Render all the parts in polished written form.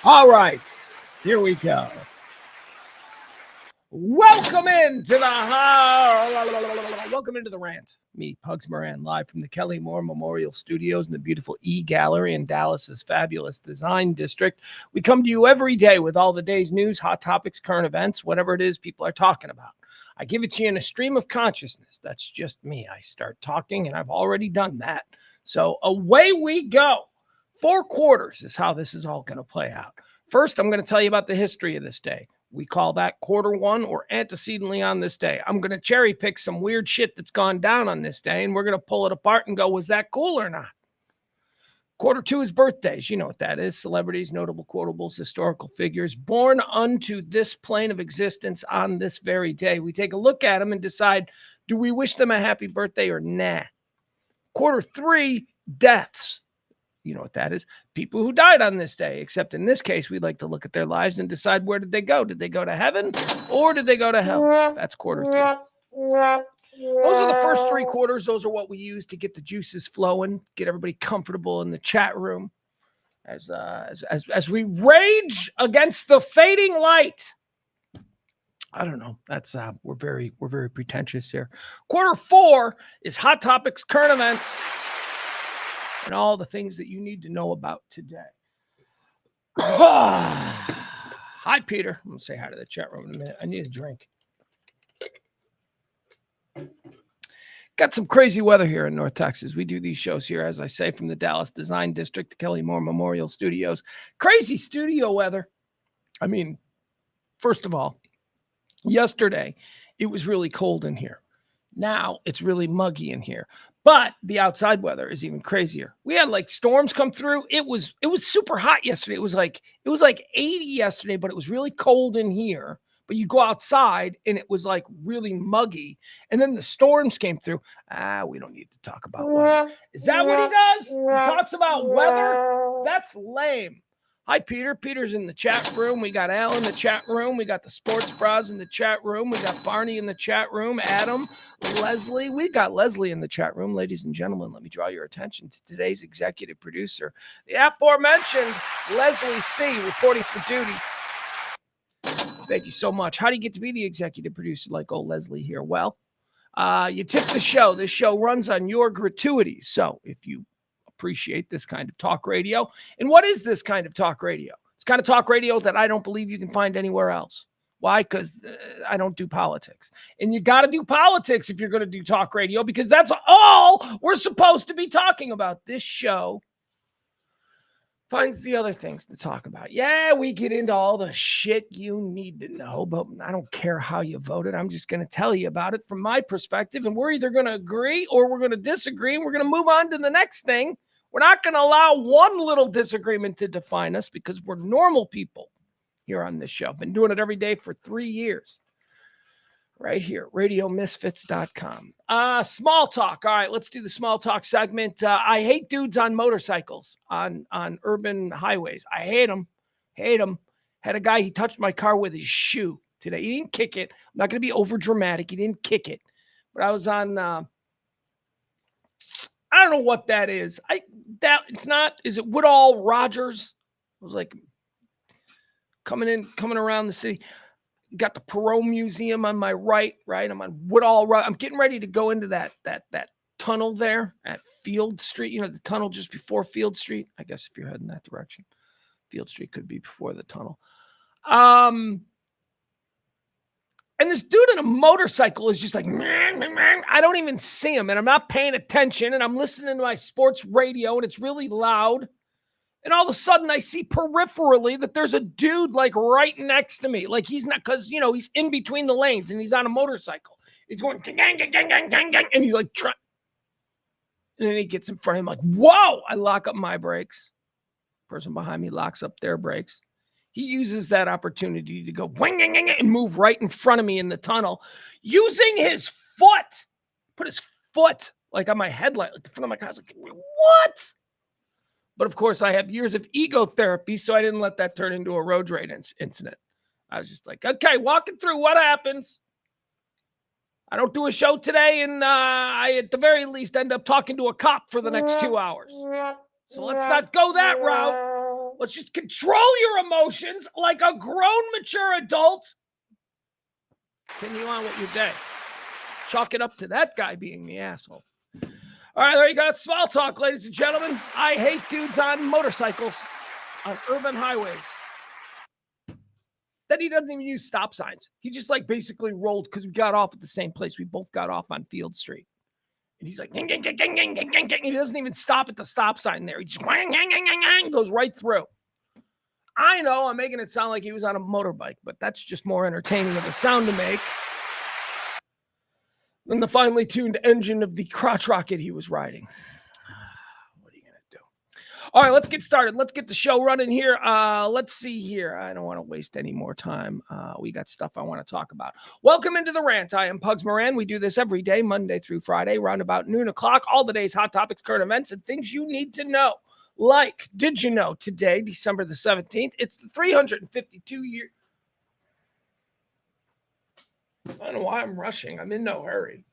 All right, here we go. Welcome into the Rant. Me, Pugs Moran, live from the Kelly Moore Memorial Studios in the beautiful E Gallery in Dallas's fabulous design district. We come to you every day with all the day's news, hot topics, current events, whatever it is people are talking about. I give it to you in a stream of consciousness. That's just me. I start talking, and I've already done that. So away we go. 4 quarters is how this is all going to play out. First, I'm going to tell you about the history of this day. We call that quarter one or antecedently on this day. I'm going to cherry pick some weird shit that's gone down on this day, and we're going to pull it apart and go, was that cool or not? Quarter two is birthdays. You know what that is. Celebrities, notable quotables, historical figures born unto this plane of existence on this very day. We take a look at them and decide, do we wish them a happy birthday or nah? Quarter three, deaths. You know what that is? People who died on this day, except in this case, we'd like to look at their lives and decide, where did they go? Did they go to heaven or did they go to hell? That's quarter three. Those are the first 3 quarters. Those are what we use to get the juices flowing, get everybody comfortable in the chat room as we rage against the fading light. I don't know. That's we're very pretentious here. Quarter 4 is hot topics, current events, and all the things that you need to know about today. Hi, Peter. I'm going to say hi to the chat room in a minute. I need a drink. Got some crazy weather here in North Texas. We do these shows here, as I say, from the Dallas Design District, the Kelly Moore Memorial Studios. Crazy studio weather. I mean, first of all, yesterday, it was really cold in here. Now it's really muggy in here. But the outside weather is even crazier. We had like storms come through. It was super hot yesterday. It was like 80 yesterday, but it was really cold in here. But you go outside and it was like really muggy. And then the storms came through. We don't need to talk about weather. Is that what he does? He talks about weather? That's lame. Hi, Peter. Peter's in the chat room. We got Al in the chat room. We got the Sports Bras in the chat room. We got Barney in the chat room. Adam, Leslie. We got Leslie in the chat room. Ladies and gentlemen, let me draw your attention to today's executive producer, the aforementioned Leslie C., reporting for duty. Thank you so much. How do you get to be the executive producer like old Leslie here? Well, you tip the show. This show runs on your gratuities. So if you appreciate this kind of talk radio. And what is this kind of talk radio? It's kind of talk radio that I don't believe you can find anywhere else. Why? Because I don't do politics. And you got to do politics if you're going to do talk radio, because that's all we're supposed to be talking about. This show finds the other things to talk about. Yeah, we get into all the shit you need to know, but I don't care how you voted. I'm just going to tell you about it from my perspective, and we're either going to agree or we're going to disagree, and we're going to move on to the next thing. We're not going to allow one little disagreement to define us, because we're normal people here on this show. Been doing it every day for 3 years. Right here, radiomisfits.com. Small talk. All right, let's do the small talk segment. I hate dudes on motorcycles on urban highways. I hate them. Had a guy, he touched my car with his shoe today. He didn't kick it. I'm not going to be over dramatic. He didn't kick it. But I was on... I don't know what that is. Is it Woodall Rogers? I was like coming around the city. Got the Perot Museum on my right. I'm on Woodall. I'm getting ready to go into that tunnel there at Field Street. You know, the tunnel just before Field Street. I guess if you're heading that direction, Field Street could be before the tunnel. And this dude on a motorcycle is just like, I don't even see him, and I'm not paying attention, and I'm listening to my sports radio, and it's really loud. And all of a sudden, I see peripherally that there's a dude like right next to me. Like he's not, because, you know, he's in between the lanes, and he's on a motorcycle. He's going, and he's like, trying. And then he gets in front of him like, whoa! I lock up my brakes. Person behind me locks up their brakes. He uses that opportunity to go and move right in front of me in the tunnel, using his foot. Put his foot like on my headlight, like the front of my car. I was like, what? But of course, I have years of ego therapy, so I didn't let that turn into a road rage incident. I was just like, okay, walking through what happens. I don't do a show today, and I, at the very least, end up talking to a cop for the next 2 hours. So let's not go that route. Let's just control your emotions like a grown, mature adult. Continue on with your day. Chalk it up to that guy being the asshole. All right, there you go. Small talk, ladies and gentlemen. I hate dudes on motorcycles on urban highways. Then he doesn't even use stop signs. He just like basically rolled because we got off at the same place. We both got off on Field Street. And he's like, ging, ging, ging, ging, ging, ging, ging, ging. He doesn't even stop at the stop sign there. He just goes right through. I know I'm making it sound like he was on a motorbike, but that's just more entertaining of a sound to make than the finely tuned engine of the crotch rocket he was riding. What are you going to do? All right, let's get started. Let's get the show running here. Let's see here. I don't want to waste any more time. We got stuff I want to talk about. Welcome into the Rant. I am Pugs Moran. We do this every day, Monday through Friday, around about noon o'clock. All the day's hot topics, current events, and things you need to know. Like, did you know today, December the 17th, it's the 352 year. I don't know why I'm rushing. I'm in no hurry.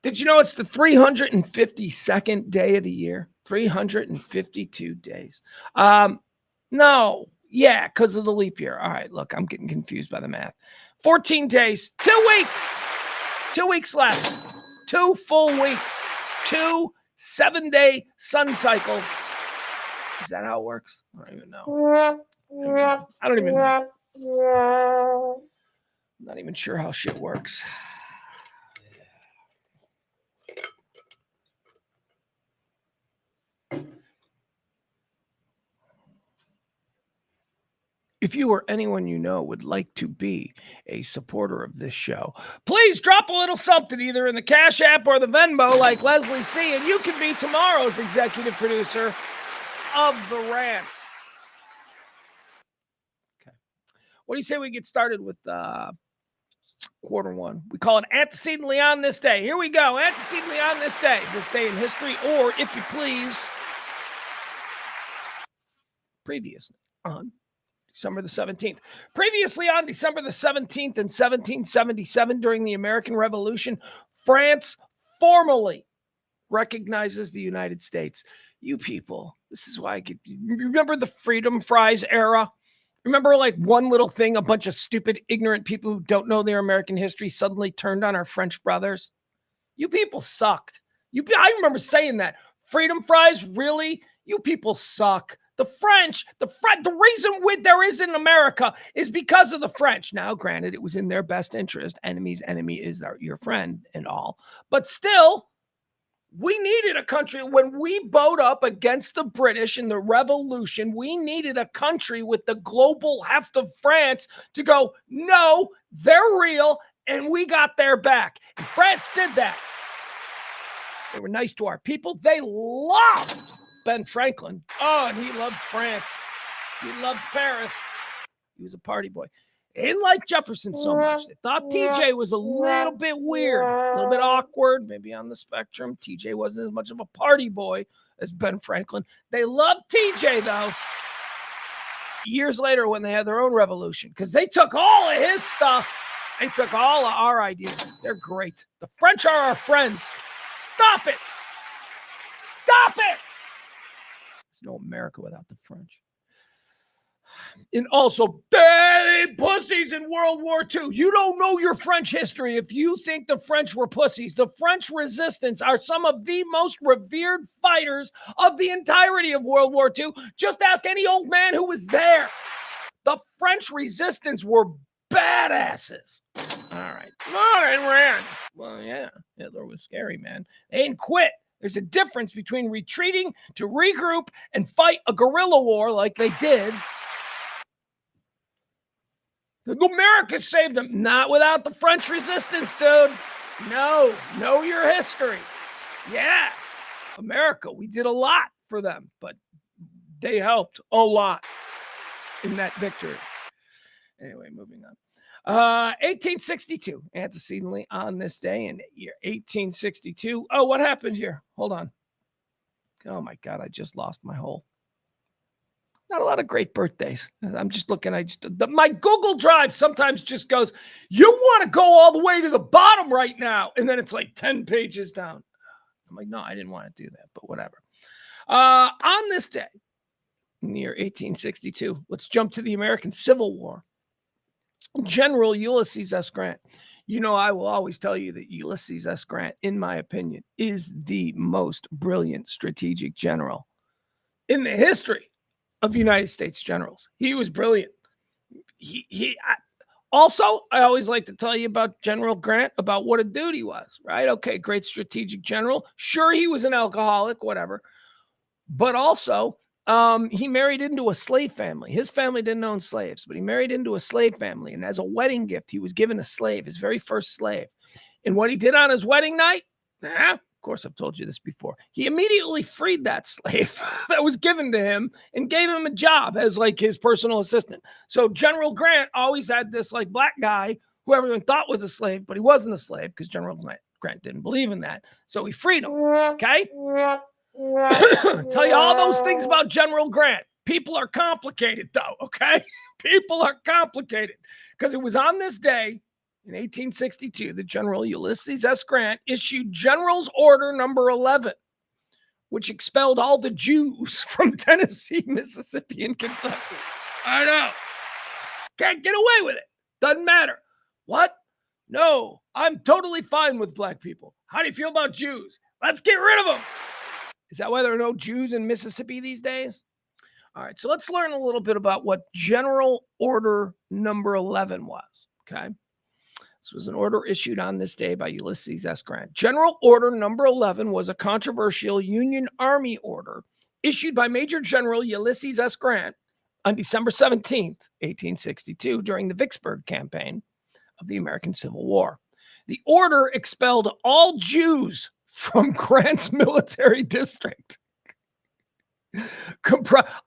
Did you know it's the 352nd day of the year? 352 days. No. Yeah, because of the leap year. All right, look, I'm getting confused by the math. 14 days, 2 weeks. 2 weeks left. 2 full weeks. 2 7-day sun cycles. Is that how it works? I don't even know. I don't even know. I'm not even sure how shit works. If you or anyone you know would like to be a supporter of this show, please drop a little something either in the Cash App or the Venmo like Leslie C. And you can be tomorrow's executive producer of the Rant. Okay. What do you say we get started with quarter one? We call it antecedently on this day. Here we go. Antecedently on this day in history, or if you please, previously on December the 17th. Previously on December the 17th in 1777, during the American Revolution, France formally recognizes the United States. You people, this is why I get, remember the Freedom Fries era? Remember like one little thing, a bunch of stupid, ignorant people who don't know their American history suddenly turned on our French brothers? You people sucked. I remember saying that. Freedom Fries, really? You people suck. The French, the reason there is in America is because of the French. Now, granted, it was in their best interest. Enemy's enemy is your friend and all. But still, we needed a country. When we bowed up against the British in the Revolution, we needed a country with the global heft of France to go, no, they're real, and we got their back. And France did that. They were nice to our people. They loved Ben Franklin. Oh, and he loved France. He loved Paris. He was a party boy. They didn't like Jefferson so much. They thought TJ was a little bit weird, a little bit awkward, maybe on the spectrum. TJ wasn't as much of a party boy as Ben Franklin. They loved TJ, though, years later when they had their own revolution, because they took all of his stuff. They took all of our ideas. They're great. The French are our friends. Stop it. Stop it. There's no America without the French. And also, they pussies in World War II. You don't know your French history if you think the French were pussies. The French resistance are some of the most revered fighters of the entirety of World War II. Just ask any old man who was there. The French resistance were badasses. All right. Oh, and ran. Well, yeah, Hitler was scary, man. They didn't quit. There's a difference between retreating to regroup and fight a guerrilla war like they did. America saved them. Not without the French resistance, dude. No, know your history. Yeah, America, we did a lot for them, but they helped a lot in that victory. Anyway, moving on. 1862, antecedently on this day in year 1862. Oh, what happened here? Hold on. Oh, my God, I just lost my whole. Not a lot of great birthdays. I'm just looking. My Google Drive sometimes just goes, you want to go all the way to the bottom right now. And then it's like 10 pages down. I'm like, no, I didn't want to do that, but whatever. On this day, in the year 1862. Let's jump to the American Civil War. General Ulysses S. Grant. You know, I will always tell you that Ulysses S. Grant, in my opinion, is the most brilliant strategic general in the history of United States generals. He was brilliant. Also, I always like to tell you about General Grant, about what a dude he was, right? Okay, great strategic general. Sure, he was an alcoholic, whatever. But also, he married into a slave family. His family didn't own slaves, but he married into a slave family. And as a wedding gift, he was given a slave, his very first slave. And what he did on his wedding night, of course, I've told you this before. He immediately freed that slave that was given to him and gave him a job as like his personal assistant. So General Grant always had this like black guy who everyone thought was a slave, but he wasn't a slave because General Grant didn't believe in that. So he freed him. Okay. Tell you all those things about General Grant. People are complicated, though, okay? People are complicated because it was on this day in 1862 that General Ulysses S. Grant issued General's Order Number 11, which expelled all the Jews from Tennessee, Mississippi, and Kentucky. I know. Can't get away with it. Doesn't matter. What? No, I'm totally fine with black people. How do you feel about Jews? Let's get rid of them. Is that why there are no Jews in Mississippi these days? All right, so let's learn a little bit about what General Order Number 11 was, okay? This was an order issued on this day by Ulysses S. Grant. General Order Number 11 was a controversial Union Army order issued by Major General Ulysses S. Grant on December 17th, 1862, during the Vicksburg campaign of the American Civil War. The order expelled all Jews from Grant's military district. I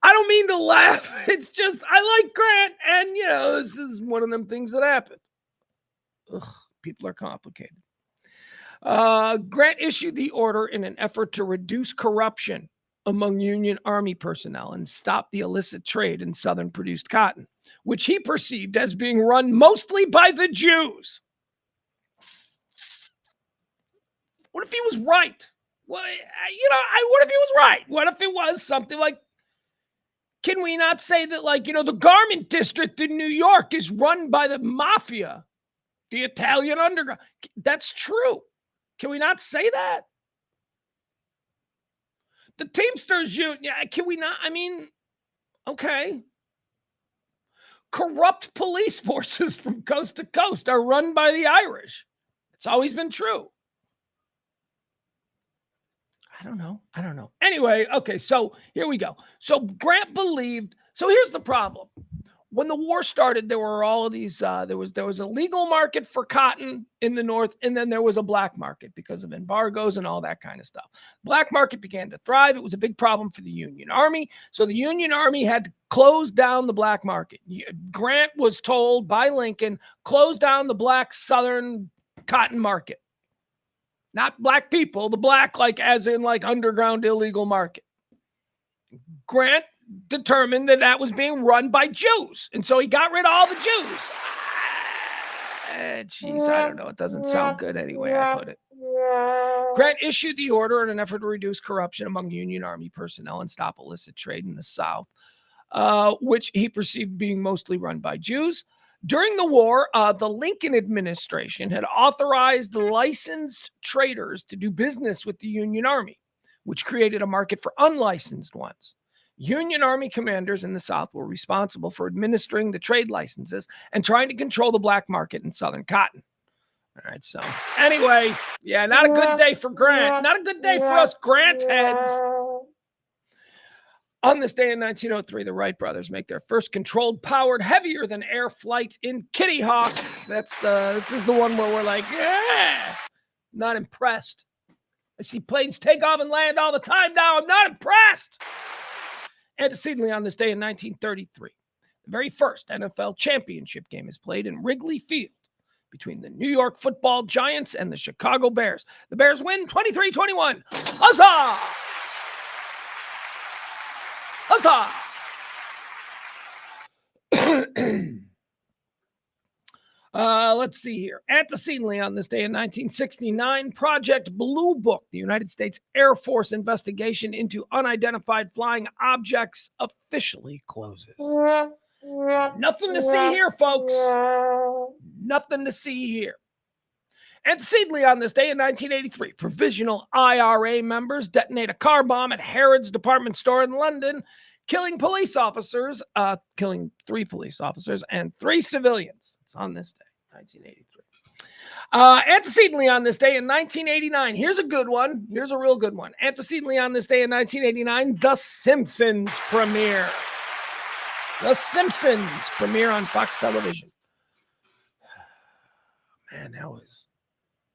don't mean to laugh. It's just, I like Grant, and, you know, this is one of them things that happened. Ugh, people are complicated. Grant issued the order in an effort to reduce corruption among Union Army personnel and stop the illicit trade in Southern produced cotton, which he perceived as being run mostly by the Jews. What if he was right? Well, you know, what if he was right? What if it was something like, can we not say that, like, you know, the garment district in New York is run by the mafia, the Italian underground? That's true. Can we not say that? The Teamsters Union, can we not? I mean, okay. Corrupt police forces from coast to coast are run by the Irish. It's always been true. I don't know. Anyway, okay, so here we go. So Grant believed, so here's the problem. When the war started, there were all of these, there was a legal market for cotton in the North, and then there was a black market because of embargoes and all that kind of stuff. Black market began to thrive. It was a big problem for the Union Army. So the Union Army had to close down the black market. Grant was told by Lincoln, close down the black Southern cotton market. Not black people, the black, like, as in, like, underground illegal market. Grant determined that that was being run by Jews. And so he got rid of all the Jews. Geez, I don't know. It doesn't sound good anyway, I put it. Grant issued the order in an effort to reduce corruption among Union Army personnel and stop illicit trade in the South, which he perceived being mostly run by Jews. During the war, the Lincoln administration had authorized licensed traders to do business with the Union Army, which created a market for unlicensed ones. Union Army commanders in the South were responsible for administering the trade licenses and trying to control the black market in Southern cotton. All right, so anyway, yeah, not a good day for Grant. Not a good day for us Grant heads. On this day in 1903, the Wright brothers make their first controlled powered heavier than air flight in Kitty Hawk. This is the one where we're like, yeah, not impressed. I see planes take off and land all the time now. I'm not impressed. Antecedently, on this day in 1933, the very first NFL championship game is played in Wrigley Field between the New York Football Giants and the Chicago Bears. The Bears win 23-21. Huzzah! Huzzah! Let's see here. Antecedently on this day in 1969, Project Blue Book, the United States Air Force investigation into unidentified flying objects, officially closes. Nothing to see here, folks. Nothing to see here. Antecedently on this day in 1983, provisional IRA members detonate a car bomb at Harrods department store in London, killing 3 police officers and 3 civilians. It's on this day, 1983. Antecedently on this day in 1989, here's a good one. Here's a real good one. Antecedently on this day in 1989, The Simpsons premiere. The Simpsons premiere on Fox Television. Man,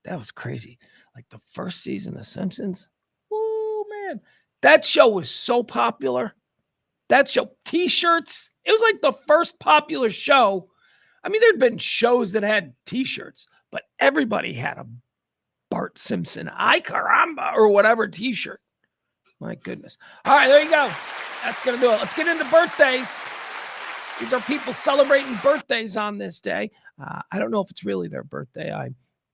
that was crazy. Like the first season of Simpsons. Oh, man. That show was so popular. That show, T-shirts. It was like the first popular show. I mean, there'd been shows that had T-shirts, but everybody had a Bart Simpson, ay caramba, or whatever T-shirt. My goodness. All right, there you go. That's going to do it. Let's get into birthdays. These are people celebrating birthdays on this day. I don't know if it's really their birthday. I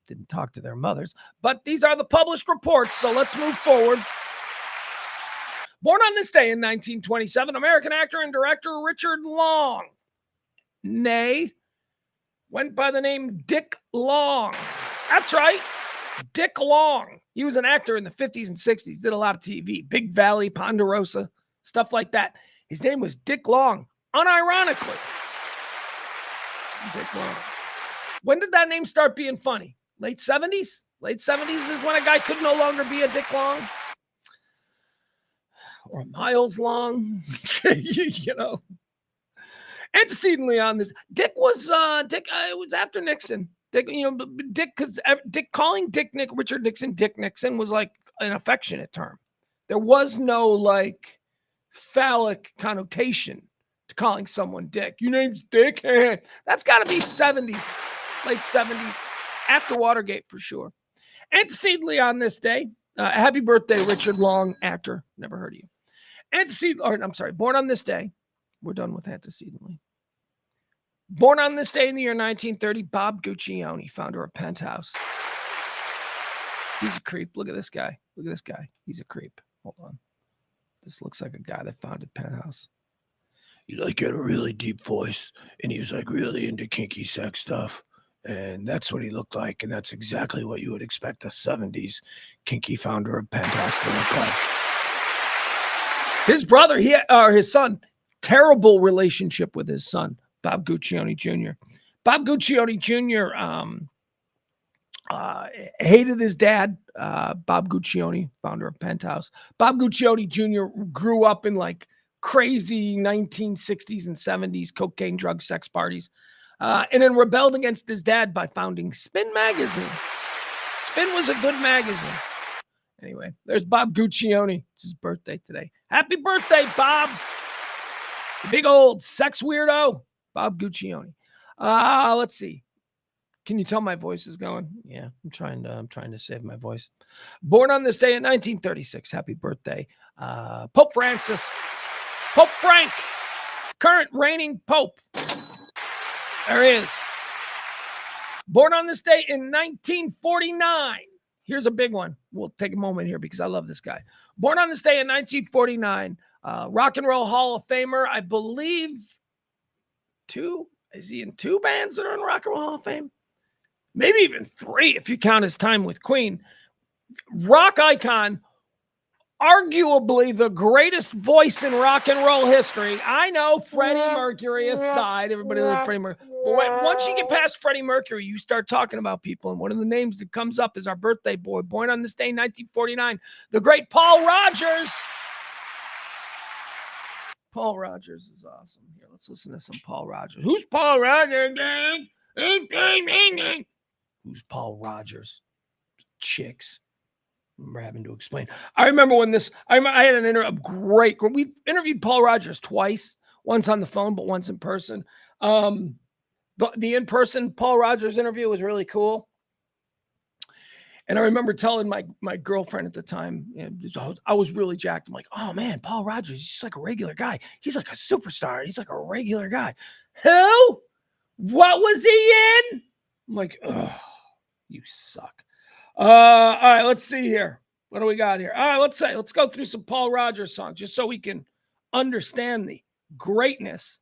didn't talk to their mothers, but these are the published reports, so let's move forward. Born on this day in 1927, American actor and director Richard Long, went by the name Dick Long. That's right, Dick Long. He was an actor in the 50s and 60s, did a lot of TV, Big Valley, Ponderosa, stuff like that. His name was Dick Long, unironically. Dick Long. When did that name start being funny? Late 70s? Late 70s is when a guy could no longer be a Dick Long. Or Miles Long. You know. Antecedently on this, Dick was it was after Nixon. Dick, because calling Richard Nixon Dick Nixon was like an affectionate term. There was no like phallic connotation to calling someone Dick. Your name's Dick? That's got to be 70s, late 70s, after Watergate for sure. Antecedently on this day, happy birthday, Richard Long, actor. Never heard of you. Born on this day. We're done with antecedently. Born on this day in the year 1930, Bob Guccione, founder of Penthouse. He's a creep. Look at this guy. Look at this guy. He's a creep. Hold on. This looks like a guy that founded Penthouse. He had a really deep voice, and he was like really into kinky sex stuff. And that's what he looked like, and that's exactly what you would expect a 70s kinky founder of Penthouse to look like. His brother, his son, terrible relationship with his son, Bob Guccione Jr. Bob Guccione Jr. Hated his dad, Bob Guccione, founder of Penthouse. Bob Guccione Jr. grew up in like crazy 1960s and 70s cocaine, drug, sex parties. And then rebelled against his dad by founding Spin magazine. Spin was a good magazine. Anyway, there's Bob Guccione. It's his birthday today. Happy birthday, Bob. The big old sex weirdo, Bob Guccione. Let's see. Can you tell my voice is going? Yeah, I'm trying to save my voice. Born on this day in 1936. Happy birthday, Pope Francis. Pope Frank, current reigning Pope. There he is. Born on this day in 1949. Here's a big one. We'll take a moment here because I love this guy. Born on this day in 1949. Rock and Roll Hall of Famer. I believe 2. Is he in 2 bands that are in Rock and Roll Hall of Fame? Maybe even 3 if you count his time with Queen. Rock icon. Arguably the greatest voice in rock and roll history. I know, Freddie Mercury aside, everybody loves Freddie Mercury. But once you get past Freddie Mercury, you start talking about people. And one of the names that comes up is our birthday boy, born on this day, 1949, the great Paul Rodgers. Paul Rodgers is awesome. Here, let's listen to some Paul Rodgers. Who's Paul Rodgers? Who's Paul Rodgers? Chicks. Remember having to explain. I remember when I had a great, we interviewed Paul Rodgers twice, once on the phone, but once in person. But the in-person Paul Rodgers interview was really cool. And I remember telling my girlfriend at the time, I was really jacked. I'm like, oh man, Paul Rodgers, he's just like a regular guy. He's like a superstar. He's like a regular guy. Who? What was he in? I'm like, oh, you suck. All right, let's see here. What do we got here? All right, let's go through some Paul Rogers songs just so we can understand the greatness.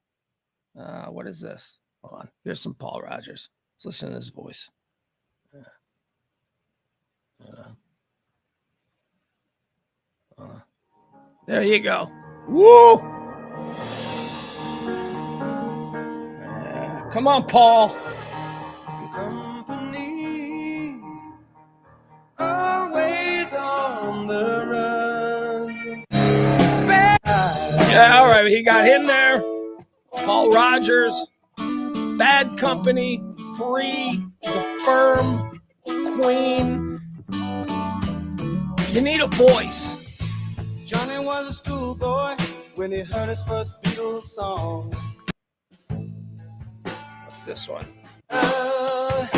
What is this? Hold on. Here's some Paul Rogers. Let's listen to his voice. There you go. Woo! Come on, Paul. Company, always on the run. Yeah, all right. He got him there. Paul Rogers, Bad Company, Free, The Firm, Queen. You need a voice. Johnny was a schoolboy when he heard his first Beatles song. What's this one? Yeah.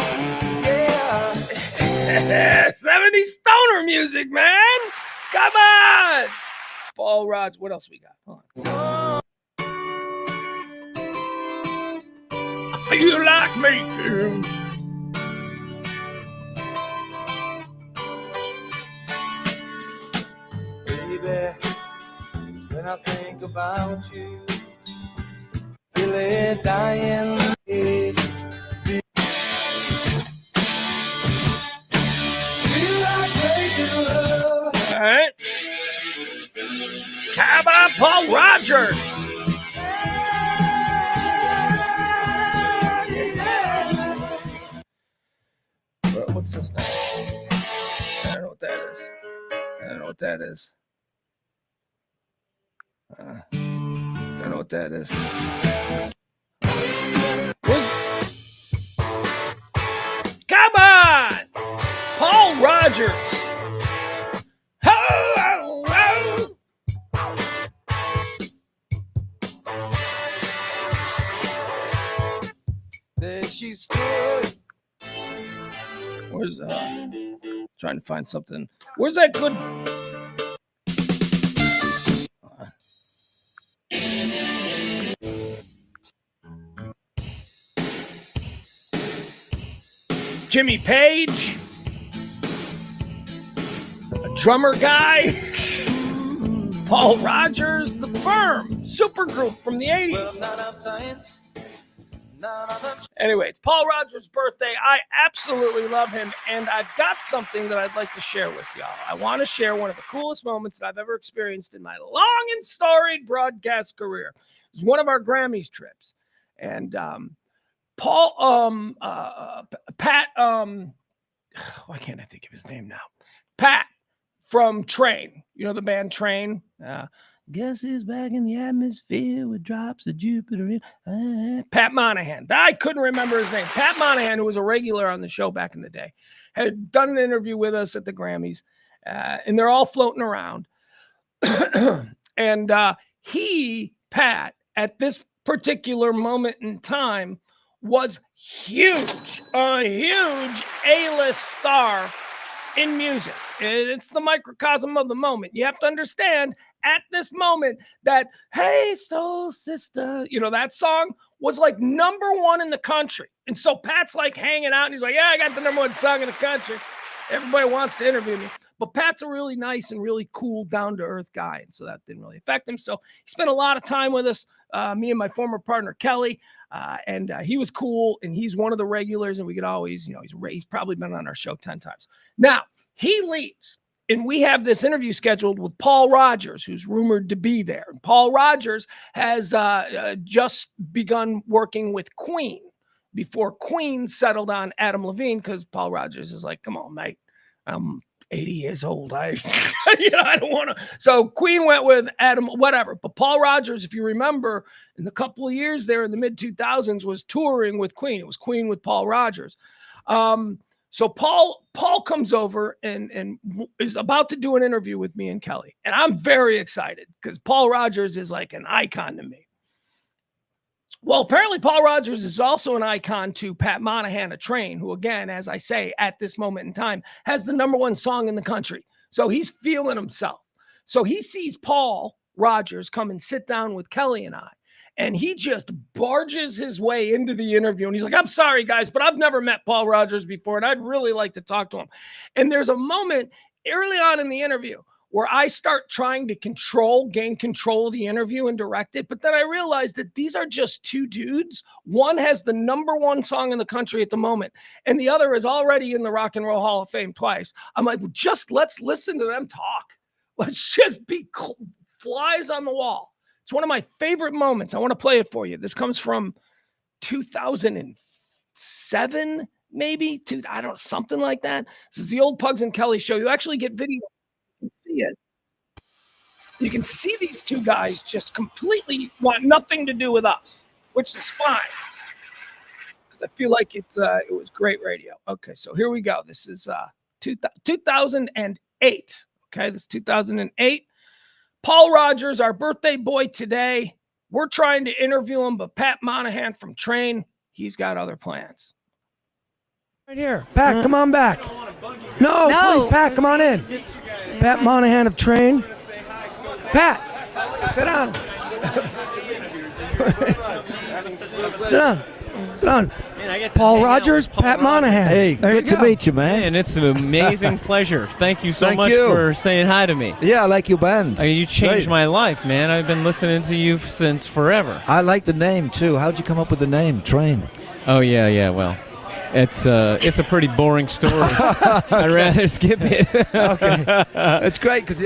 70s stoner music, man. Come on. Paul Rogers. What else we got? Hold on. I feel like making. Baby, when I think about you, really dying. All right. How about Paul Rogers? What's this now? I don't know what that is. I don't know what that is. I don't know what that is. Come on! Paul Rogers. Ho, ho, ho. There she stood. Where's trying to find something. Where's that good? Jimmy Page, a drummer guy, Paul Rogers, The Firm, supergroup from the 80s. Well, not uptight. Anyway, it's Paul Rogers' birthday. I absolutely love him, and I've got something that I'd like to share with y'all. I want to share one of the coolest moments that I've ever experienced in my long and storied broadcast career. It was one of our Grammys trips, and Paul, Pat, why can't I think of his name now? Pat from Train, you know the band Train. Guess who's back in the atmosphere with drops of Jupiter in. Pat Monahan. I couldn't remember his name. Pat Monahan, who was a regular on the show back in the day, had done an interview with us at the Grammys, and they're all floating around. And Pat, at this particular moment in time, was huge, a huge A-list star in music. It's the microcosm of the moment. You have to understand at this moment that, hey, soul sister, you know, that song was like #1 in the country. And so Pat's like hanging out and he's like, yeah, I got the #1 song in the country. Everybody wants to interview me. But Pat's a really nice and really cool, down-to-earth guy. And so that didn't really affect him. So he spent a lot of time with us, me and my former partner, Kelly. And he was cool, and he's one of the regulars, and we could always, you know, he's probably been on our show 10 times. Now, he leaves, and we have this interview scheduled with Paul Rogers, who's rumored to be there. Paul Rogers has just begun working with Queen before Queen settled on Adam Levine, because Paul Rogers is like, come on, mate, I'm 80 years old. I don't want to. So Queen went with Adam, whatever. But Paul Rogers, if you remember, in the couple of years there in the mid-2000s, was touring with Queen. It was Queen with Paul Rogers. So Paul comes over and is about to do an interview with me and Kelly. And I'm very excited because Paul Rogers is like an icon to me. Well, apparently Paul Rogers is also an icon to Pat Monahan of Train, who, again, as I say, at this moment in time, has the #1 song in the country. So he's feeling himself. So he sees Paul Rogers come and sit down with Kelly and I. And he just barges his way into the interview. And he's like, I'm sorry, guys, but I've never met Paul Rogers before, and I'd really like to talk to him. And there's a moment early on in the interview where I start trying to gain control of the interview and direct it. But then I realized that these are just two dudes. One has the #1 song in the country at the moment, and the other is already in the Rock and Roll Hall of Fame twice. I'm like, let's listen to them talk. Let's just be flies on the wall. It's one of my favorite moments. I want to play it for you. This comes from 2007, maybe, something like that. This is the old Pugs and Kelly show. You actually get video. You can see it. You can see these two guys just completely want nothing to do with us, which is fine. Because I feel like it was great radio. Okay, so here we go. This is 2008. Okay, this is 2008. Paul Rogers, our birthday boy today. We're trying to interview him, but Pat Monahan from Train, he's got other plans. Right here. Pat, come on back. No, please, Pat, come on in. Pat Monahan of Train. Pat, sit down. Sit down. Paul Rogers, Pat Monahan. Hey, good to meet you, man. And it's an amazing pleasure. Thank you so much for saying hi to me. Yeah, I like your band. I mean, you changed my life, man. I've been listening to you since forever. I like the name, too. How'd you come up with the name, Train? Oh, yeah, well. It's a pretty boring story. I'd rather skip it. Okay, it's great because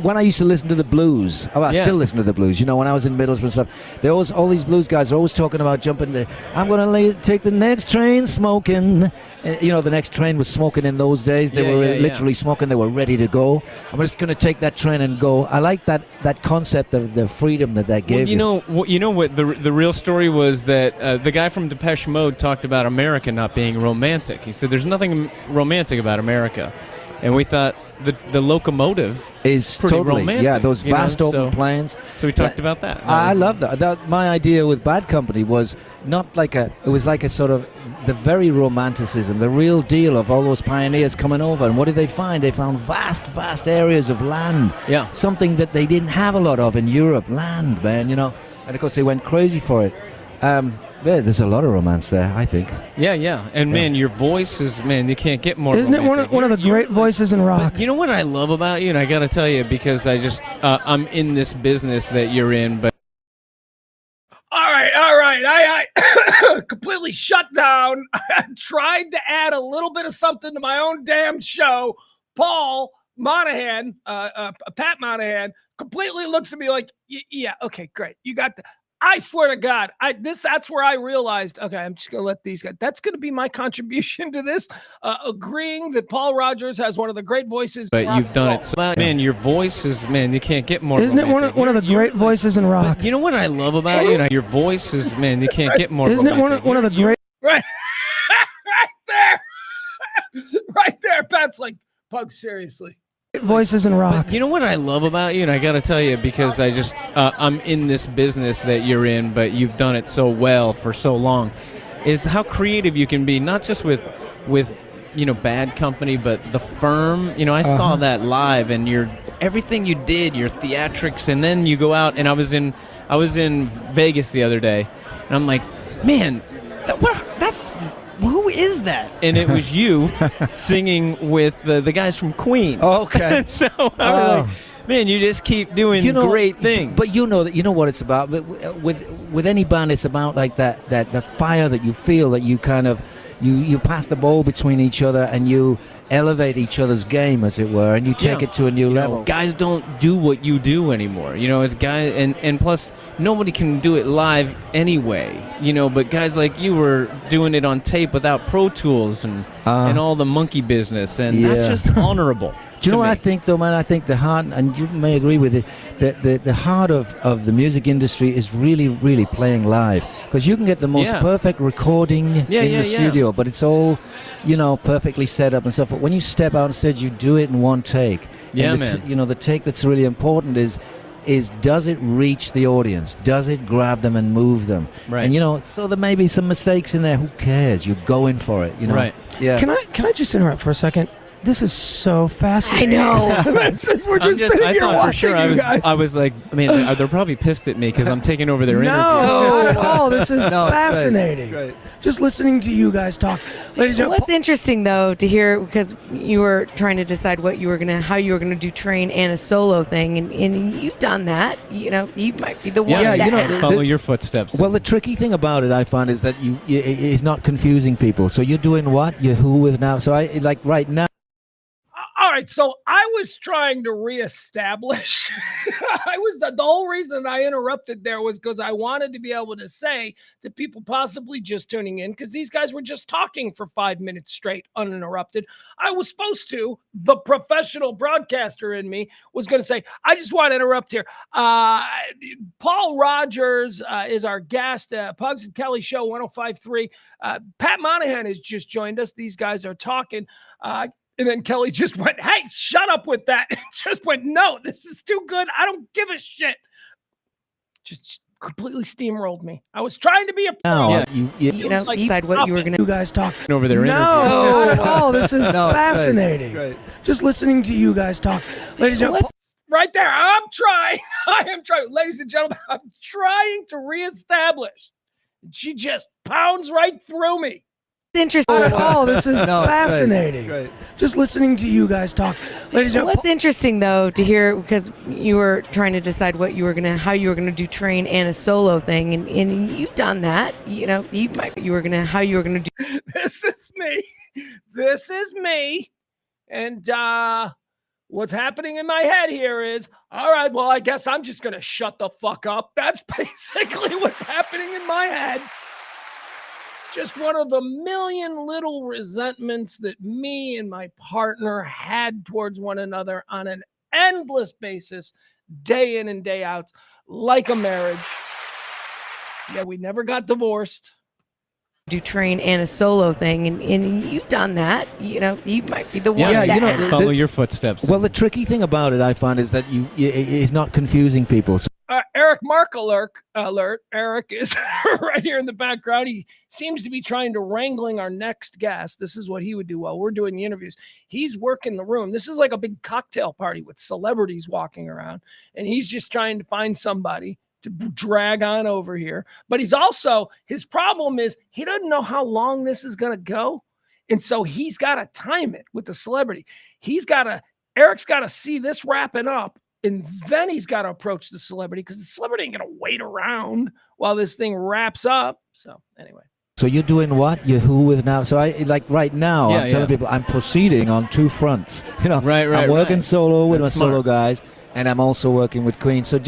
when I used to listen to the blues, I still listen to the blues. You know, when I was in Middlesbrough and stuff, all these blues guys are always talking about jumping. I'm gonna take the next train smoking. The next train was smoking in those days. They were literally smoking. They were ready to go. I'm just gonna take that train and go. I like that concept of the freedom that gave you. You know what the real story was, that the guy from Depeche Mode talked about America not being romantic. He said there's nothing romantic about America, and we thought the locomotive is pretty totally romantic. Those vast open plains. So we talked about that. I love that. My idea with Bad Company was not like it was like a sort of the very romanticism, the real deal of all those pioneers coming over. And what did they find? They found vast areas of land. Yeah. Something that they didn't have a lot of in Europe. Land, man. And of course they went crazy for it. There's a lot of romance there, I think. Yeah. And man, your voice is, you can't get more Isn't romantic. it one of the great voices in rock? But you know what I love about you, and I got to tell you, because I'm in this business that you're in, but All right. I completely shut down. I tried to add a little bit of something to my own damn show. Paul Monahan, Pat Monahan, completely looks at me like, yeah, okay, great. You got the. I swear to God, that's where I realized, okay, I'm just going to let these guys, that's going to be my contribution to this, agreeing that Paul Rogers has one of the great voices. But you've done it so man, your voice is, you can't get more Isn't romantic. it one of the great voices in rock? But you know what I love about you? Your voice is, you can't get more Isn't romantic. it one of the great... Right. Right there. Right there. Pat's like, Pug, seriously. Voices in rock. But you know what I love about you, and I got to tell you, because I'm in this business that you're in, but you've done it so well for so long, is how creative you can be, not just with Bad Company, but The Firm. I saw that live, and everything you did, your theatrics, and then you go out, and I was in Vegas the other day, and I'm like, man, who is that? And it was you singing with the guys from Queen. Okay. So I was like, man, you just keep doing great things. But you know what it's about. With any band, it's about like that fire that you feel, that you kind of you pass the ball between each other and you elevate each other's game, as it were, and you take it to a new level. Guys don't do what you do anymore. It's guys, and plus nobody can do it live anyway. But guys like you were doing it on tape without Pro Tools and all the monkey business, and that's just honorable. Do you know what I think, though, man? I think the heart, and you may agree with it, that the heart of the music industry is really, really playing live. Because you can get the most perfect recording in the studio, but it's all, perfectly set up and stuff. But when you step out on stage, you do it in one take. Yeah, man. The take that's really important is does it reach the audience? Does it grab them and move them? Right. And so there may be some mistakes in there. Who cares? You're going for it. Right. Yeah. Can I just interrupt for a second? This is so fascinating. I know. We're just sitting here thought watching for sure you guys. I was like, I mean, they're probably pissed at me because I'm taking over their interview. No, not at all. This is No, it's great. fascinating. It's great. Just listening to you guys talk, ladies and What's gentlemen. interesting though to hear, because you were trying to decide how you were gonna do train and a solo thing, and you've done that. You know, you might be the one. Yeah, that, you know, I follow your footsteps. Well, the tricky thing about it, I find, is that is not confusing people. So you're doing what? You're who with now? So I like right now. All right, so I was trying to reestablish. The whole reason I interrupted there was because I wanted to be able to say to people possibly just tuning in, because these guys were just talking for 5 minutes straight, uninterrupted. I was supposed to, the professional broadcaster in me was going to say, I just want to interrupt here. Paul Rogers is our guest, Pugs and Kelly Show 105.3. Pat Monahan has just joined us. These guys are talking. And then Kelly just went, hey, shut up with that. Just went, no, this is too good. I don't give a shit. Just completely steamrolled me. I was trying to be a pro. Now, Yeah. you know, you decide what you were gonna. You guys talk. over their interview. No, not at all. This is No, it's great. fascinating. It's great. Just listening to you guys talk, ladies and gentlemen. Right there. I'm trying. I am trying. Ladies and gentlemen, I'm trying to reestablish. She just pounds right through me. Interesting. Not at all. This is No, it's great. fascinating. It's great. Just listening to you guys talk, ladies and gentlemen. What's interesting though to hear, because you were trying to decide how you were gonna do train and a solo thing, and you've done that. You know, how you were gonna do. This is me. This is me. And what's happening in my head here is, all right, well, I guess I'm just going to shut the fuck up. That's basically what's happening in my head. Just one of the million little resentments that me and my partner had towards one another on an endless basis, day in and day out, like a marriage. Yeah, we never got divorced. Do train and a solo thing, and you've done that. You know, you might be the one. Yeah, that, you know, I follow your footsteps. Well, the tricky thing about it, I find, is that is not confusing people. So Eric Mark alert. Eric is right here in the background. He seems to be trying to wrangling our next guest. This is what he would do while we're doing the interviews. He's working the room. This is like a big cocktail party with celebrities walking around, and he's just trying to find somebody to drag on over here. But his problem is he doesn't know how long this is going to go. And so he's got to time it with the celebrity. Eric's got to see this wrapping up, and then he's got to approach the celebrity, because the celebrity ain't going to wait around while this thing wraps up. So anyway. So you're doing what? You're who with now? So I like right now. Yeah, I'm telling people I'm proceeding on two fronts. You know, Right, I'm working solo with That's my solo smart. guys, and I'm also working with Queen. So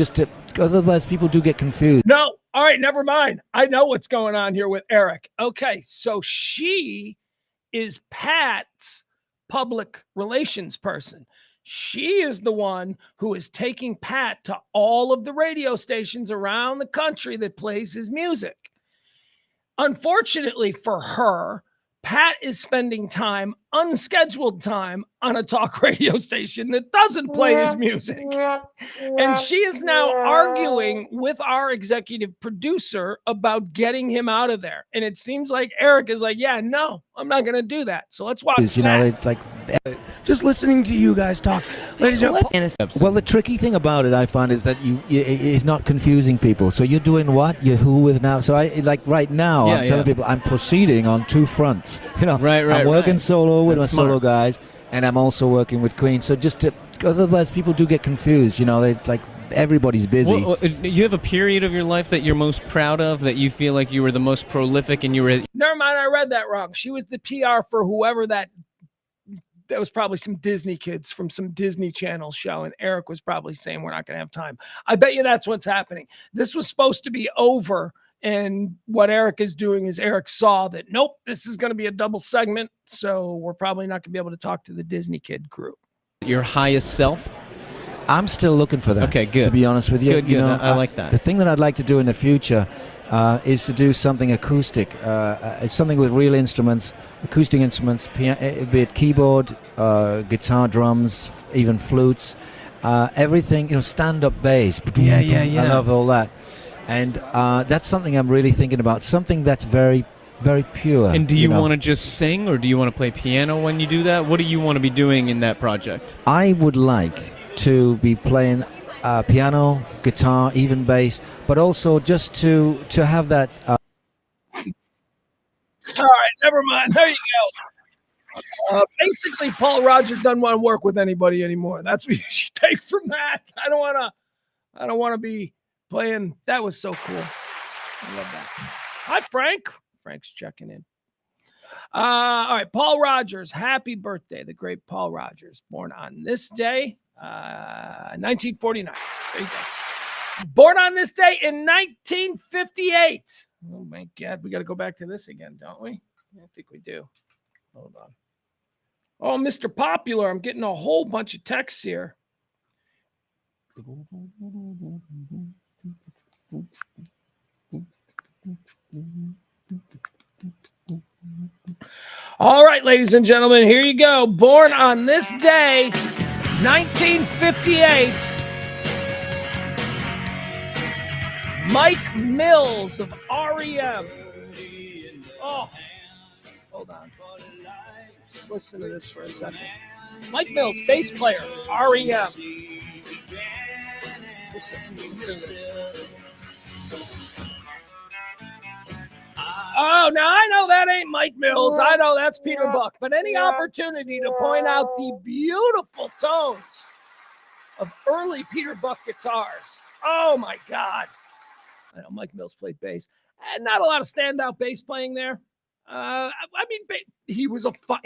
otherwise people do get confused. No. All right. Never mind. I know what's going on here with Eric. Okay. So she is Pat's public relations person. She is the one who is taking Pat to all of the radio stations around the country that plays his music. Unfortunately for her, Pat is spending unscheduled time on a talk radio station that doesn't play his music. And she is now arguing with our executive producer about getting him out of there. And it seems like Eric is like, yeah, no, I'm not going to do that. So let's watch You know, that. like Just listening to you guys talk, ladies and gentlemen. well, the tricky thing about it, I find, is that is not confusing people. So you're doing what? You're who with now? So I like right now. Yeah, I'm telling people I'm proceeding on two fronts. You know, Right, I'm working solo with That's my solo smart. guys, and I'm also working with Queen. So otherwise people do get confused. You know, everybody's busy. Well, you have a period of your life that you're most proud of, that you feel like you were the most prolific and you were. Never mind, I read that wrong. She was the PR for whoever that was probably some Disney kids from some Disney Channel show, and Eric was probably saying we're not going to have time. I bet you that's what's happening. This was supposed to be over, and what Eric is doing is Eric saw that, nope, this is going to be a double segment, so we're probably not going to be able to talk to the Disney kid crew. Your highest self? I'm still looking for that. Okay, good. To be honest with you, Good, you good. know, I like that. The thing that I'd like to do in the future is to do something acoustic, something with real instruments, acoustic instruments, be it keyboard, guitar, drums, even flutes, everything. You know, stand-up bass. Yeah. I love all that, and that's something I'm really thinking about. Something that's very very pure. And do you want to just sing, or do you want to play piano when you do that? What do you want to be doing in that project? I would like to be playing piano, guitar, even bass, but also just to have that. All right, never mind. There you go. Basically, Paul Rogers doesn't want to work with anybody anymore. That's what you should take from that. I don't want to be playing. That was so cool. I love that. Hi, Frank. Frank's checking in. All right, Paul Rogers. Happy birthday, the great Paul Rogers. Born on this day, 1949. There you go. Born on this day in 1958. Oh, my God. We got to go back to this again, don't we? I think we do. Hold on. Oh, Mr. Popular. I'm getting a whole bunch of texts here. All right, ladies and gentlemen, here you go. Born on this day, 1958. Mike Mills of REM. Oh, hold on. Listen to this for a second. Mike Mills, bass player, REM. Listen to this. Oh, now I know that ain't Mike Mills. I know that's Peter Buck. But any opportunity to point out the beautiful tones of early Peter Buck guitars. Oh, my God. I know Mike Mills played bass. And not a lot of standout bass playing there. I mean, he's a fine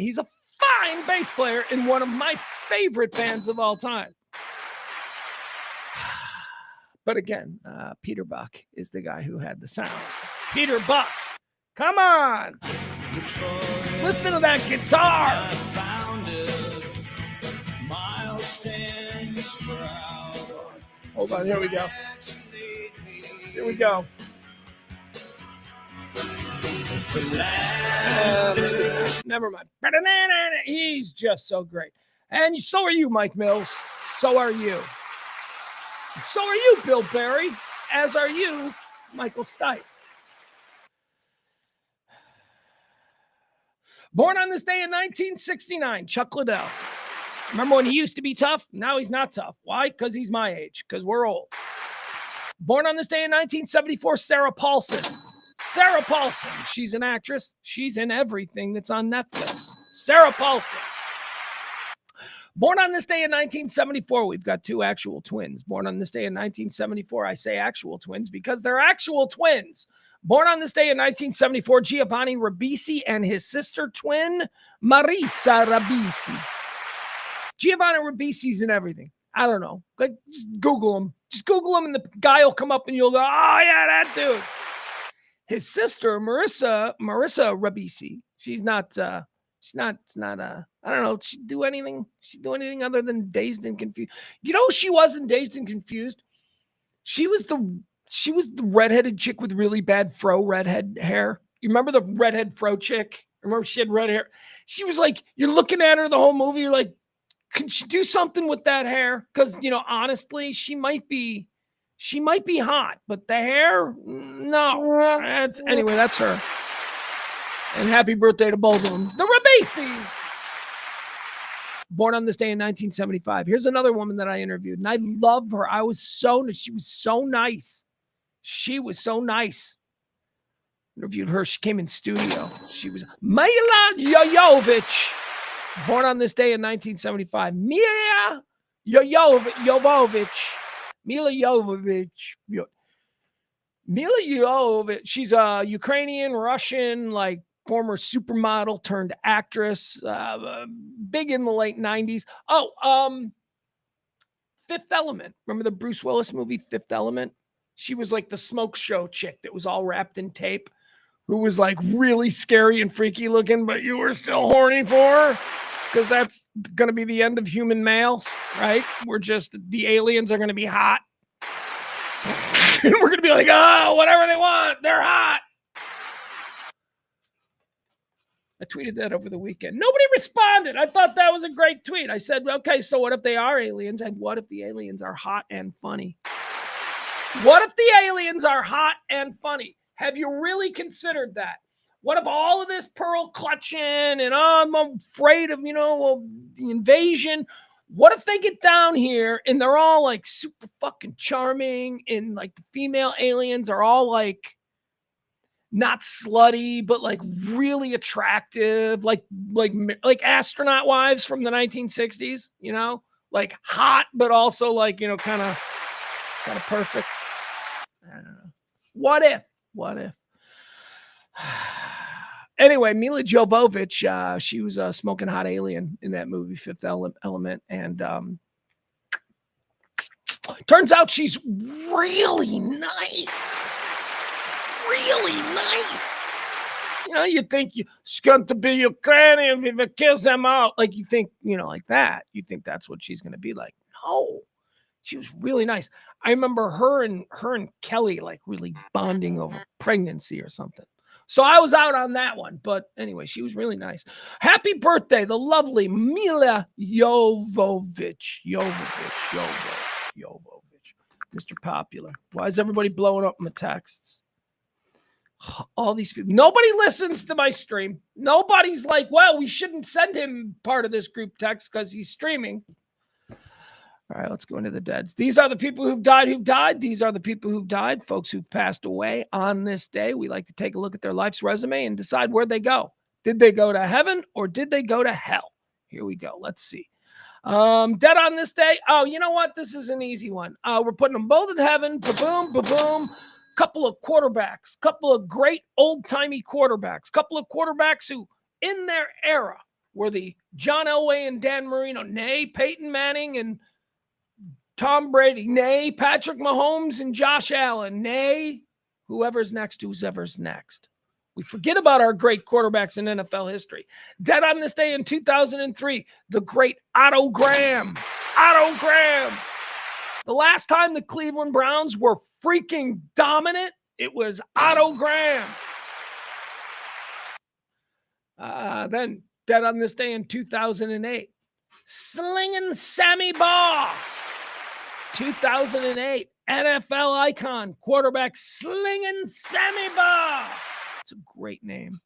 bass player in one of my favorite bands of all time. But again, Peter Buck is the guy who had the sound. Peter Buck. Come on. Listen to that guitar. Hold on. Here we go. Here we go. Never mind. He's just so great. And so are you, Mike Mills. So are you. So are you, Bill Berry. As are you, Michael Stipe. Born on this day in 1969, Chuck Liddell. Remember when he used to be tough? Now he's not tough. Why? Because he's my age. Because we're old. Born on this day in 1974, Sarah Paulson. Sarah Paulson. She's an actress. She's in everything that's on Netflix. Sarah Paulson. Born on this day in 1974, we've got two actual twins. Born on this day in 1974, I say actual twins because they're actual twins. Born on this day in 1974, Giovanni Ribisi and his sister twin, Marisa Ribisi. Giovanni Ribisi's in everything. I don't know. Just Google him. Just Google him and the guy will come up and you'll go, oh, yeah, that dude. His sister, Marisa Ribisi, she's not, I don't know, she'd do anything other than Dazed and Confused. You know, she wasn't Dazed and Confused. She was the redheaded chick with really bad redhead hair. You remember the redhead fro chick? Remember she had red hair? She was like, you're looking at her the whole movie. You're like, can she do something with that hair? Because, you know, honestly, she might be hot, but the hair, no. Anyway, that's her. And happy birthday to both of them. The Ribisis. Born on this day in 1975. Here's another woman that I interviewed, and I love her. She was so nice. She was so nice. Interviewed her. She came in studio. She was Mila Jovovich. Born on this day in 1975. Mila Jovovich. Mila Jovovich. She's a Ukrainian, Russian, like former supermodel turned actress. Big in the late 90s. Fifth Element. Remember the Bruce Willis movie, Fifth Element? She was like the smoke show chick that was all wrapped in tape, who was like really scary and freaky looking, but you were still horny for her. Because that's going to be the end of human males, right? The aliens are going to be hot. And we're going to be like, oh, whatever they want, they're hot. I tweeted that over the weekend. Nobody responded. I thought that was a great tweet. I said, okay, so what if they are aliens? And what if the aliens are hot and funny? What if the aliens are hot and funny? Have you really considered that? What if all of this pearl clutching and I'm afraid of, the invasion? What if they get down here and they're all like super fucking charming and like the female aliens are all like not slutty, but like really attractive, like astronaut wives from the 1960s, like hot, but also like, kind of perfect. I don't know. What if? Anyway, Mila Jovovich, she was a smoking hot alien in that movie, Fifth Element. And turns out she's really nice. Really nice. You think it's going to be Ukrainian if it kills them out. Like you think, like that. You think that's what she's going to be like. No. She was really nice. I remember her and Kelly like really bonding over pregnancy or something. So I was out on that one. But anyway, she was really nice. Happy birthday, the lovely Mila Jovovich. Jovovich. Mr. Popular. Why is everybody blowing up my texts? All these people. Nobody listens to my stream. Nobody's like, well, we shouldn't send him part of this group text because he's streaming. All right, let's go into the deads. These are the people who've died. These are the people who've died, folks who've passed away on this day. We like to take a look at their life's resume and decide where they go. Did they go to heaven or did they go to hell? Here we go. Let's see. Dead on this day. Oh, you know what? This is an easy one. We're putting them both in heaven. Ba-boom, ba-boom. Couple of quarterbacks. Couple of great old-timey quarterbacks. Couple of quarterbacks who, in their era, were the John Elway and Dan Marino. Nay, Peyton Manning and Tom Brady, nay, Patrick Mahomes and Josh Allen, nay, whoever's next. We forget about our great quarterbacks in NFL history. Dead on this day in 2003, the great Otto Graham. The last time the Cleveland Browns were freaking dominant, it was Otto Graham. Then dead on this day in 2008, Slinging Sammy Baugh. 2008, NFL icon, quarterback Slinging Sammy Baugh. It's a great name.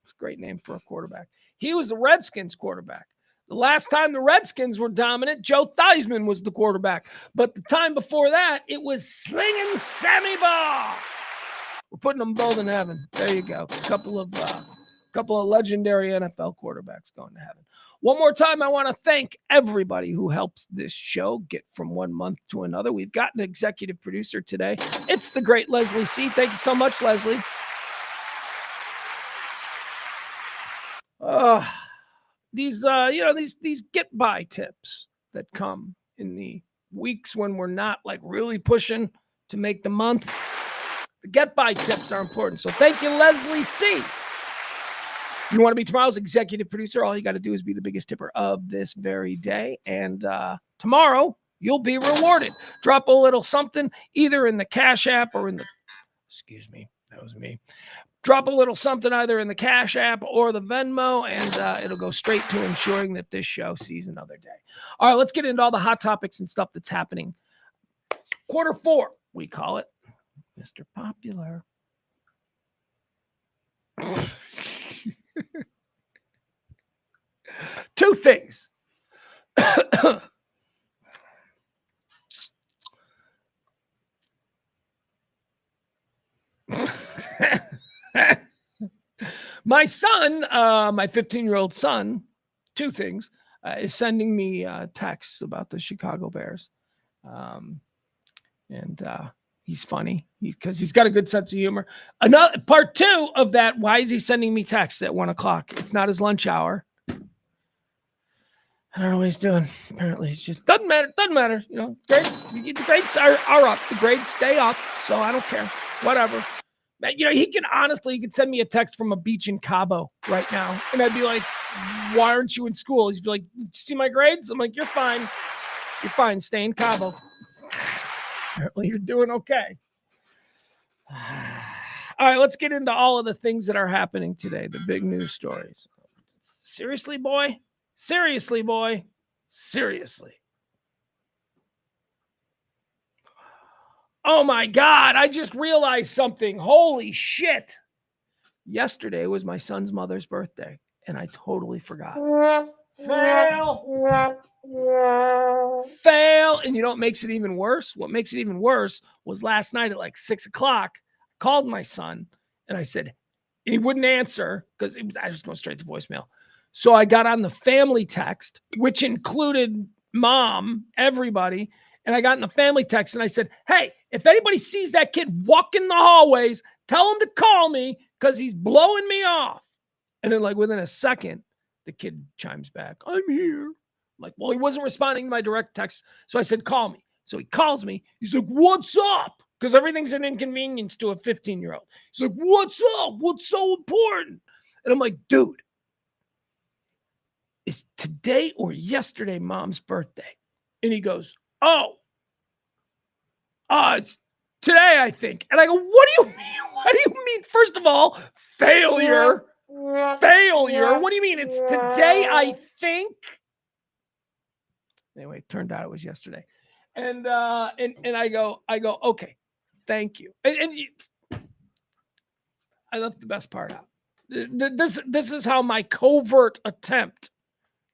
It's a great name for a quarterback. He was the Redskins quarterback. The last time the Redskins were dominant, Joe Theismann was the quarterback. But the time before that, it was Slinging Sammy Baugh. We're putting them both in heaven. There you go. A couple of legendary NFL quarterbacks going to heaven. One more time, I want to thank everybody who helps this show get from one month to another. We've got an executive producer today. It's the great Leslie C. Thank you so much, Leslie. These get by tips that come in the weeks when we're not like really pushing to make the month. The get by tips are important. So thank you, Leslie C. If you want to be tomorrow's executive producer, all you got to do is be the biggest tipper of this very day. And tomorrow, you'll be rewarded. Drop a little something either in the Cash App or in the... Excuse me, that was me. Drop a little something either in the Cash App or the Venmo, and it'll go straight to ensuring that this show sees another day. All right, let's get into all the hot topics and stuff that's happening. Quarter 4, we call it. Mr. Popular. Two things. My son, my 15-year-old son, two things, is sending me texts about the Chicago Bears. He's funny because he's got a good sense of humor. Another part 2 of that. Why is he sending me texts at 1:00? It's not his lunch hour. I don't know what he's doing. Apparently, it's just doesn't matter. Grades, the grades are up. The grades stay up. So I don't care. Whatever. But, he could send me a text from a beach in Cabo right now, and I'd be like, "Why aren't you in school?" He'd be like, "Did you see my grades?" I'm like, "You're fine. You're fine. Stay in Cabo." Apparently, you're doing okay. All right, let's get into all of the things that are happening today, the big news stories. Seriously, boy? Seriously, boy? Seriously. Oh, my God. I just realized something. Holy shit. Yesterday was my son's mother's birthday, and I totally forgot. Fail. And you know what makes it even worse? What makes it even worse was last night at like 6 o'clock, I called my son, and I said, he wouldn't answer because I was going straight to voicemail. So I got on the family text, which included mom, everybody. And I got in the family text and I said, hey, if anybody sees that kid walking the hallways, tell him to call me because he's blowing me off. And then like within a second, the kid chimes back, I'm here. I'm like, well, he wasn't responding to my direct text. So I said, call me. So he calls me. He's like, what's up? Because everything's an inconvenience to a 15-year-old. He's like, what's up? What's so important? And I'm like, dude, is today or yesterday mom's birthday? And he goes, it's today, I think. And I go, what do you mean? What do you mean? First of all, failure. Failure. What do you mean? It's today, I think. Anyway, it turned out it was yesterday. And I go, okay, thank you. And I left the best part out. This is how my covert attempt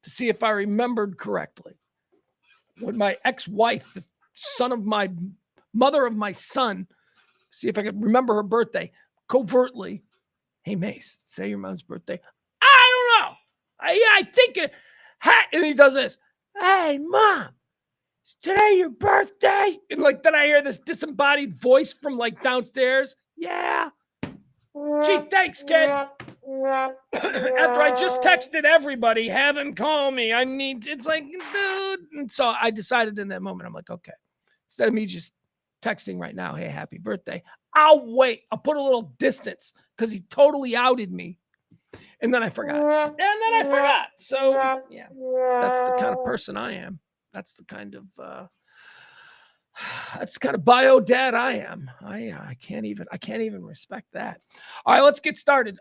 to see if I remembered correctly. When my ex-wife, the mother of my son, see if I could remember her birthday, covertly, hey, Mace, say your mom's birthday. I don't know. I think it. And he does this. Hey, Mom, is today your birthday? And like then I hear this disembodied voice from like downstairs. Yeah. Gee, thanks, kid. After I just texted everybody, have him call me. It's like, dude. And so I decided in that moment, I'm like, okay, instead of me just texting right now, hey, happy birthday, I'll wait. I'll put a little distance because he totally outed me. And then I forgot. So yeah, that's the kind of person I am. That's the kind of bio dad I am. I can't even respect that. All right, let's get started.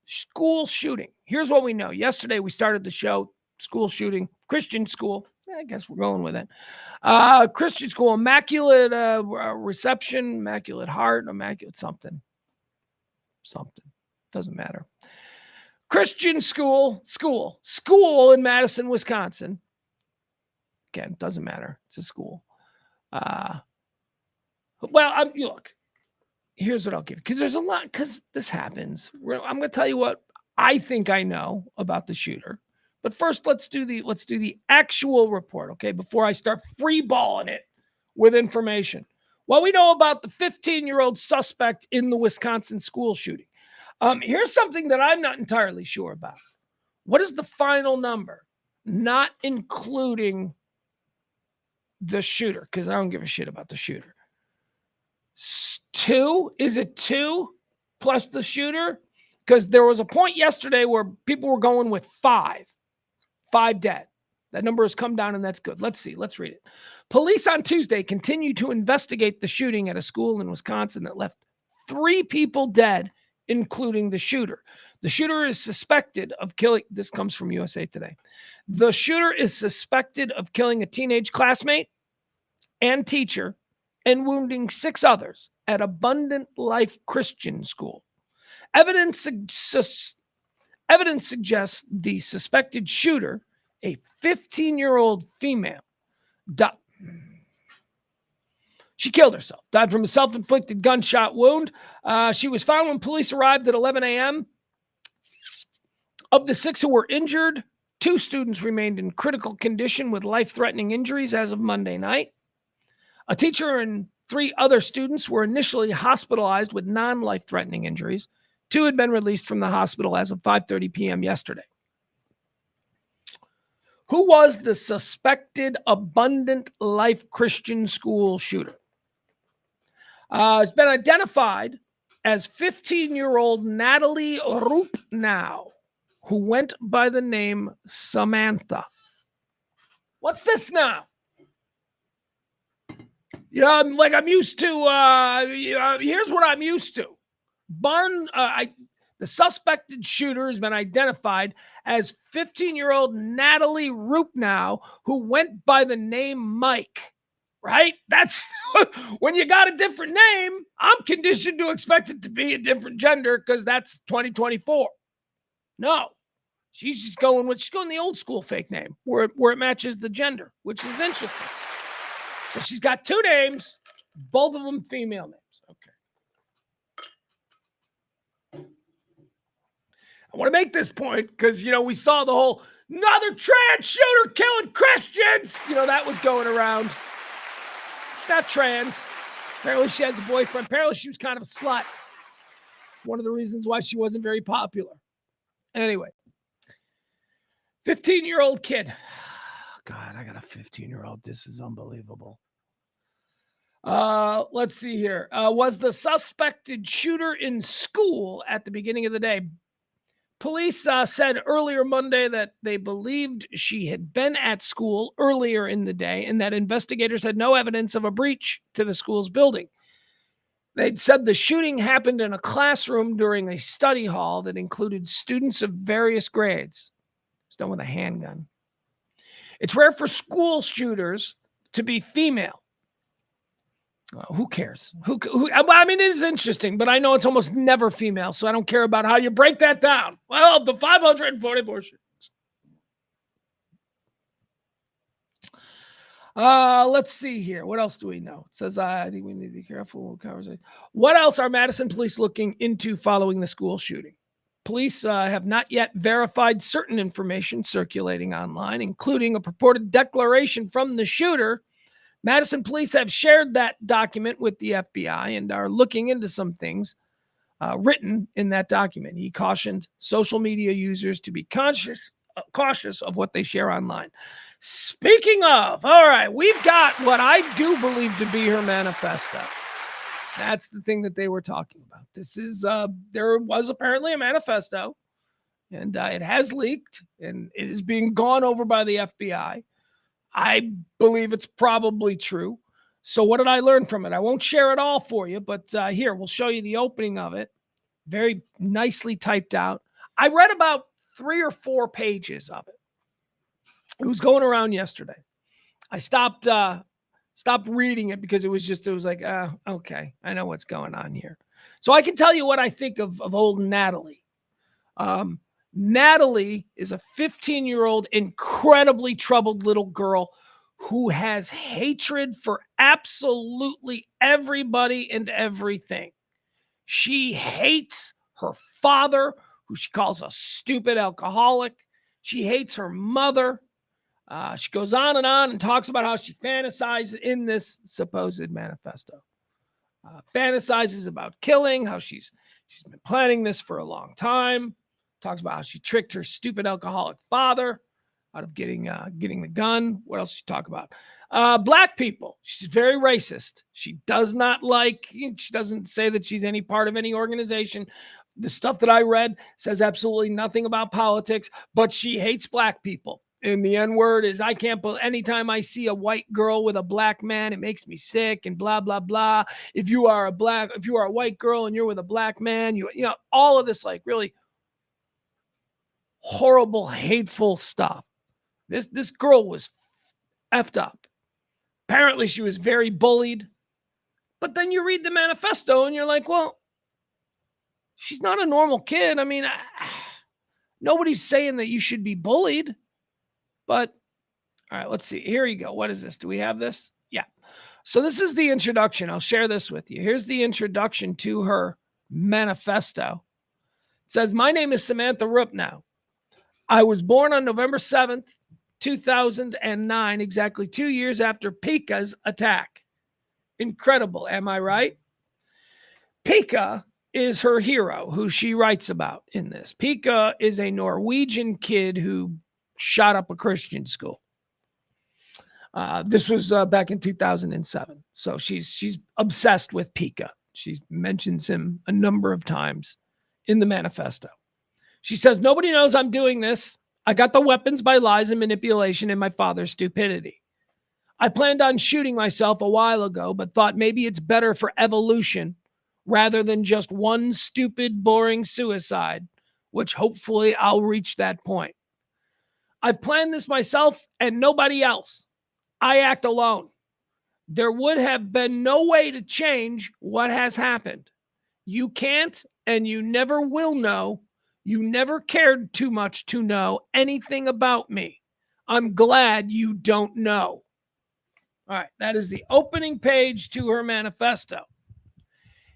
School shooting. Here's what we know. Yesterday we started the show. School shooting, Christian school. I guess we're going with it. Christian school, immaculate reception, immaculate heart, immaculate something. Doesn't matter. Christian school in Madison, Wisconsin. Again, doesn't matter. It's a school. Look, here's what I'll give you. Because there's a lot, because this happens. I'm going to tell you what I think I know about the shooter. But first, let's do the actual report, okay? Before I start freeballing it with information. What we know about the 15-year-old suspect in the Wisconsin school shooting. Here's something that I'm not entirely sure about. What is the final number? Not including the shooter, because I don't give a shit about the shooter. 2? Is it 2 plus the shooter? Because there was a point yesterday where people were going with 5. 5 dead. That number has come down, and that's good. Let's see. Let's read it. Police on Tuesday continued to investigate the shooting at a school in Wisconsin that left 3 people dead, including the shooter. The shooter is suspected of killing. This comes from USA Today. The shooter is suspected of killing a teenage classmate and teacher and wounding 6 others at Abundant Life Christian School. Evidence suggests the suspected shooter, a 15-year-old female, she killed herself, died from a self-inflicted gunshot wound. She was found when police arrived at 11 a.m. Of the 6 who were injured, 2 students remained in critical condition with life-threatening injuries as of Monday night. A teacher and 3 other students were initially hospitalized with non-life-threatening injuries. 2 had been released from the hospital as of 5:30 p.m. yesterday. Who was the suspected Abundant Life Christian School shooter? It's been identified as 15-year-old Natalie Rupnow, who went by the name Samantha. What's this now? I'm used to, here's what I'm used to. The suspected shooter has been identified as 15-year-old Natalie Rupnow, who went by the name Mike. right? That's when you got a different name, I'm conditioned to expect it to be a different gender because that's 2024. No, she's going the old school fake name where it matches the gender, which is interesting. So she's got two names, both of them female names. Okay. I want to make this point because, we saw the whole another trans shooter killing Christians. That was going around. She's not trans. Apparently she has a boyfriend. Apparently she was kind of a slut. One of the reasons why she wasn't very popular. Anyway, 15-year-old kid. God, I got a 15-year-old. This is unbelievable. Let's see here. Was the suspected shooter in school at the beginning of the day? Police said earlier Monday that they believed she had been at school earlier in the day and that investigators had no evidence of a breach to the school's building. They'd said the shooting happened in a classroom during a study hall that included students of various grades. It's done with a handgun. It's rare for school shooters to be female. Who cares? I mean, it is interesting, but I know it's almost never female, so I don't care about how you break that down. Well, the 544 shooters. Let's see here. What else do we know? It says, I think we need to be careful. What else are Madison police looking into following the school shooting? Police have not yet verified certain information circulating online, including a purported declaration from the shooter. Madison police have shared that document with the FBI and are looking into some things written in that document. He cautioned social media users to be cautious of what they share online. Speaking of, all right, we've got what I do believe to be her manifesto. That's the thing that they were talking about. This is, there was apparently a manifesto, and it has leaked, and it is being gone over by the FBI. I believe it's probably true. So what did I learn from it? I won't share it all for you, but here, we'll show you the opening of it. Very nicely typed out. I read about 3 or 4 pages of it. It was going around yesterday. I stopped reading it because it was like, okay, I know what's going on here. So I can tell you what I think of old Natalie. Natalie is a 15-year-old, incredibly troubled little girl who has hatred for absolutely everybody and everything. She hates her father, who she calls a stupid alcoholic. She hates her mother. She goes on and talks about how she fantasizes in this supposed manifesto. Fantasizes about killing, how she's been planning this for a long time. Talks about how she tricked her stupid alcoholic father out of getting the gun. What else does she talk about? Black people. She's very racist. She doesn't say that she's any part of any organization. The stuff that I read says absolutely nothing about politics, but she hates black people. And the N-word is, I can't believe, anytime I see a white girl with a black man, it makes me sick and blah, blah, blah. If you are a white girl and you're with a black man, you know, all of this like really horrible, hateful stuff. This girl was effed up. Apparently she was very bullied. But then you read the manifesto and you're like, well, she's not a normal kid. I mean, nobody's saying that you should be bullied. But, all right, let's see. Here you go. What is this? Do we have this? Yeah. So this is the introduction. I'll share this with you. Here's the introduction to her manifesto. It says, my name is Samantha Rupnow. I was born on November 7th, 2009, exactly 2 years after Pika's attack. Incredible, am I right? Pika is her hero, who she writes about in this. Pika is a Norwegian kid who shot up a Christian school. This was back in 2007. So she's obsessed with Pika. She mentions him a number of times in the manifesto. She says, nobody knows I'm doing this. I got the weapons by lies and manipulation and my father's stupidity. I planned on shooting myself a while ago, but thought maybe it's better for evolution rather than just one stupid, boring suicide, which hopefully I'll reach that point. I've planned this myself and nobody else. I act alone. there would have been no way to change what has happened. You can't and you never will know. You never cared too much to know anything about me. I'm glad you don't know. All right, that is the opening page to her manifesto.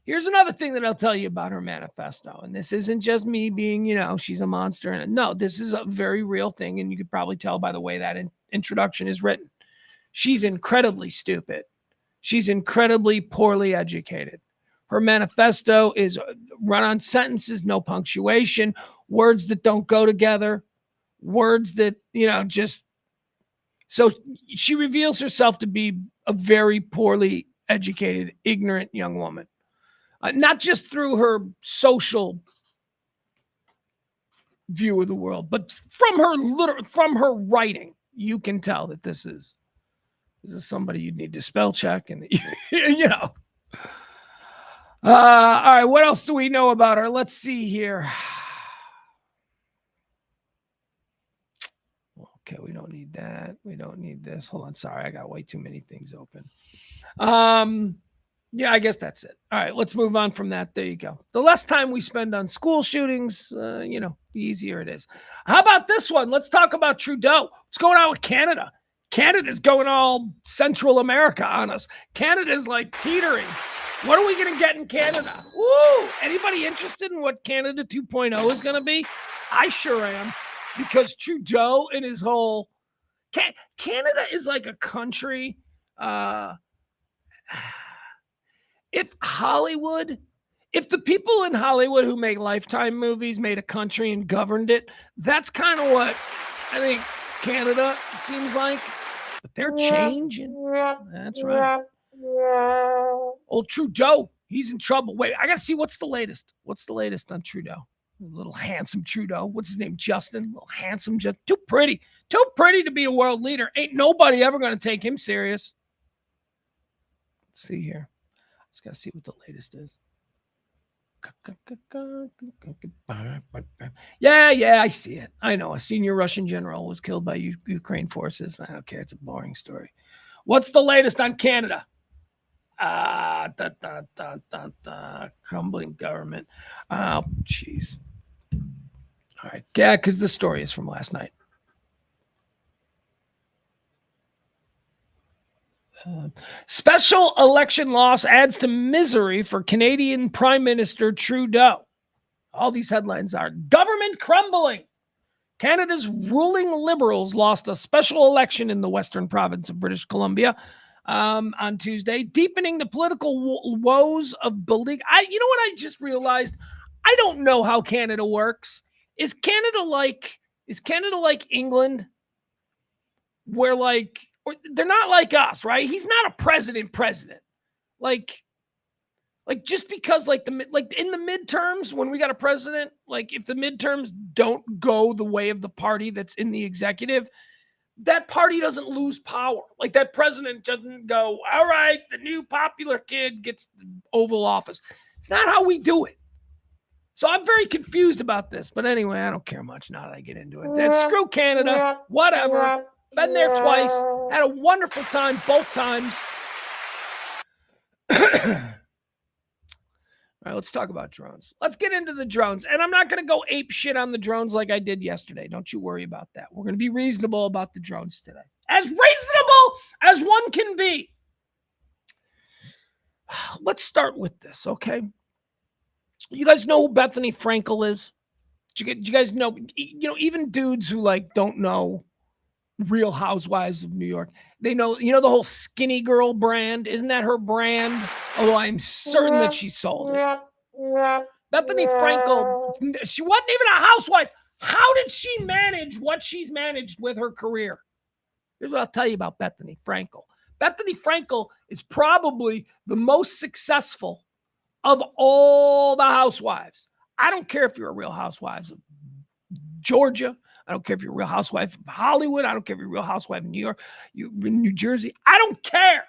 Here's another thing that I'll tell you about her manifesto. And this isn't just me being, she's a monster. And no, this is a very real thing. And you could probably tell by the way that introduction is written. She's incredibly stupid. She's incredibly poorly educated. Her manifesto is run on sentences, no punctuation, words that don't go together, words that, just. So she reveals herself to be a very poorly educated, ignorant young woman. Not just through her social view of the world, but from her writing, you can tell that this is somebody you'd need to spell check, and all right, what else do we know about her? Let's see here. Okay, we don't need that. We don't need this. Hold on, sorry, I got way too many things open. Yeah, I guess that's it. All right, let's move on from that. There you go. The less time we spend on school shootings, the easier it is. How about this one? Let's talk about Trudeau. What's going on with Canada? Canada's going all Central America on us. Canada's like teetering. What are we going to get in Canada? Woo! Anybody interested in what Canada 2.0 is going to be? I sure am, because Trudeau and his whole... Canada is like a country... If the people in Hollywood who make Lifetime movies made a country and governed it, that's kind of what I think Canada seems like. But they're changing. That's right. Old Trudeau, he's in trouble. Wait, I got to see what's the latest. What's the latest on Trudeau? Little handsome Trudeau. What's his name? Justin. Little handsome, just too pretty. Too pretty to be a world leader. Ain't nobody ever going to take him serious. Let's see here. Just got to see what the latest is. Yeah, I see it. I know. A senior Russian general was killed by Ukraine forces. I don't care. It's a boring story. What's the latest on Canada? Crumbling government. Oh, jeez. All right. Yeah, because the story is from last night. Special election loss adds to misery for Canadian Prime Minister Trudeau. All these headlines are government crumbling. Canada's ruling Liberals lost a special election in the western province of British Columbia on Tuesday, deepening the political woes of building. You know what I just realized? I don't know how Canada works. Is Canada like England, where they're not like us, right? He's not a president. Like just because in the midterms when we got a president, if the midterms don't go the way of the party that's in the executive, that party doesn't lose power. Like that president doesn't go, all right, the new popular kid gets the Oval Office. It's not how we do it. So I'm very confused about this. But anyway, I don't care much now that I get into it. Then screw Canada, whatever. Been there twice. Had a wonderful time both times. All right, let's talk about drones. Let's get into the drones. And I'm not going to go ape shit on the drones like I did yesterday. Don't you worry about that. We're going to be reasonable about the drones today. As reasonable as one can be. Let's start with this, okay? You guys know who Bethany Frankel is? Do you guys know, even dudes who don't know Real Housewives of New York, they know, the whole skinny girl brand. Isn't that her brand? Although I'm certain that she sold it. Bethany Frankel, she wasn't even a housewife. How did she manage what she's managed with her career? Here's what I'll tell you about Bethany Frankel. Bethany Frankel is probably the most successful of all the housewives. I don't care if you're a Real Housewives of Georgia. I don't care if you're a Real Housewife of Hollywood. I don't care if you're a Real Housewife in New York, you in New Jersey. I don't care.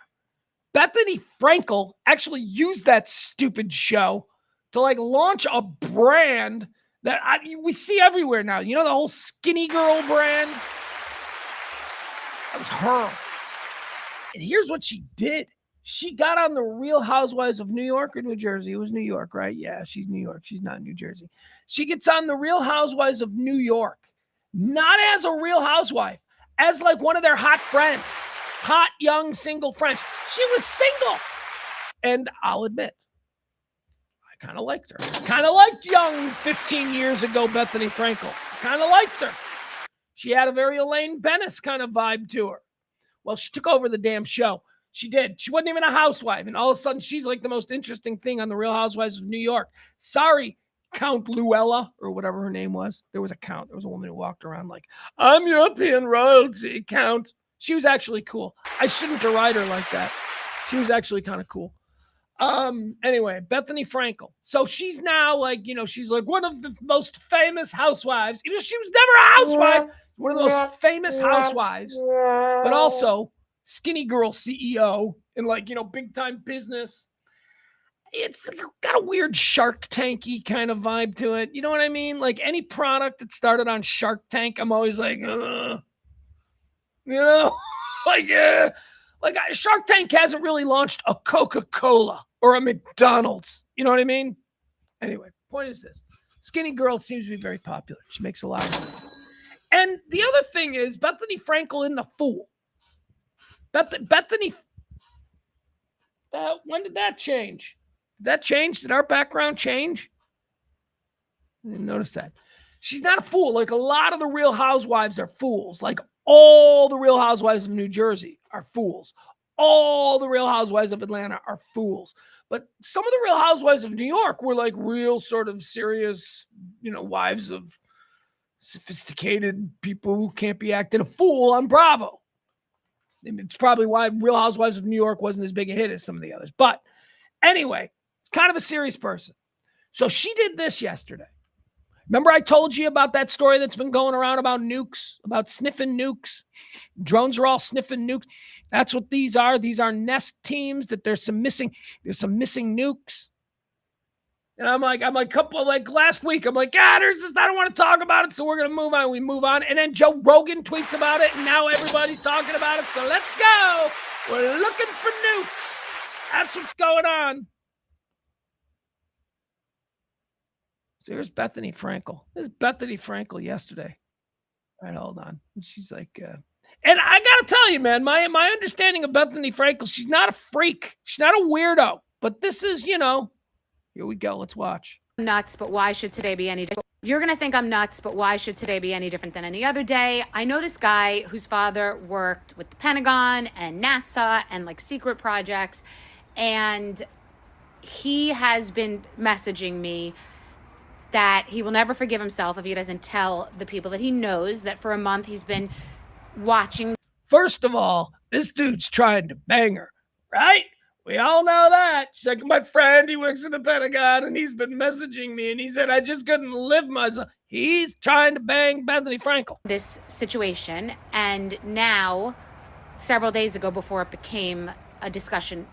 Bethany Frankel actually used that stupid show to launch a brand that we see everywhere now. The whole skinny girl brand? That was her. And here's what she did. She got on the Real Housewives of New York or New Jersey. It was New York, right? Yeah, she's New York. She's not New Jersey. She gets on the Real Housewives of New York, not as a real housewife, as like one of their hot friends, hot, young, single friends. She was single. And I'll admit, I kind of liked her. Kind of liked young 15 years ago Bethany Frankel. Kind of liked her. She had a very Elaine Bennis kind of vibe to her. Well, she took over the damn show. She did. She wasn't even a housewife. And all of a sudden, she's like the most interesting thing on the Real Housewives of New York. Sorry, Count Luella, or whatever her name was. There was a count. There was a woman who walked around like, I'm European royalty, Count. She was actually cool. I shouldn't deride her like that. She was actually kind of cool. Anyway, Bethany Frankel. So she's now like, she's like one of the most famous housewives. She was never a housewife. One of the most famous housewives, but also skinny girl CEO in like, big time business. It's got a weird Shark Tanky kind of vibe to it. You know what I mean? Like any product that started on Shark Tank, I'm always like, like Shark Tank hasn't really launched a Coca-Cola or a McDonald's. You know what I mean? Anyway, point is this. Skinny girl seems to be very popular. She makes a lot of money. And the other thing is Bethany Frankel isn't a fool. Bethany, when did that change? Did that change? Did our background change? I didn't notice that. She's not a fool. Like a lot of the Real Housewives are fools. Like all the Real Housewives of New Jersey are fools. All the Real Housewives of Atlanta are fools. But some of the Real Housewives of New York were like real sort of serious, wives of sophisticated people who can't be acting a fool on Bravo. It's probably why Real Housewives of New York wasn't as big a hit as some of the others. But anyway, it's kind of a serious person. So she did this yesterday. Remember I told you about that story that's been going around about nukes, about sniffing nukes? Drones are all sniffing nukes. That's what these are. These are nest teams that there's some missing nukes. And I'm like last week, I'm like, there's this, I don't want to talk about it, so we're going to move on. We move on. And then Joe Rogan tweets about it, and now everybody's talking about it. So let's go. We're looking for nukes. That's what's going on. So here's Bethany Frankel. This is Bethany Frankel yesterday. All right, hold on. And she's like, and I got to tell you, man, my understanding of Bethany Frankel, she's not a freak. She's not a weirdo. But this is, here we go. Let's watch. Nuts, but why should today be any different? You're going to think I'm nuts, but why should today be any different than any other day? I know this guy whose father worked with the Pentagon and NASA and like secret projects. And he has been messaging me that he will never forgive himself if he doesn't tell the people that he knows that for a month he's been watching. First of all, this dude's trying to bang her, right? We all know that. She's like, my friend, he works in the Pentagon, and he's been messaging me, and he said, I just couldn't live myself. He's trying to bang Bethany Frankel. This situation, and now, several days ago, before it became a discussion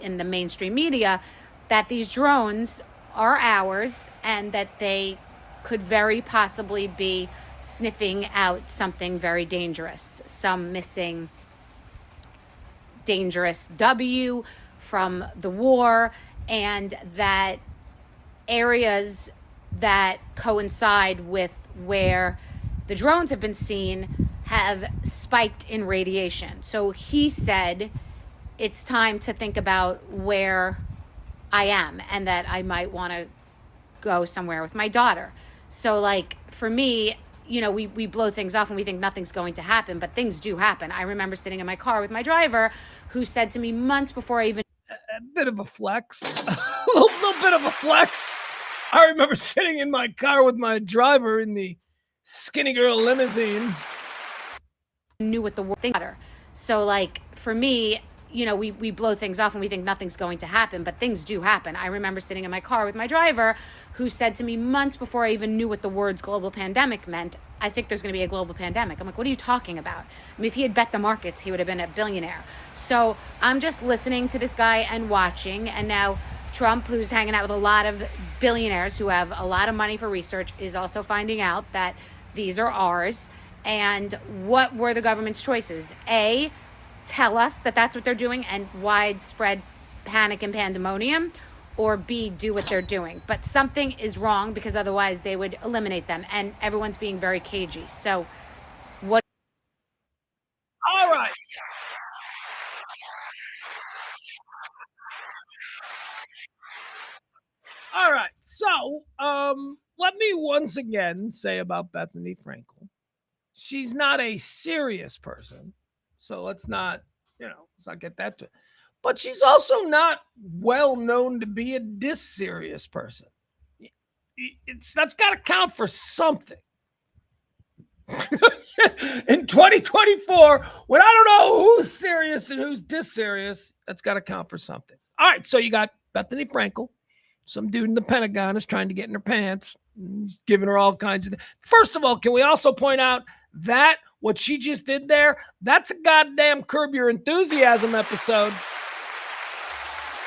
in the mainstream media, that these drones are ours, and that they could very possibly be sniffing out something very dangerous, some missing dangerous W from the war, and that areas that coincide with where the drones have been seen have spiked in radiation. So he said it's time to think about where I am and that I might want to go somewhere with my daughter. So like for me, we blow things off and we think nothing's going to happen, but things do happen. I remember sitting in my car with my driver who said to me months before I even... A bit of a flex. a little bit of a flex. I remember sitting in my car with my driver in the skinny girl limousine. Knew what the word thing. So like for me, we blow things off and we think nothing's going to happen, but things do happen. I remember sitting in my car with my driver who said to me months before I even knew what the words global pandemic meant, I think there's going to be a global pandemic. I'm like, what are you talking about? I mean, if he had bet the markets, he would have been a billionaire. So I'm just listening to this guy and watching. And now Trump, who's hanging out with a lot of billionaires who have a lot of money for research, is also finding out that these are ours. And what were the government's choices? A, tell us that that's what they're doing and widespread panic and pandemonium, or B, do what they're doing. But something is wrong, because otherwise they would eliminate them, and everyone's being very cagey. So what? All right. All right. So, let me once again say about Bethany Frankel. She's not a serious person. So let's not get that to. But she's also not well known to be a dis-serious person. That's got to count for something. In 2024, when I don't know who's serious and who's dis-serious, that's got to count for something. All right, so you got Bethany Frankel. Some dude in the Pentagon is trying to get in her pants. He's giving her all kinds of. First of all, can we also point out that what she just did there, that's a goddamn Curb Your Enthusiasm episode.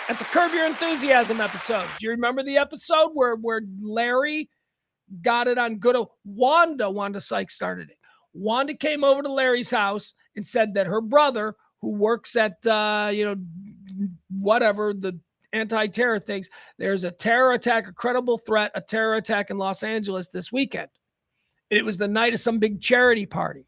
That's a Curb Your Enthusiasm episode. Do you remember the episode where Larry got it on good old Wanda Sykes started it. Wanda came over to Larry's house and said that her brother, who works at whatever the anti-terror things, there's a terror attack, a credible threat, a terror attack in Los Angeles this weekend. It was the night of some big charity party.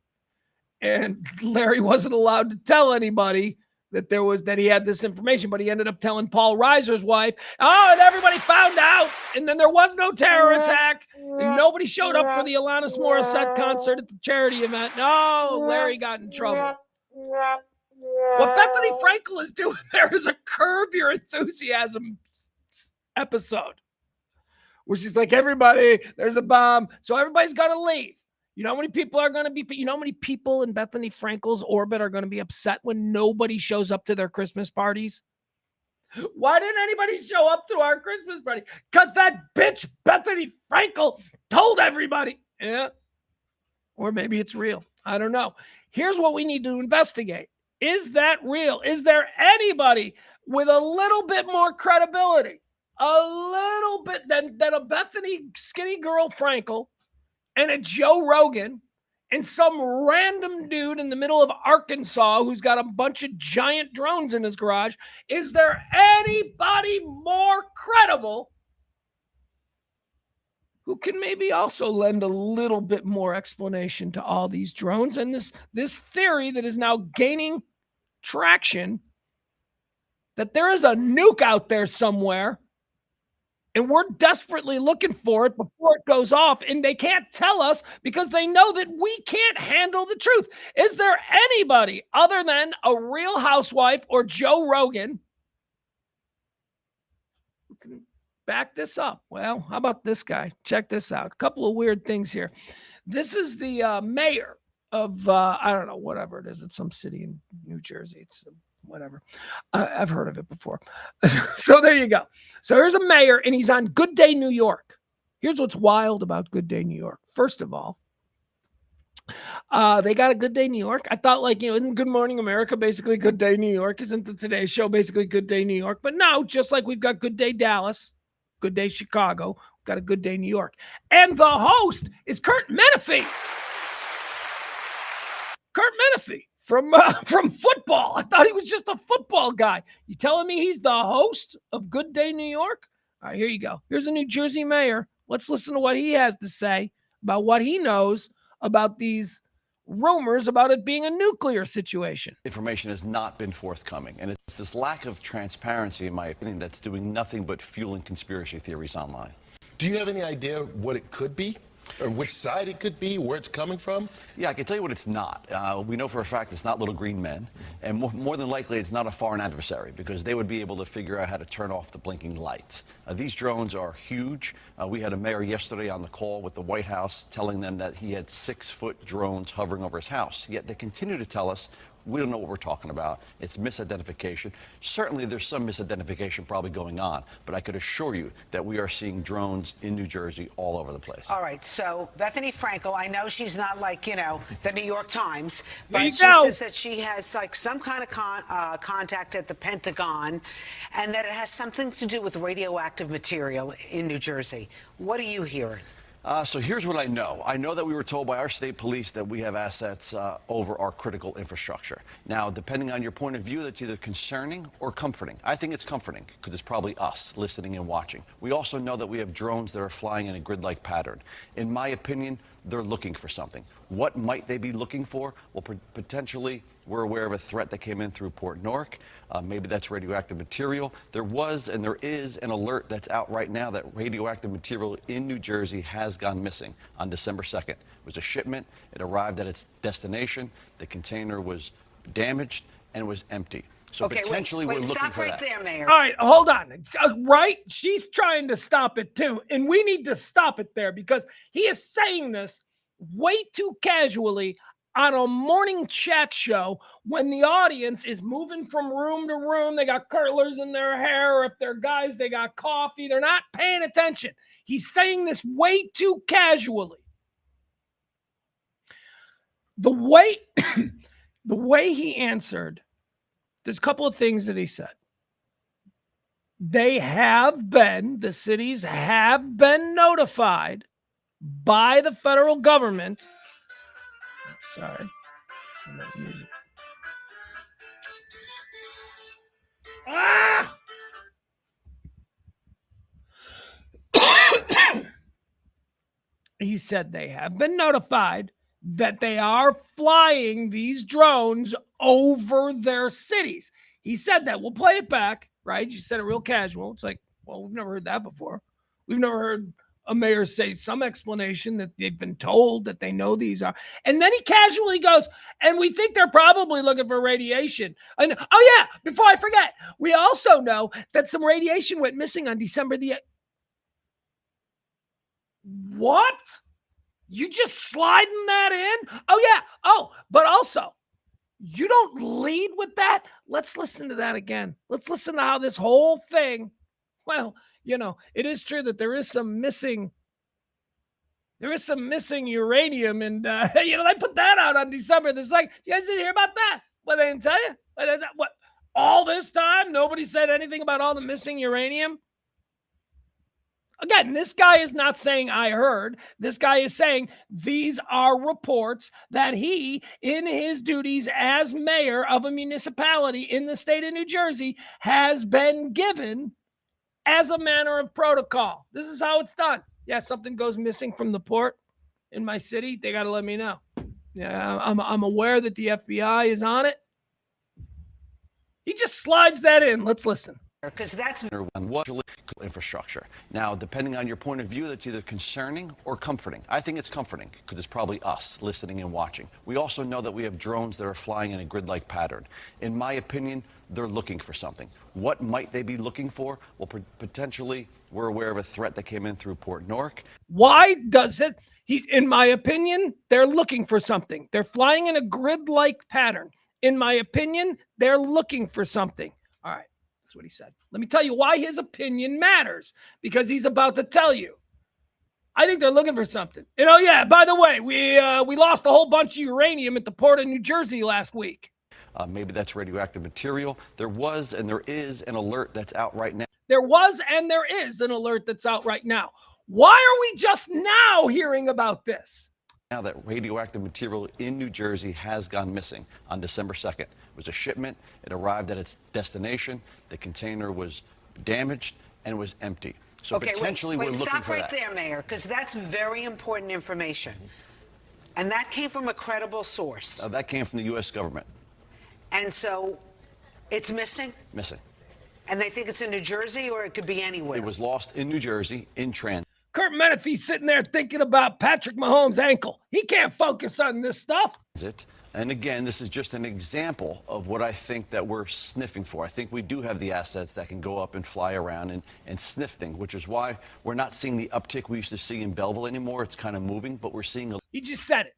And Larry wasn't allowed to tell anybody that he had this information, but he ended up telling Paul Reiser's wife, and everybody found out, and then there was no terror attack, and nobody showed up for the Alanis Morissette concert at the charity event. No, Larry got in trouble. What Bethany Frankel is doing there is a Curb Your Enthusiasm episode, where she's like, everybody, there's a bomb, so everybody's got to leave. You know how many people are going to be, how many people in Bethany Frankel's orbit are going to be upset when nobody shows up to their Christmas parties? Why didn't anybody show up to our Christmas party? Because that bitch Bethany Frankel told everybody. Yeah. Or maybe it's real. I don't know. Here's what we need to investigate. Is that real? Is there anybody with a little bit more credibility, a little bit than a Bethany skinny girl Frankel, and a Joe Rogan, and some random dude in the middle of Arkansas who's got a bunch of giant drones in his garage? Is there anybody more credible who can maybe also lend a little bit more explanation to all these drones and this theory that is now gaining traction, that there is a nuke out there somewhere, and we're desperately looking for it before it goes off, and they can't tell us because they know that we can't handle the truth? Is there anybody other than a Real Housewife or Joe Rogan who can back this up? Well, how about this guy? Check this out. A couple of weird things here. This is the mayor of, I don't know, whatever it is. It's some city in New Jersey. It's whatever. I've heard of it before. So there you go. So here's a mayor, and he's on Good Day New York. Here's what's wild about Good Day New York. First of all, they got a Good Day New York. I thought, isn't Good Morning America basically Good Day New York? Isn't the Today Show basically Good Day New York? But no, just like we've got Good Day Dallas, Good Day Chicago, we've got a Good Day New York. And the host is Kurt Menefee. Kurt Menefee from football. I thought he was just a football guy. You telling me he's the host of Good Day New York? All right, here you go. Here's a New Jersey mayor. Let's listen to what he has to say about what he knows about these rumors about it being a nuclear situation. Information has not been forthcoming, and it's this lack of transparency, in my opinion, that's doing nothing but fueling conspiracy theories online. Do you have any idea what it could be? Or which side it could be, where it's coming from? Yeah, I can tell you what it's not. We know for a fact it's not little green men, and more than likely it's not a foreign adversary, because they would be able to figure out how to turn off the blinking lights. These drones are huge. We had a mayor yesterday on the call with the White House telling them that he had 6-foot drones hovering over his house, yet they continue to tell us we don't know what we're talking about. It's misidentification. Certainly there's some misidentification probably going on, but I could assure you that we are seeing drones in New Jersey all over the place. All right, so Bethany Frankel, I know she's not like, the New York Times, but she says that she has some kind of contact at the Pentagon, and that it has something to do with radioactive material in New Jersey. What are you hearing? So here's what I know. I know that we were told by our state police that we have assets over our critical infrastructure. Now, depending on your point of view, that's either concerning or comforting. I think it's comforting because it's probably us listening and watching. We also know that we have drones that are flying in a grid-like pattern. In my opinion, they're looking for something. What might they be looking for? Well, potentially, we're aware of a threat that came in through Port Newark. Maybe that's radioactive material. There was and there is an alert that's out right now that radioactive material in New Jersey has gone missing on December 2nd. It was a shipment. It arrived at its destination. The container was damaged and was empty. So potentially we're looking stop for right that. there, Mayor. All right, hold on. Right? She's trying to stop it too. And we need to stop it there because he is saying this way too casually on a morning chat show when the audience is moving from room to room. They got curlers in their hair, or if they're guys, they got coffee. They're not paying attention. He's saying this way too casually. The way he answered, there's a couple of things that he said. The cities have been notified by the federal government. Sorry. Ah! He said they have been notified that they are flying these drones over their cities. He said that. We'll play it back, right? You said it real casual. It's like, well, we've never heard that before. We've never heard a mayor say some explanation that they've been told that they know these are. And then he casually goes, and we think they're probably looking for radiation. And oh yeah, before I forget, we also know that some radiation went missing on December the 8th. What? You just sliding that in? Oh yeah. Oh, but also, you don't lead with that. Let's listen to that again. Let's listen to how this whole thing, well, you know, it is true that there is some missing uranium, and you know, they put that out on December the 2nd. You guys didn't hear about that? Well, they didn't tell you. What? All this time, nobody said anything about all the missing uranium. Again, this guy is not saying I heard. This guy is saying these are reports that he, in his duties as mayor of a municipality in the state of New Jersey, has been given as a manner of protocol. This is how it's done. Yeah, something goes missing from the port in my city, they got to let me know. Yeah, I'm aware that the FBI is on it. He just slides that in. Let's listen. Because that's infrastructure. Now, depending on your point of view, that's either concerning or comforting. I think it's comforting because it's probably us listening and watching. We also know that we have drones that are flying in a grid-like pattern. In my opinion, they're looking for something. What might they be looking for? Well, potentially, we're aware of a threat that came in through Port Newark. Why does it? In my opinion, they're looking for something. They're flying in a grid-like pattern. In my opinion, they're looking for something. All right. That's what he said. Let me tell you why his opinion matters, because he's about to tell you. I think they're looking for something. You know, yeah, by the way, we lost a whole bunch of uranium at the port of New Jersey last week. Maybe that's radioactive material. There was and there is an alert that's out right now. There was and there is an alert that's out right now. Why are we just now hearing about this? Now that radioactive material in New Jersey has gone missing on December 2nd. It was a shipment. It arrived at its destination. The container was damaged and was empty. So potentially we're looking for that. Stop right there, Mayor, because that's very important information. And that came from a credible source. That came from the U.S. government. And so it's missing? Missing. And they think it's in New Jersey, or it could be anywhere? It was lost in New Jersey in transit. Kurt Menefee's sitting there thinking about Patrick Mahomes' ankle. He can't focus on this stuff. And again, this is just an example of what I think that we're sniffing for. I think we do have the assets that can go up and fly around and sniff things, which is why we're not seeing the uptick we used to see in Belleville anymore. It's kind of moving, but we're seeing He just said it.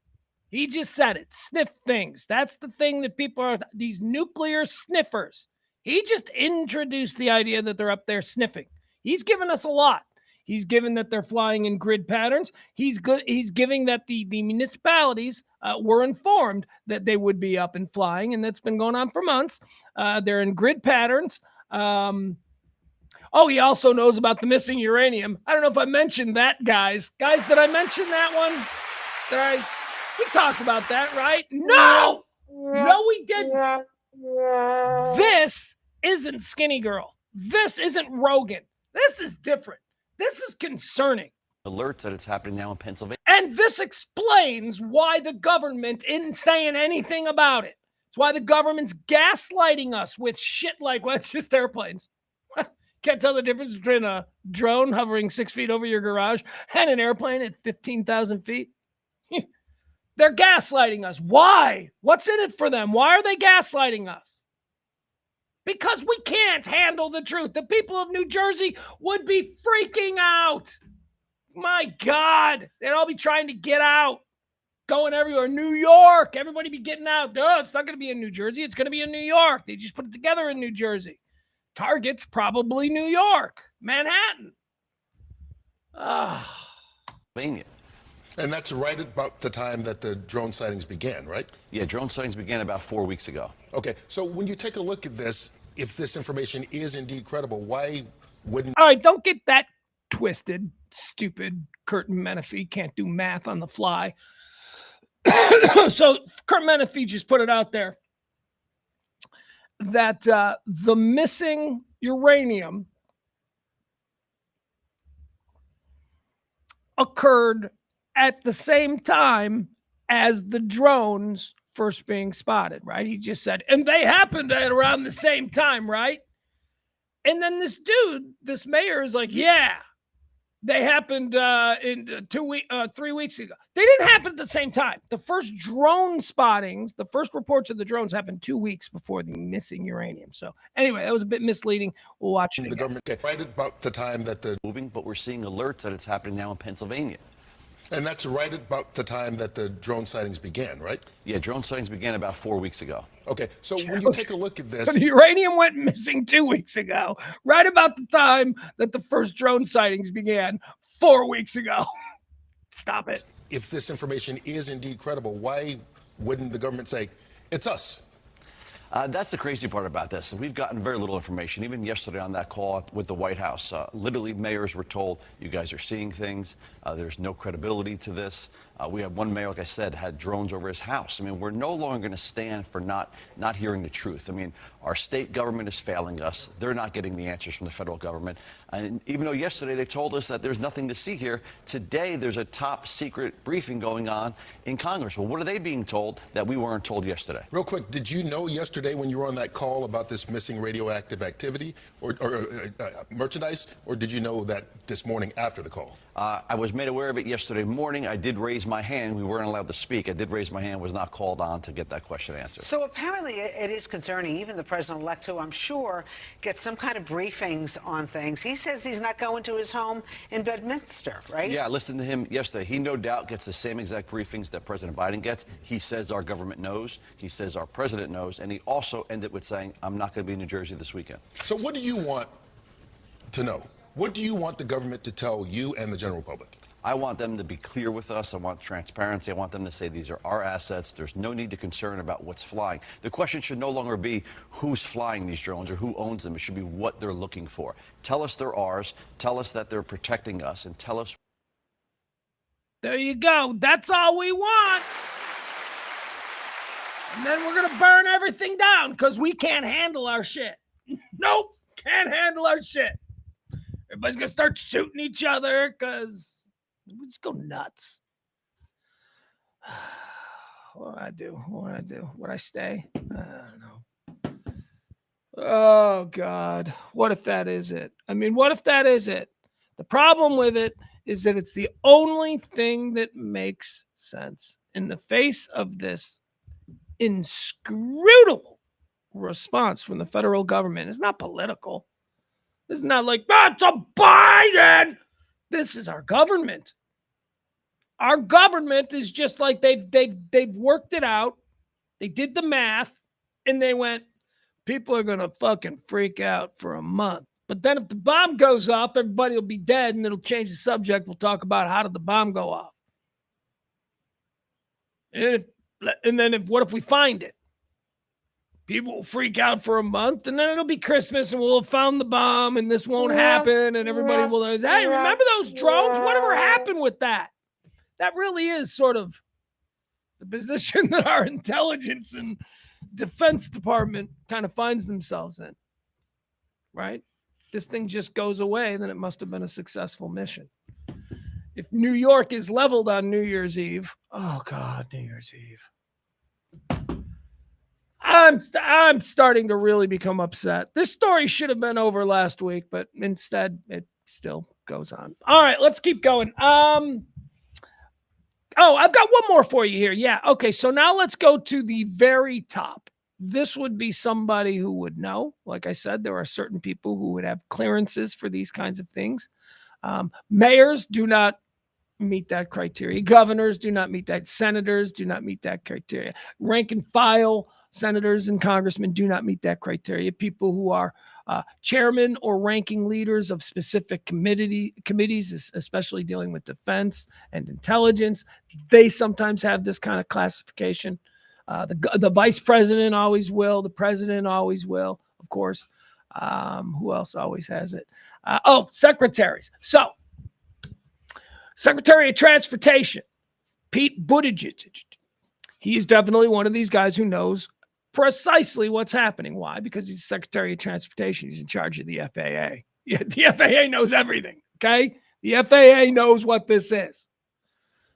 He just said it. Sniff things. That's the thing that people are, these nuclear sniffers. He just introduced the idea that they're up there sniffing. He's given us a lot. He's given that they're flying in grid patterns. He's giving that the municipalities were informed that they would be up and flying, and that's been going on for months. They're in grid patterns. Oh, he also knows about the missing uranium. I don't know if I mentioned that, guys. Guys, did I mention that one? We talked about that, right? No, we didn't. This isn't Skinny Girl. This isn't Rogan. This is different. This is concerning. Alerts that it's happening now in Pennsylvania. And this explains why the government isn't saying anything about it. It's why the government's gaslighting us with shit like, well, it's just airplanes. Can't tell the difference between a drone hovering 6 feet over your garage and an airplane at 15,000 feet. They're gaslighting us. Why? What's in it for them? Why are they gaslighting us? Because we can't handle the truth. The people of New Jersey would be freaking out. My God. They'd all be trying to get out. Going everywhere. New York. Everybody be getting out. No, it's not going to be in New Jersey. It's going to be in New York. They just put it together in New Jersey. Target's probably New York. Manhattan. Pennsylvania. And that's right about the time that the drone sightings began, right? Yeah, drone sightings began about 4 weeks ago. Okay, so when you take a look at this, if this information is indeed credible, why wouldn't... All right, don't get that twisted, stupid Kurt Menefee can't do math on the fly. So Kurt Menefee just put it out there that the missing uranium occurred at the same time as the drones first being spotted, right? He just said, and they happened at around the same time, right? And then this dude, this mayor is like, yeah, they happened in 3 weeks ago. They didn't happen at the same time. The first drone spottings, the first reports of the drones happened 2 weeks before the missing uranium. So anyway, that was a bit misleading. We'll watch it again. The government right about the time that the... Moving, but we're seeing alerts that it's happening now in Pennsylvania. And that's right about the time that the drone sightings began, right? Yeah, drone sightings began about 4 weeks ago. Okay, so when you take a look at this... The uranium went missing 2 weeks ago, right about the time that the first drone sightings began 4 weeks ago. Stop it. If this information is indeed credible, why wouldn't the government say, it's us? That's the crazy part about this. We've gotten very little information. Even yesterday on that call with the White House, literally mayors were told, you guys are seeing things. There's no credibility to this. We had one mayor, like I said, had drones over his house. I mean, we're no longer going to stand for not hearing the truth. I mean, our state government is failing us. They're not getting the answers from the federal government. And even though yesterday they told us that there's nothing to see here, today there's a top secret briefing going on in Congress. Well, what are they being told that we weren't told yesterday? Real quick, did you know yesterday when you were on that call about this missing radioactive activity or merchandise, or did you know that this morning after the call? I was made aware of it yesterday morning. I did raise my hand. We weren't allowed to speak. I did raise my hand, was not called on to get that question answered. So apparently it is concerning. Even the president-elect, who I'm sure gets some kind of briefings on things, he says he's not going to his home in Bedminster, right? Yeah, I listened to him yesterday. He no doubt gets the same exact briefings that President Biden gets. He says our government knows. He says our president knows. And he also ended with saying, I'm not going to be in New Jersey this weekend. So what do you want to know? What do you want the government to tell you and the general public? I want them to be clear with us. I want transparency. I want them to say these are our assets. There's no need to concern about what's flying. The question should no longer be who's flying these drones or who owns them. It should be what they're looking for. Tell us they're ours. Tell us that they're protecting us, and tell us. There you go. That's all we want. And then we're going to burn everything down because we can't handle our shit. Nope, can't handle our shit. Everybody's going to start shooting each other because we just go nuts. What do I do? What do I do? Would I stay? I don't know. Oh, God. What if that is it? I mean, what if that is it? The problem with it is that it's the only thing that makes sense in the face of this inscrutable response from the federal government. It's not political. This is not like, that's a Biden. This is our government. Our government is just like they've worked it out. They did the math, and they went, people are going to fucking freak out for a month. But then if the bomb goes off, everybody will be dead, and it'll change the subject. We'll talk about how did the bomb go off. And then what if we find it? People will freak out for a month, and then it'll be Christmas, and we'll have found the bomb, and this won't happen, and everybody will, hey, remember those drones? Whatever happened with that? That really is sort of the position that our intelligence and Defense Department kind of finds themselves in, right? This thing just goes away, then it must have been a successful mission. If New York is leveled on New Year's Eve, oh God, New Year's Eve. I'm starting to really become upset. This story should have been over last week, but instead it still goes on. All right, let's keep going. Oh, I've got one more for you here. Yeah, okay, so now let's go to the very top. This would be somebody who would know. Like I said, there are certain people who would have clearances for these kinds of things. Mayors do not meet that criteria. Governors do not meet that. Senators do not meet that criteria. Rank and file senators and congressmen do not meet that criteria. People who are chairmen or ranking leaders of specific committees, especially dealing with defense and intelligence, they sometimes have this kind of classification. The vice president always will. The president always will, of course. Who else always has it? Secretaries. So, Secretary of Transportation, Pete Buttigieg. He's definitely one of these guys who knows precisely what's happening. Why? Because he's Secretary of Transportation. He's in charge of the FAA. Yeah, the FAA knows everything, okay? The FAA knows what this is.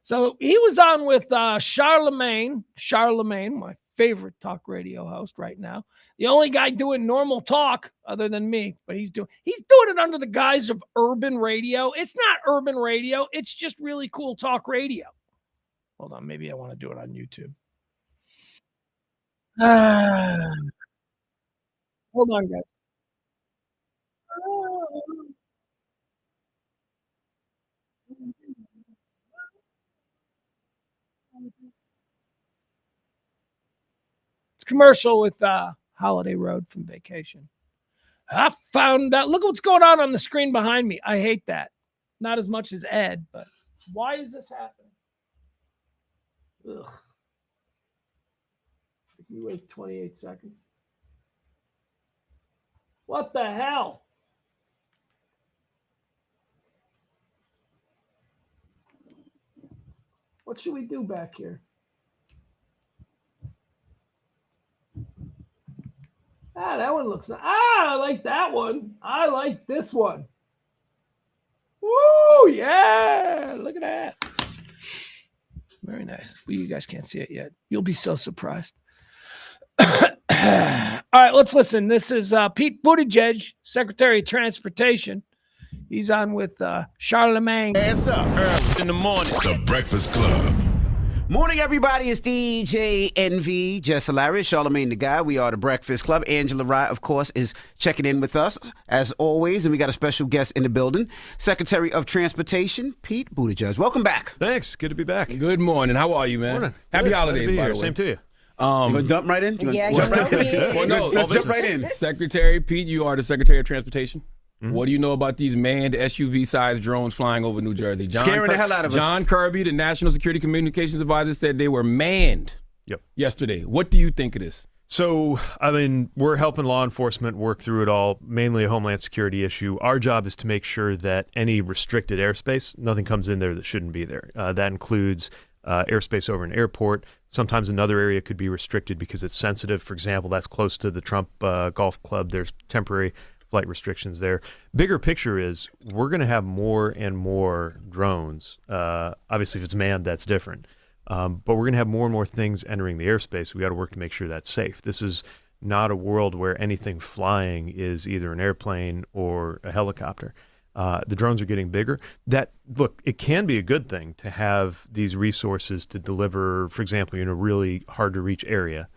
So he was on with Charlemagne, my favorite talk radio host right now. The only guy doing normal talk other than me, but he's doing it under the guise of urban radio. It's not urban radio. It's just really cool talk radio. Hold on. Maybe I want to do it on YouTube. Hold on, guys. It's commercial with Holiday Road from Vacation. I found out. Look what's going on the screen behind me. I hate that. Not as much as Ed, but why is this happening? Ugh. You wait 28 seconds. What the hell? What should we do back here? That one looks nice. I like that one. I like this one. Woo, yeah. Look at that. Very nice. Well, you guys can't see it yet. You'll be so surprised. All right, let's listen. This is Pete Buttigieg, Secretary of Transportation. He's on with Charlemagne. Ass up early in the morning. The Breakfast Club. Morning, everybody. It's DJ NV, Jess Hilarious, Charlemagne the Guy. We are the Breakfast Club. Angela Rye, of course, is checking in with us, as always, and we got a special guest in the building, Secretary of Transportation, Pete Buttigieg. Welcome back. Thanks. Good to be back. Good morning. How are you, man? Morning. Happy Good. holidays, by the way. Same to you. You gonna jump right in? Jump right in. Well, no, Let's jump right in. Secretary Pete, you are the Secretary of Transportation. Mm-hmm. What do you know about these manned SUV-sized drones flying over New Jersey? Scaring the hell out of us. John Kirby, the National Security Communications Advisor, said they were manned yesterday. What do you think of this? So, I mean, we're helping law enforcement work through it all, mainly a homeland security issue. Our job is to make sure that any restricted airspace, nothing comes in there that shouldn't be there. That includes airspace over an airport. Sometimes another area could be restricted because it's sensitive. For example, that's close to the Trump Golf Club. There's temporary flight restrictions there. Bigger picture is we're going to have more and more drones. Obviously, if it's manned, that's different. But we're going to have more and more things entering the airspace. We got to work to make sure that's safe. This is not a world where anything flying is either an airplane or a helicopter. The drones are getting bigger. Look, it can be a good thing to have these resources to deliver, for example, in a really hard to reach area,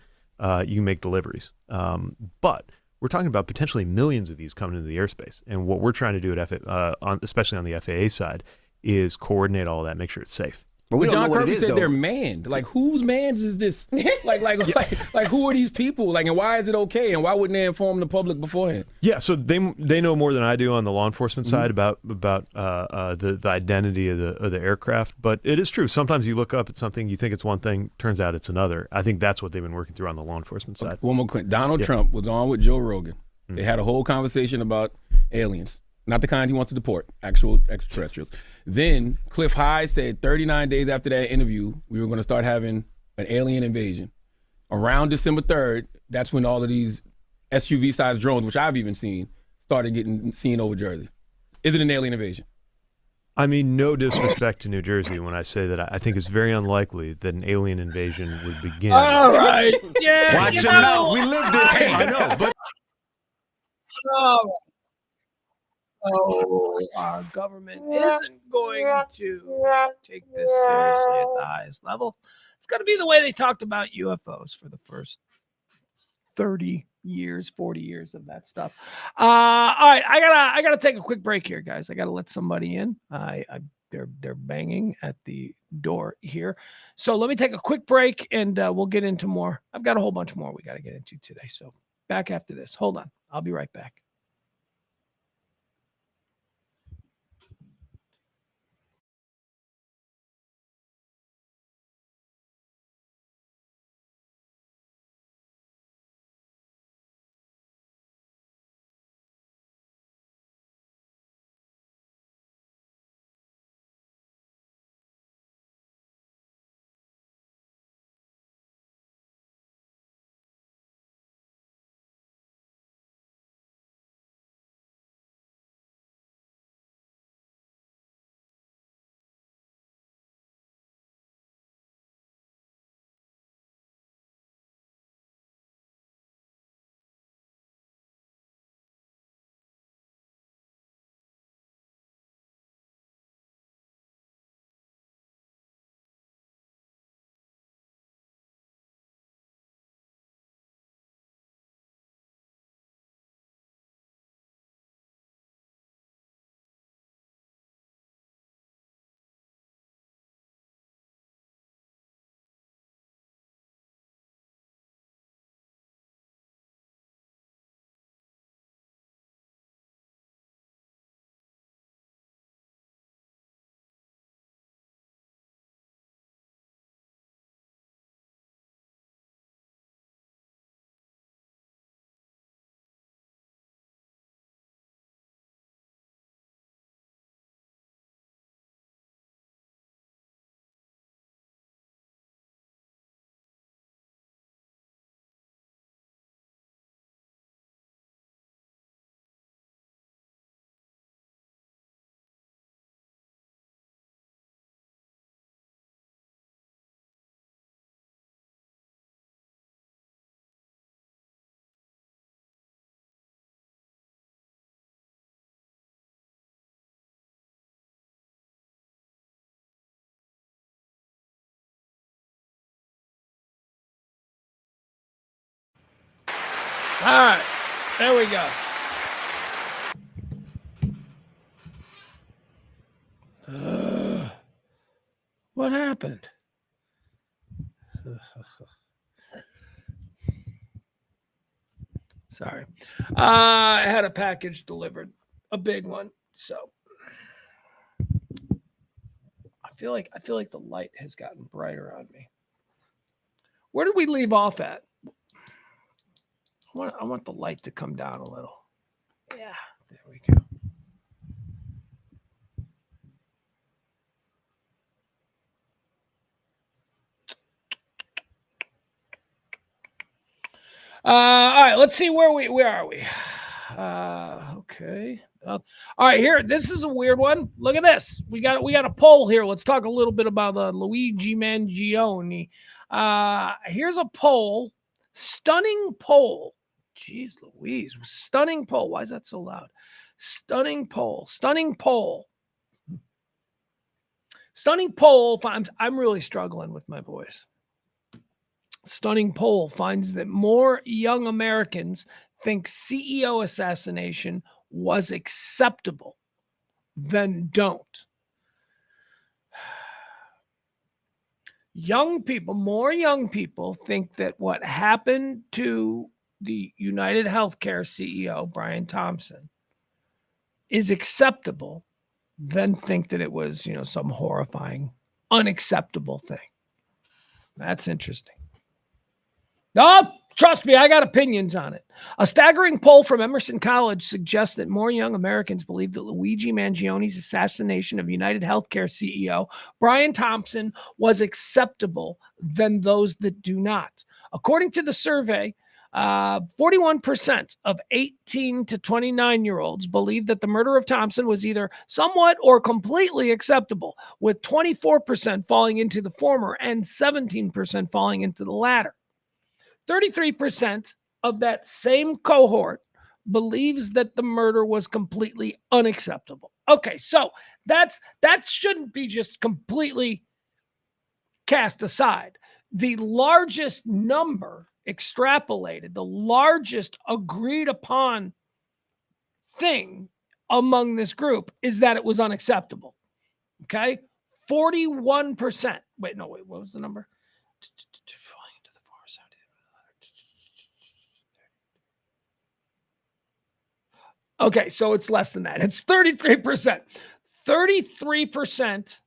you can make deliveries. But we're talking about potentially millions of these coming into the airspace. And what we're trying to do at especially on the FAA side, is coordinate all of that, make sure it's safe. But we But don't John know what Kirby it is, said though. they're manned. Like, whose mans is this? Like, who are these people? Like, and why is it okay? And why wouldn't they inform the public beforehand? Yeah, so they know more than I do on the law enforcement side about the identity of the aircraft. But it is true. Sometimes you look up at something, you think it's one thing, turns out it's another. I think that's what they've been working through on the law enforcement side. One more quick. Donald Trump was on with Joe Rogan. They had a whole conversation about aliens. Not the kind he wants to deport, actual extraterrestrials. Then Cliff High said 39 days after that interview, we were going to start having an alien invasion. Around December 3rd, that's when all of these SUV-sized drones, which I've even seen, started getting seen over Jersey. Is it an alien invasion? I mean, no disrespect to New Jersey when I say that I think it's very unlikely that an alien invasion would begin. All right. Yeah. Watch your mouth. We lived it. I know, but So our government isn't going to take this seriously at the highest level. It's going to be the way they talked about UFOs for the first 30 years, 40 years of that stuff. All right, I gotta take a quick break here, guys. I gotta let somebody in. They're banging at the door here. So let me take a quick break and we'll get into more. I've got a whole bunch more we got to get into today. So back after this. Hold on. I'll be right back. All right, there we go. What happened? Sorry. I had a package delivered, a big one. So I feel like the light has gotten brighter on me. Where did we leave off at? I want the light to come down a little. Yeah, there we go. All right, let's see where are we? Okay. All right, here. This is a weird one. Look at this. We got a poll here. Let's talk a little bit about Luigi Mangione. Here's a poll. Stunning poll. Jeez Louise. Stunning poll. Why is that so loud? Stunning poll. Stunning poll. Stunning poll. I'm really struggling with my voice. Stunning poll finds that more young Americans think CEO assassination was acceptable than don't. more young people think that what happened to the United Healthcare CEO, Brian Thompson, is acceptable than think that it was, some horrifying, unacceptable thing. That's interesting. Oh, trust me, I got opinions on it. A staggering poll from Emerson College suggests that more young Americans believe that Luigi Mangioni's assassination of United Healthcare CEO Brian Thompson was acceptable than those that do not. According to the survey, 41% of 18 to 29-year-olds believe that the murder of Thompson was either somewhat or completely acceptable, with 24% falling into the former and 17% falling into the latter. 33% of that same cohort believes that the murder was completely unacceptable. Okay, so that shouldn't be just completely cast aside. The largest number extrapolated, the largest agreed upon thing among this group is that it was unacceptable. Okay? 41%. Wait, what was the number? Okay, so it's less than that. It's 33%. 33%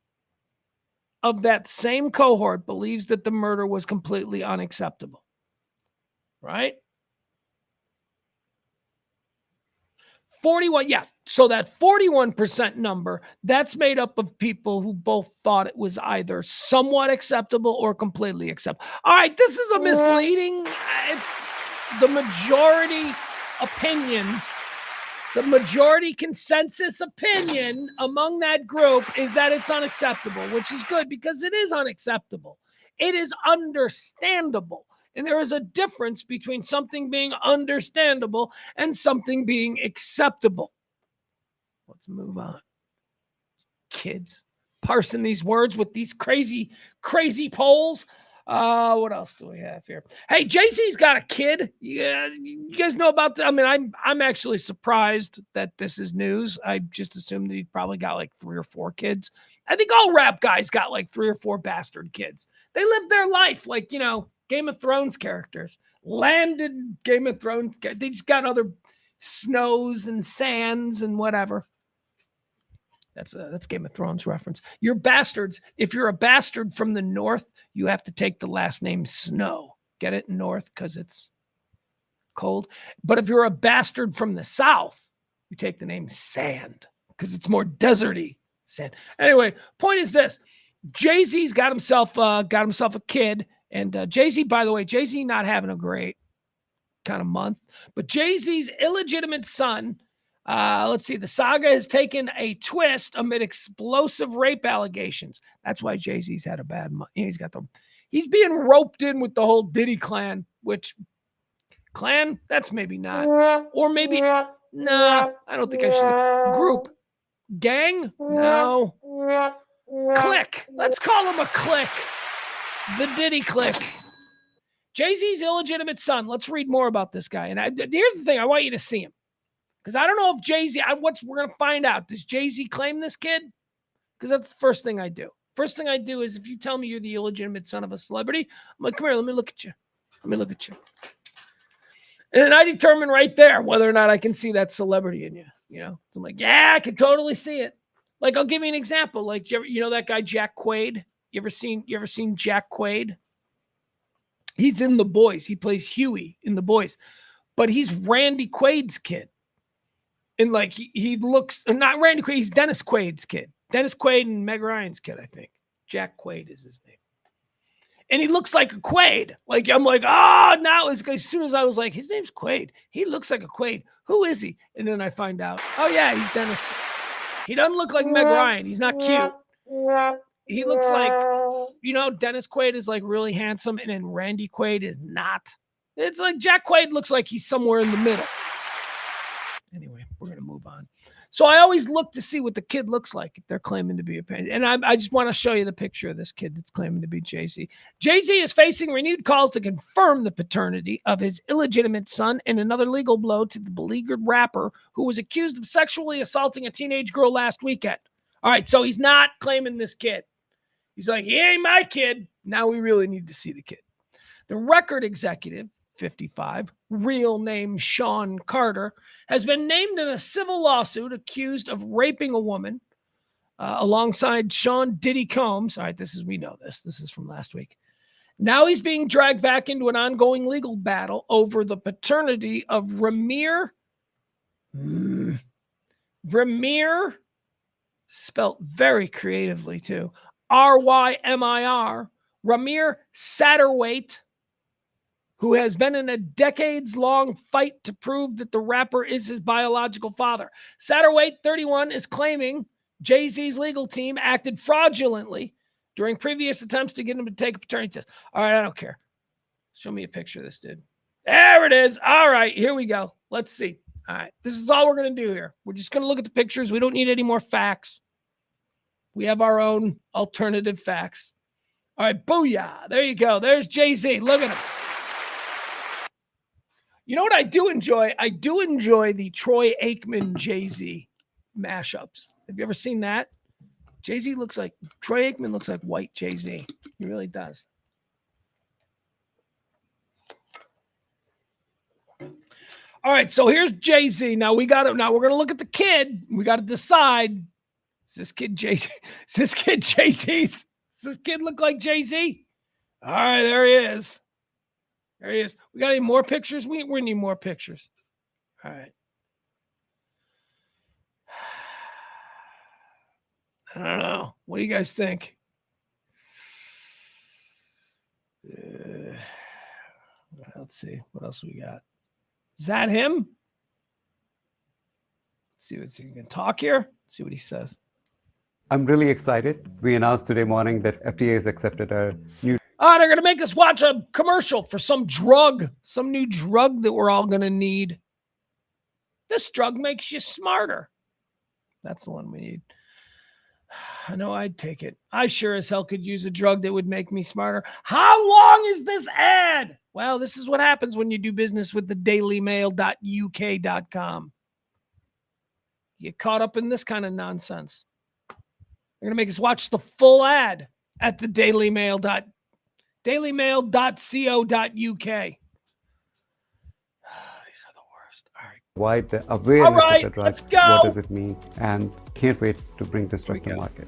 of that same cohort believes that the murder was completely unacceptable. Right? 41, yes. So that 41% number, that's made up of people who both thought it was either somewhat acceptable or completely acceptable. All right, this is a misleading. It's the majority opinion. The majority consensus opinion among that group is that it's unacceptable, which is good because it is unacceptable. It is understandable. And there is a difference between something being understandable and something being acceptable. Let's move on. Kids parsing these words with these crazy polls. What else do we have here? Hey, Jay-Z's got a kid. Yeah, you guys know about that? I mean, I'm actually surprised that this is news. I just assumed that he probably got like 3 or 4 kids. I think all rap guys got like 3 or 4 bastard kids. They live their life like, Game of Thrones characters. Landed Game of Thrones. They just got other snows and sands and whatever. That's Game of Thrones reference. You're bastards. If you're a bastard from the north, you have to take the last name Snow. Get it? North, because it's cold. But if you're a bastard from the south, you take the name Sand, because it's more deserty sand. Anyway, point is this. Jay-Z's got himself a kid. And Jay-Z, by the way, Jay-Z not having a great kind of month. But Jay-Z's illegitimate son, let's see, the saga has taken a twist amid explosive rape allegations. That's why Jay-Z's had a bad month. He's being roped in with the whole Diddy clan, which clan, that's maybe not. Or maybe, nah, I don't think I should. Group. Gang? No. Clique. Let's call him a clique. The Diddy clique. Jay-Z's illegitimate son. Let's read more about this guy. And here's the thing. I want you to see him. Because I don't know if Jay-Z, we're going to find out. Does Jay-Z claim this kid? Because that's the first thing I do. First thing I do is if you tell me you're the illegitimate son of a celebrity, I'm like, come here, let me look at you. Let me look at you. And then I determine right there whether or not I can see that celebrity in you. So I'm like, yeah, I can totally see it. Like, I'll give you an example. Like, you know that guy Jack Quaid? You ever seen Jack Quaid? He's in The Boys. He plays Huey in The Boys. But he's Randy Quaid's kid. And like he looks, not Randy Quaid, he's Dennis Quaid's kid. Dennis Quaid and Meg Ryan's kid, I think. Jack Quaid is his name. And he looks like a Quaid. Like, I'm like, now as soon as I was like, his name's Quaid. He looks like a Quaid. Who is he? And then I find out, oh yeah, he's Dennis. He doesn't look like Meg Ryan. He's not cute. He looks like, Dennis Quaid is like really handsome, and then Randy Quaid is not. It's like Jack Quaid looks like he's somewhere in the middle. Anyway, we're going to move on. So I always look to see what the kid looks like if they're claiming to be a parent. And I just want to show you the picture of this kid that's claiming to be Jay-Z. Jay-Z is facing renewed calls to confirm the paternity of his illegitimate son and another legal blow to the beleaguered rapper who was accused of sexually assaulting a teenage girl last weekend. All right, so he's not claiming this kid. He's like, he ain't my kid. Now we really need to see the kid. The record executive, 55, real name Sean Carter, has been named in a civil lawsuit accused of raping a woman alongside Sean Diddy Combs. All right, we know this. This is from last week. Now he's being dragged back into an ongoing legal battle over the paternity of Ramir, spelt very creatively too, Rymir, Ramir Satterwhite, who has been in a decades-long fight to prove that the rapper is his biological father. Satterwhite, 31, is claiming Jay-Z's legal team acted fraudulently during previous attempts to get him to take a paternity test. All right, I don't care. Show me a picture of this dude. There it is. All right, here we go. Let's see. All right, this is all we're going to do here. We're just going to look at the pictures. We don't need any more facts. We have our own alternative facts. All right, booyah. There you go. There's Jay-Z. Look at him. You know what I do enjoy? I do enjoy the Troy Aikman Jay-Z mashups. Have you ever seen that? Troy Aikman looks like white Jay-Z. He really does. All right, so here's Jay-Z. Now we're gonna look at the kid. We got to decide: is this kid Jay-Z? Is this kid Jay-Z's? Does this kid look like Jay-Z? All right, there he is. There he is. We got any more pictures? We need more pictures. All right. I don't know. What do you guys think? Let's see. What else we got? Is that him? Let's see what's he can talk here. Let's see what he says. I'm really excited. We announced today morning that FDA has accepted a new. Oh, they're going to make us watch a commercial for some drug, some new drug that we're all going to need. This drug makes you smarter. That's the one we need. I know I'd take it. I sure as hell could use a drug that would make me smarter. How long is this ad? Well, this is what happens when you do business with the dailymail.uk.com. You get caught up in this kind of nonsense. They're going to make us watch the full ad at the dailymail.co.uk. Wide awareness All right, of the drug. let's go. What does it mean? And can't wait to bring this drug to market.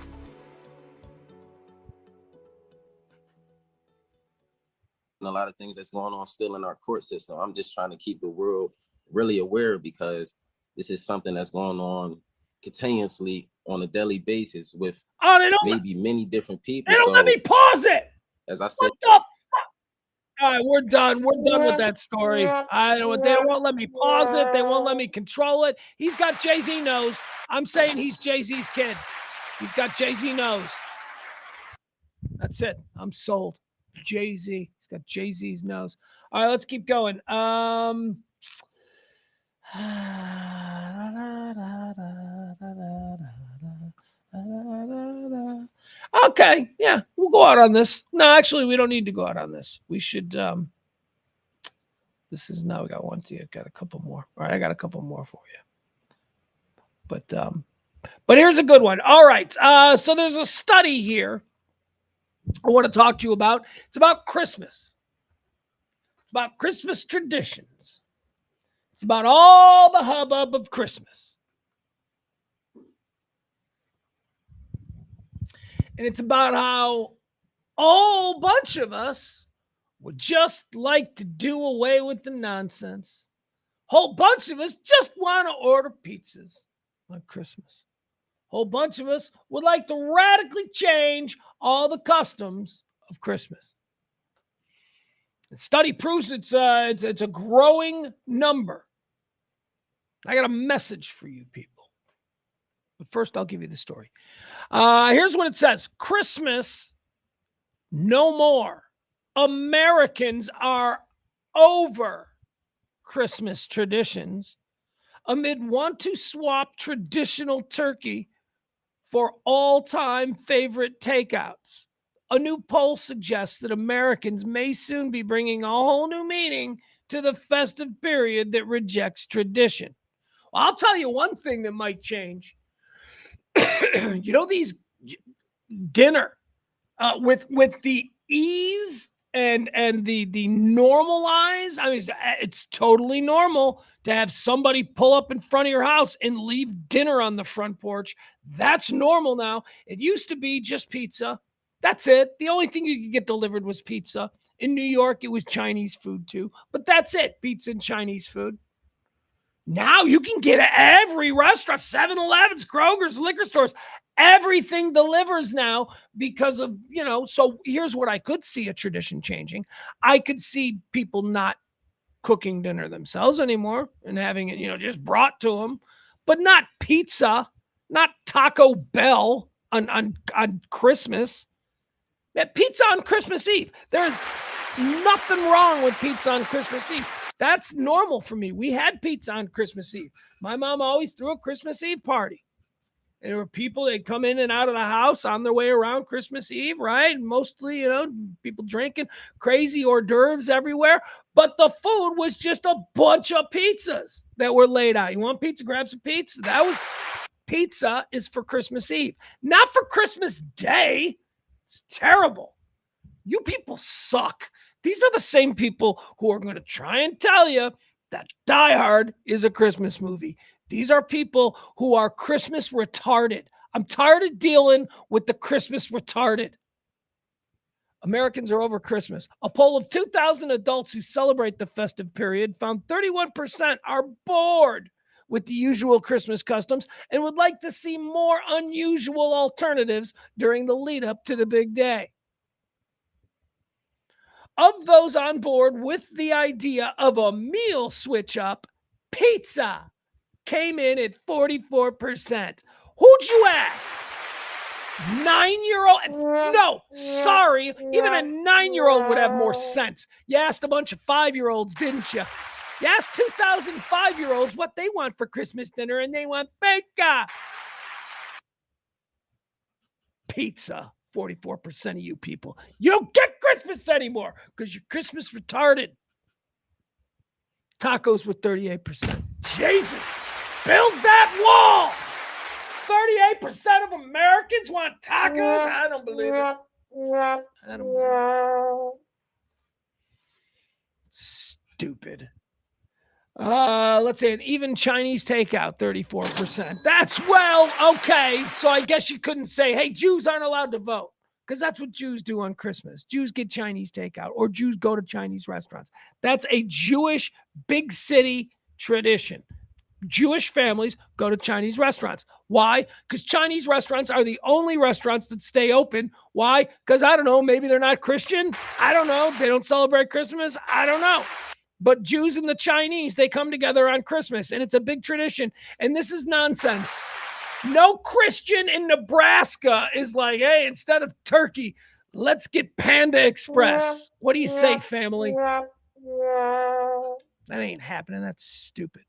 And a lot of things that's going on still in our court system. I'm just trying to keep the world really aware because this is something that's going on continuously on a daily basis with maybe many different people. They don't let me pause it. As I said, what the fuck? All right, we're done. We're done with that story. I don't. They won't let me pause it. They won't let me control it. He's got Jay-Z nose. I'm saying he's Jay-Z's kid. He's got Jay-Z nose. That's it. I'm sold. Jay-Z. He's got Jay-Z's nose. All right, let's keep going. Okay, yeah, we'll go out on this. No, actually, we don't need to go out on this. We should. This is now we got one to you. Got a couple more. All right, I got a couple more for you. But here's a good one. All right, so there's a study here I want to talk to you about. It's about Christmas. It's about Christmas traditions. It's about all the hubbub of Christmas. And it's about how a whole bunch of us would just like to do away with the nonsense. A whole bunch of us just want to order pizzas on Christmas. A whole bunch of us would like to radically change all the customs of Christmas. The study proves it's a growing number. I got a message for you people. But first, I'll give you the story. Here's what it says. Christmas, no more. Americans are over Christmas traditions amid want to swap traditional turkey for all-time favorite takeouts. A new poll suggests that Americans may soon be bringing a whole new meaning to the festive period that rejects tradition. Well, I'll tell you one thing that might change. You know, these dinner, with the ease and the normalized. I mean, it's totally normal to have somebody pull up in front of your house and leave dinner on the front porch. That's normal now. It used to be just pizza. That's it. The only thing you could get delivered was pizza. In New York, it was Chinese food too. But that's it, pizza and Chinese food. Now you can get at every restaurant, 7-Elevens, Kroger's, liquor stores. Everything delivers now because of, so here's what I could see a tradition changing. I could see people not cooking dinner themselves anymore and having it, just brought to them, but not pizza, not Taco Bell on Christmas. Pizza on Christmas Eve. There's nothing wrong with pizza on Christmas Eve. That's normal for me. We had pizza on Christmas Eve. My mom always threw a Christmas Eve party. And there were people that come in and out of the house on their way around Christmas Eve, right? Mostly, people drinking, crazy hors d'oeuvres everywhere. But the food was just a bunch of pizzas that were laid out. You want pizza? Grab some pizza. Pizza is for Christmas Eve, not for Christmas Day. It's terrible. You people suck. These are the same people who are going to try and tell you that Die Hard is a Christmas movie. These are people who are Christmas retarded. I'm tired of dealing with the Christmas retarded. Americans are over Christmas. A poll of 2,000 adults who celebrate the festive period found 31% are bored with the usual Christmas customs and would like to see more unusual alternatives during the lead up to the big day. Of those on board with the idea of a meal switch up, pizza came in at 44%. Who'd you ask? 9-year-old? No, sorry. Even a 9-year-old would have more sense. You asked a bunch of 5-year-olds, didn't you? You asked 2,000 5-year-olds what they want for Christmas dinner, and they want pizza. Pizza. 44% of you people. You don't get Christmas anymore because you're Christmas retarded. Tacos with 38%. Jesus, build that wall. 38% of Americans want tacos? I don't believe it. I don't believe it. Stupid. Let's say an even Chinese takeout, 34%. That's okay. So I guess you couldn't say, hey, Jews aren't allowed to vote, because that's what Jews do on Christmas. Jews get Chinese takeout, or Jews go to Chinese restaurants. That's a Jewish big city tradition. Jewish families go to Chinese restaurants. Why? Because Chinese restaurants are the only restaurants that stay open. Why? Because, I don't know, maybe they're not Christian. I don't know. They don't celebrate Christmas. I don't know. But Jews and the Chinese, they come together on Christmas, and it's a big tradition. And this is nonsense. No Christian in Nebraska is like, hey, instead of turkey, let's get Panda Express. What do you say, family? That ain't happening. That's stupid.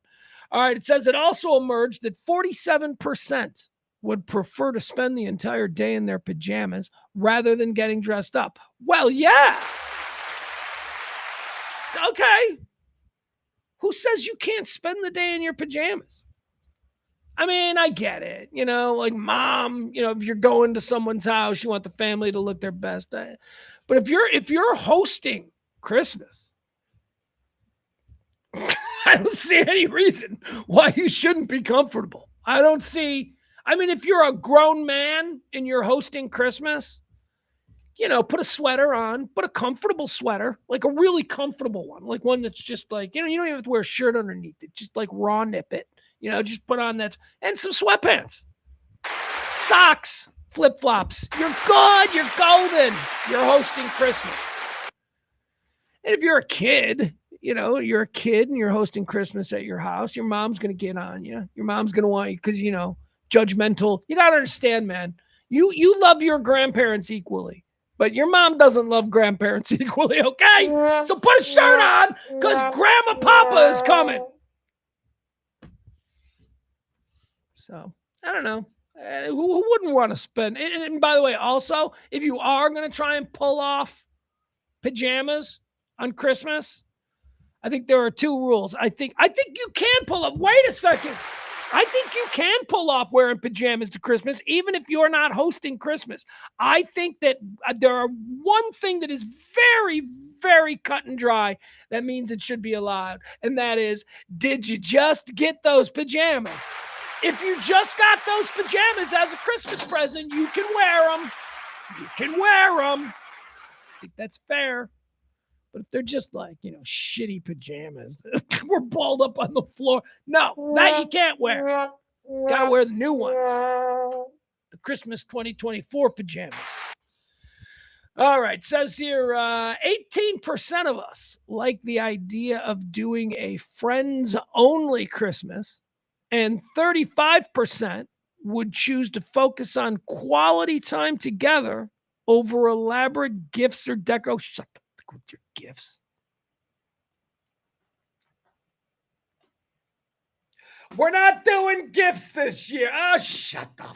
All right, it says it also emerged that 47% would prefer to spend the entire day in their pajamas rather than getting dressed up. Well, yeah. Okay. Who says you can't spend the day in your pajamas? I mean, I get it. Like mom, if you're going to someone's house, you want the family to look their best. But if you're hosting Christmas, I don't see any reason why you shouldn't be comfortable. If you're a grown man and you're hosting Christmas, put a sweater on, put a comfortable sweater, like a really comfortable one, like one that's just like, you don't even have to wear a shirt underneath it, just like raw nip it, just put on that, and some sweatpants, socks, flip-flops. You're good. You're golden. You're hosting Christmas. And if you're a kid, you're a kid and you're hosting Christmas at your house, your mom's going to get on you. Your mom's going to want you because, judgmental. You got to understand, man, you love your grandparents equally, but your mom doesn't love grandparents equally, okay? So put a shirt on because Grandma Papa is coming. So, I don't know. Who wouldn't want to spend? And by the way, also, if you are going to try and pull off pajamas on Christmas, I think there are two rules. I think you can pull up. Wait a second. I think you can pull off wearing pajamas to Christmas, even if you're not hosting Christmas. I think that there are one thing that is very, very cut and dry that means it should be allowed, and that is, did you just get those pajamas? If you just got those pajamas as a Christmas present, you can wear them. You can wear them. I think that's fair. But if they're just like, shitty pajamas, we're balled up on the floor. No, that you can't wear. Gotta wear the new ones. The Christmas 2024 pajamas. All right, says here, 18% of us like the idea of doing a friends-only Christmas, and 35% would choose to focus on quality time together over elaborate gifts or deco. Shut the fuck with your gifts. We're not doing gifts this year. Oh, shut the fuck up.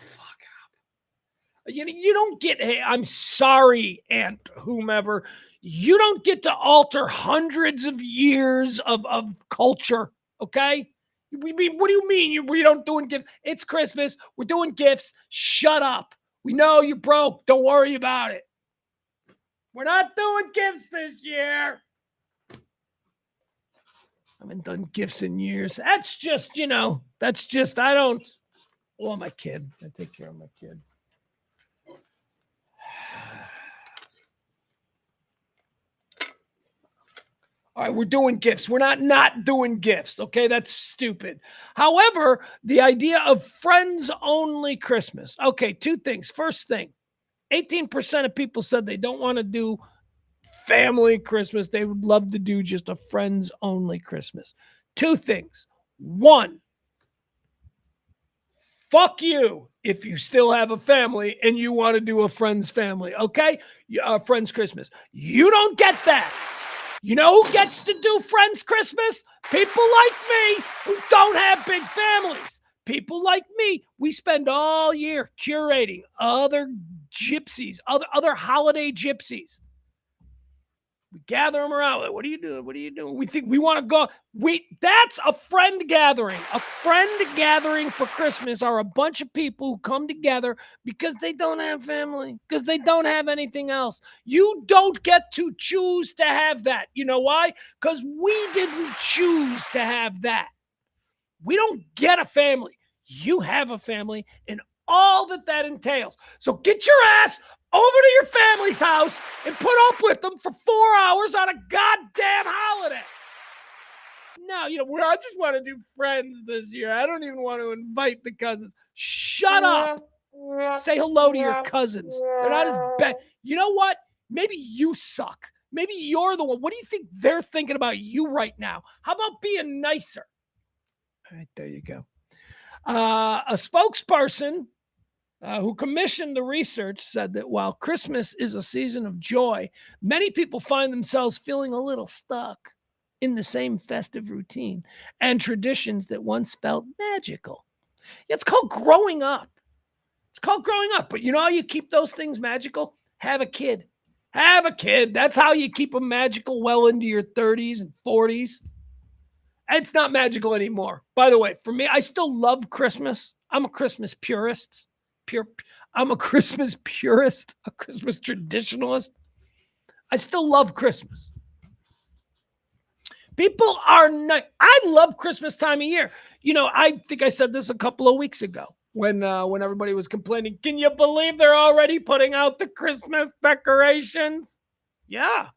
You don't get, hey, I'm sorry, Aunt whomever. You don't get to alter hundreds of years of culture, okay? What do you mean we don't doing gifts? It's Christmas. We're doing gifts. Shut up. We know you broke. Don't worry about it. We're not doing gifts this year. I haven't done gifts in years. That's just, I don't. Oh, my kid. I take care of my kid. All right, we're doing gifts. We're not doing gifts, okay? That's stupid. However, the idea of friends-only Christmas. Okay, two things. First thing, 18% of people said they don't want to do family Christmas. They would love to do just a friends-only Christmas. Two things. One, fuck you if you still have a family and you want to do a friend's family, okay? Friends Christmas. You don't get that. You know who gets to do friends Christmas? People like me who don't have big families. People like me, we spend all year curating other gypsies, other holiday gypsies. We gather them around. Like, what are you doing? What are you doing? We think we want to go. That's a friend gathering. A friend gathering for Christmas are a bunch of people who come together because they don't have family, because they don't have anything else. You don't get to choose to have that. You know why? Because we didn't choose to have that. We don't get a family. You have a family and all that entails. So get your ass over to your family's house and put up with them for 4 hours on a goddamn holiday. No, I just want to do friends this year. I don't even want to invite the cousins. Shut up. Say hello to your cousins. They're not as bad. You know what? Maybe you suck. Maybe you're the one. What do you think they're thinking about you right now? How about being nicer? All right, there you go. A spokesperson who commissioned the research said that while Christmas is a season of joy, many people find themselves feeling a little stuck in the same festive routine and traditions that once felt magical. It's called growing up. It's called growing up. But you know how you keep those things magical? Have a kid. Have a kid. That's how you keep them magical well into your 30s and 40s. It's not magical anymore. By the way, for me, I still love Christmas. I'm a Christmas purist. I'm a Christmas purist, a Christmas traditionalist. I still love Christmas. People are not. I love Christmas time of year. I think I said this a couple of weeks ago when everybody was complaining. Can you believe they're already putting out the Christmas decorations? Yeah,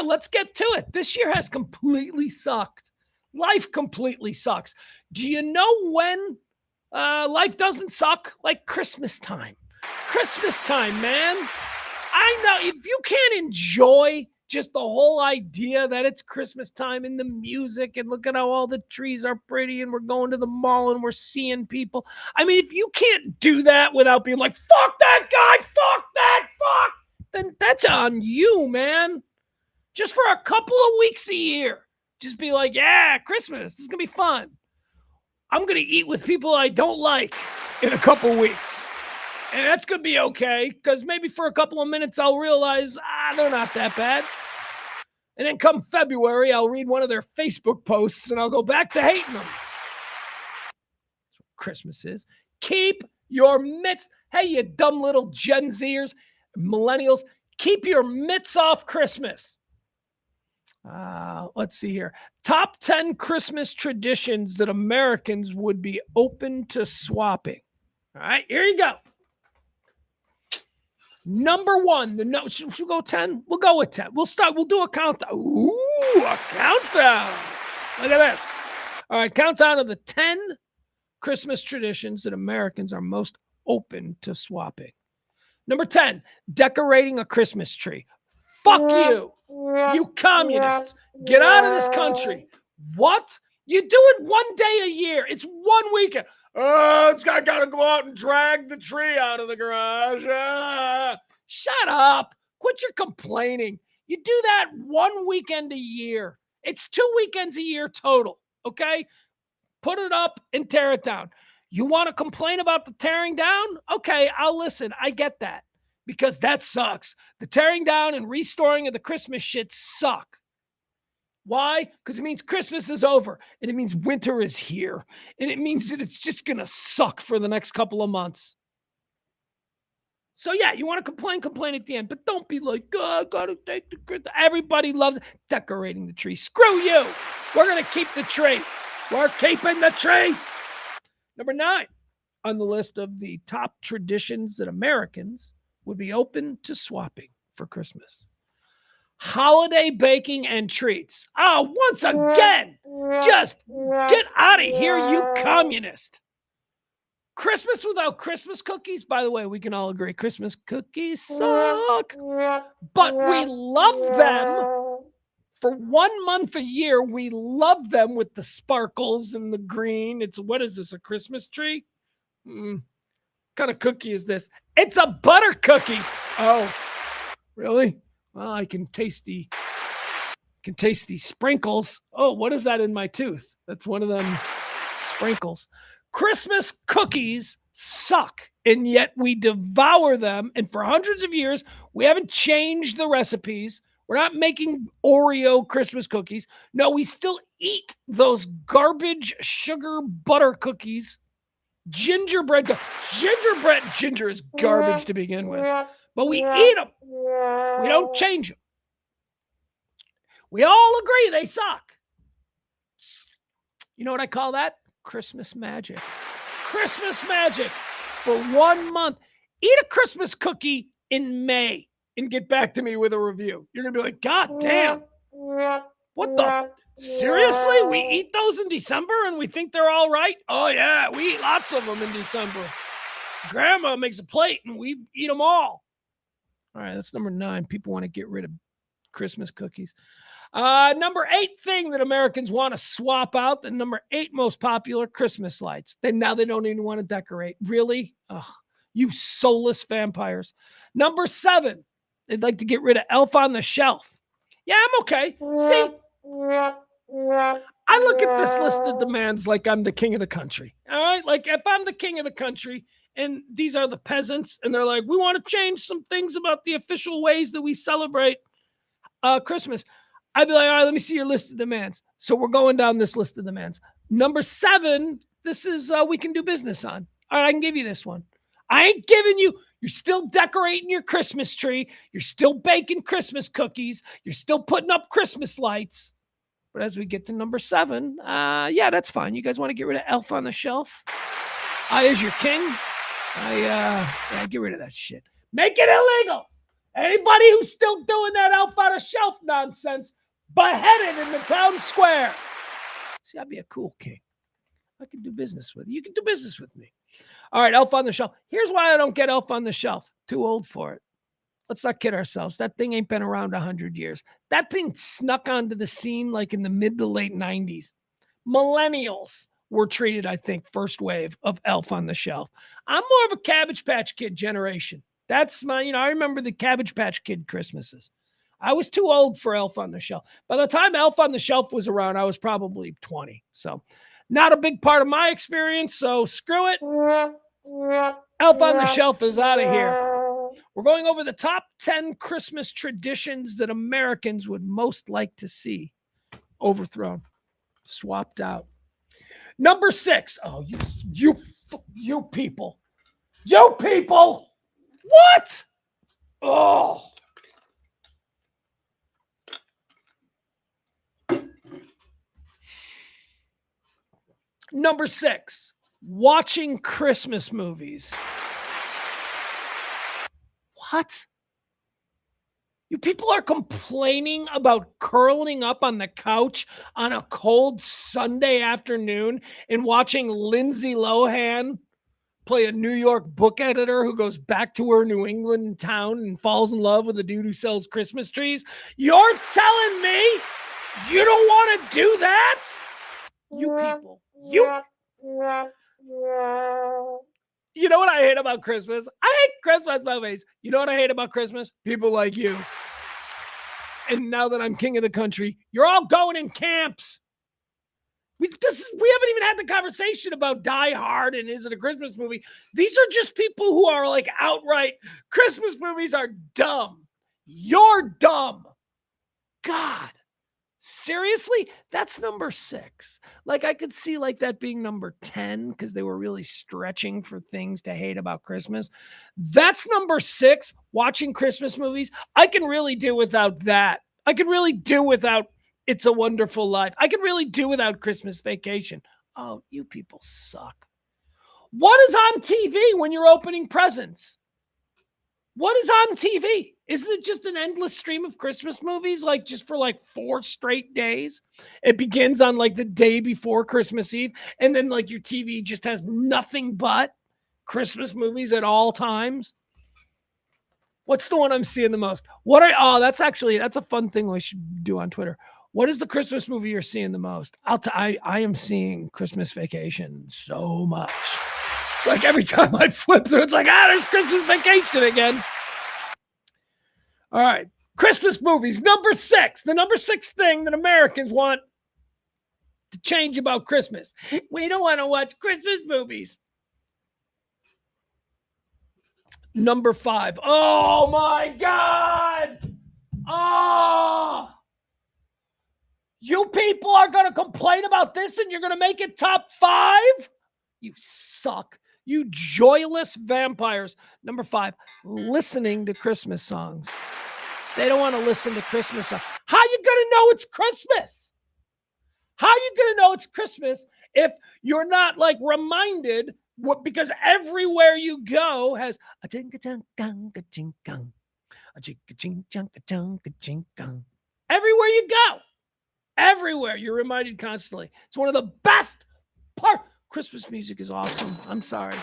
let's get to it. This year has completely sucked. Life completely sucks. Do you know when life doesn't suck? Like Christmas time. Christmas time, man. I know if you can't enjoy just the whole idea that it's Christmas time and the music and look at how all the trees are pretty and we're going to the mall and we're seeing people. I mean, if you can't do that without being like, fuck that guy, fuck that, fuck, then that's on you, man. Just for a couple of weeks a year. Just be like, yeah, Christmas. This is going to be fun. I'm going to eat with people I don't like in a couple weeks. And that's going to be okay, because maybe for a couple of minutes I'll realize, they're not that bad. And then come February, I'll read one of their Facebook posts and I'll go back to hating them. Christmas is. Keep your mitts. Hey, you dumb little Gen Zers, millennials, keep your mitts off Christmas. Let's see here. Top 10 Christmas traditions that Americans would be open to swapping. All right, here you go. Number one, should we go 10? We'll go with 10. We'll do a countdown. Ooh, a countdown. Look at this. All right, countdown of the 10 Christmas traditions that Americans are most open to swapping. Number 10, decorating a Christmas tree. Fuck you. You communists. Get out of this country. What? You do it one day a year. It's one weekend. Oh, it's got to go out and drag the tree out of the garage. Shut up. Quit your complaining. You do that one weekend a year. It's 2 weekends a year total, okay? Put it up and tear it down. You want to complain about the tearing down? Okay, I'll listen. I get that because that sucks. The tearing down and restoring of the Christmas shit suck. Why? Because it means Christmas is over, and it means winter is here, and it means that it's just going to suck for the next couple of months. So, yeah, you want to complain at the end, but don't be like, oh, I got to take the Christmas. Everybody loves decorating the tree. Screw you. We're going to keep the tree. We're keeping the tree. Number 9 on the list of the top traditions that Americans would be open to swapping for Christmas. Holiday baking and treats. Oh, once again, just get out of here, you communist. Christmas without Christmas cookies. By the way, we can all agree Christmas cookies suck. But we love them. For 1 month a year, we love them with the sparkles and the green. What is this, a Christmas tree? What kind of cookie is this? It's a butter cookie. Oh, really? Well, I can taste these sprinkles. Oh, what is that in my tooth? That's one of them sprinkles. Christmas cookies suck, and yet we devour them. And for hundreds of years, we haven't changed the recipes. We're not making Oreo Christmas cookies. No, we still eat those garbage sugar butter cookies. Ginger is garbage to begin with. But we eat them. We don't change them. We all agree they suck. You know what I call that? Christmas magic. Christmas magic for 1 month. Eat a Christmas cookie in May and get back to me with a review. You're going to be like, God damn. What the? Seriously? We eat those in December and we think they're all right? Oh, yeah. We eat lots of them in December. Grandma makes a plate and we eat them all. All right, that's number 9. People want to get rid of Christmas cookies. Number 8 thing that Americans want to swap out, the number 8 most popular, Christmas lights. Now they don't even want to decorate. Really? Ugh, you soulless vampires. Number 7, they'd like to get rid of Elf on the Shelf. Yeah, I'm okay. See, I look at this list of demands like I'm the king of the country. All right? Like if I'm the king of the country, and these are the peasants, and they're like, we want to change some things about the official ways that we celebrate Christmas. I'd be like, all right, let me see your list of demands. So we're going down this list of demands. Number 7, this is we can do business on. All right, I can give you this one. I ain't giving you, you're still decorating your Christmas tree. You're still baking Christmas cookies. You're still putting up Christmas lights. But as we get to number 7, yeah, that's fine. You guys want to get rid of Elf on the Shelf? I, as your king, I get rid of that shit. Make it illegal. Anybody who's still doing that Elf on a Shelf nonsense, beheaded in the town square. See, I'd be a cool king. I can do business with you. You can do business with me. All right, Elf on the Shelf. Here's why I don't get Elf on the Shelf. Too old for it. Let's not kid ourselves. That thing ain't been around 100 years. That thing snuck onto the scene like in the mid to late 90s. Millennials were treated, I think, first wave of Elf on the Shelf. I'm more of a Cabbage Patch Kid generation. That's my, I remember the Cabbage Patch Kid Christmases. I was too old for Elf on the Shelf. By the time Elf on the Shelf was around, I was probably 20. So not a big part of my experience, so screw it. Elf on the Shelf is out of here. We're going over the top 10 Christmas traditions that Americans would most like to see overthrown, swapped out. Number 6. Oh, you people. You people. What? Oh. Number 6. Watching Christmas movies. What? You people are complaining about curling up on the couch on a cold Sunday afternoon and watching Lindsay Lohan play a New York book editor who goes back to her New England town and falls in love with a dude who sells Christmas trees. You're telling me you don't want to do that? You people. You know what I hate about Christmas? I hate Christmas movies. You know what I hate about Christmas? People like you. And now that I'm king of the country, you're all going in camps. We haven't even had the conversation about Die Hard and is it a Christmas movie? These are just people who are like outright, Christmas movies are dumb. You're dumb. God. Seriously? That's number 6. Like I could see like that being number 10 because they were really stretching for things to hate about Christmas. That's number 6, watching Christmas movies. I can really do without that. I can really do without It's a Wonderful Life. I can really do without Christmas Vacation. Oh, you people suck. What is on TV when you're opening presents? What is on TV? Isn't it just an endless stream of Christmas movies, like just for like 4 straight days? It begins on like the day before Christmas Eve, and then like your TV just has nothing but Christmas movies at all times. What's the one I'm seeing the most? That's a fun thing we should do on Twitter. What is the Christmas movie you're seeing the most? I am seeing Christmas Vacation so much. It's like every time I flip through, it's like, there's Christmas Vacation again. All right. Christmas movies. Number 6. The number 6 thing that Americans want to change about Christmas. We don't want to watch Christmas movies. Number 5. Oh, my God. Oh. You people are going to complain about this and you're going to make it top 5? You suck. You joyless vampires. Number 5, listening to Christmas songs. They don't want to listen to Christmas songs. How are you going to know it's Christmas? How are you going to know it's Christmas if you're not like reminded because everywhere you go has a ching-a-chung-gang-a-ching-gang, a ching-a-ching-chung-a-chung-a-ching-gang. Everywhere you go. Everywhere. You're reminded constantly. It's one of the best parts. Christmas music is awesome. I'm sorry.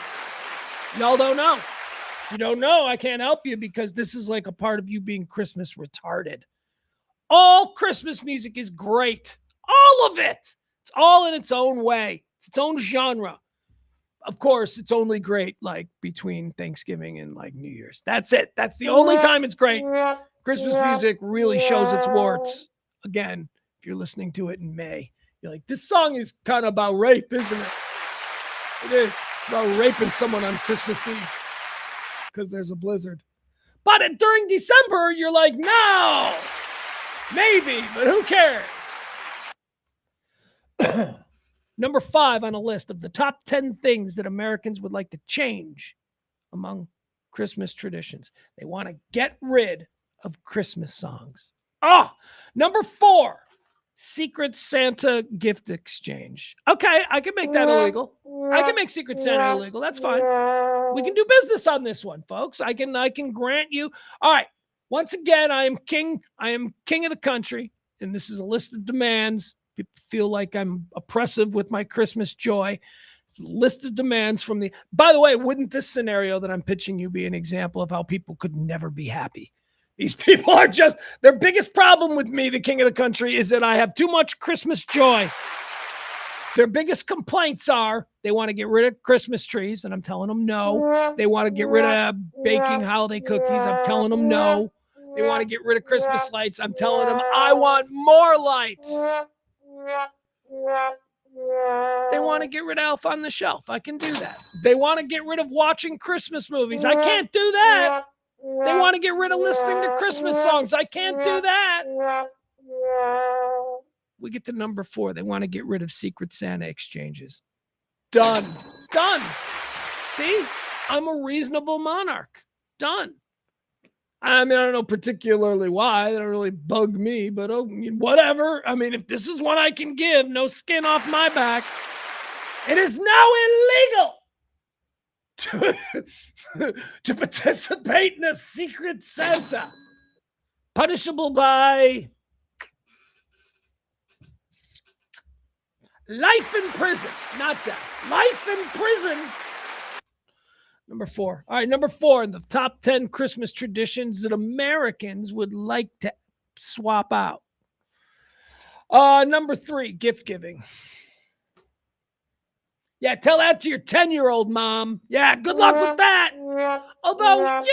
Y'all don't know. You don't know. I can't help you because this is like a part of you being Christmas retarded. All Christmas music is great. All of it. It's all in its own way. It's its own genre. Of course, it's only great like between Thanksgiving and like New Year's. That's it. That's the only time it's great. Christmas music really shows its warts. Again, if you're listening to it in May, you're like, this song is kind of about rape, isn't it? It is. It's about raping someone on Christmas Eve because there's a blizzard. But during December, you're like, no, maybe, but who cares? Number 5 on a list of the top 10 things that Americans would like to change among Christmas traditions. They want to get rid of Christmas songs. Number 4. Secret Santa gift exchange. Okay, I can make that illegal. I can make Secret Santa illegal. That's fine. We can do business on this one, folks. I can grant you. All right. Once again, I am king of the country, and this is a list of demands. People feel like I'm oppressive with my Christmas joy. List of demands from the. By the way, wouldn't this scenario that I'm pitching you be an example of how people could never be happy? These people are just, their biggest problem with me, the king of the country, is that I have too much Christmas joy. Their biggest complaints are they want to get rid of Christmas trees, and I'm telling them no. They want to get rid of baking holiday cookies. I'm telling them no. They want to get rid of Christmas lights. I'm telling them I want more lights. They want to get rid of Elf on the Shelf. I can do that. They want to get rid of watching Christmas movies. I can't do that. They want to get rid of listening to Christmas songs. I can't do that. We get to number 4. They want to get rid of Secret Santa exchanges. Done. See, I'm a reasonable monarch. Done. I mean, I don't know particularly why. They don't really bug me, but whatever. I mean, if this is what I can give, no skin off my back. It is now illegal to participate in a secret Santa. Punishable by life in prison, not death. Life in prison. Number 4. All right, number 4 in the top 10 Christmas traditions that Americans would like to swap out. Number 3, gift giving. Yeah, tell that to your 10-year-old mom. Yeah, good luck with that. Although, I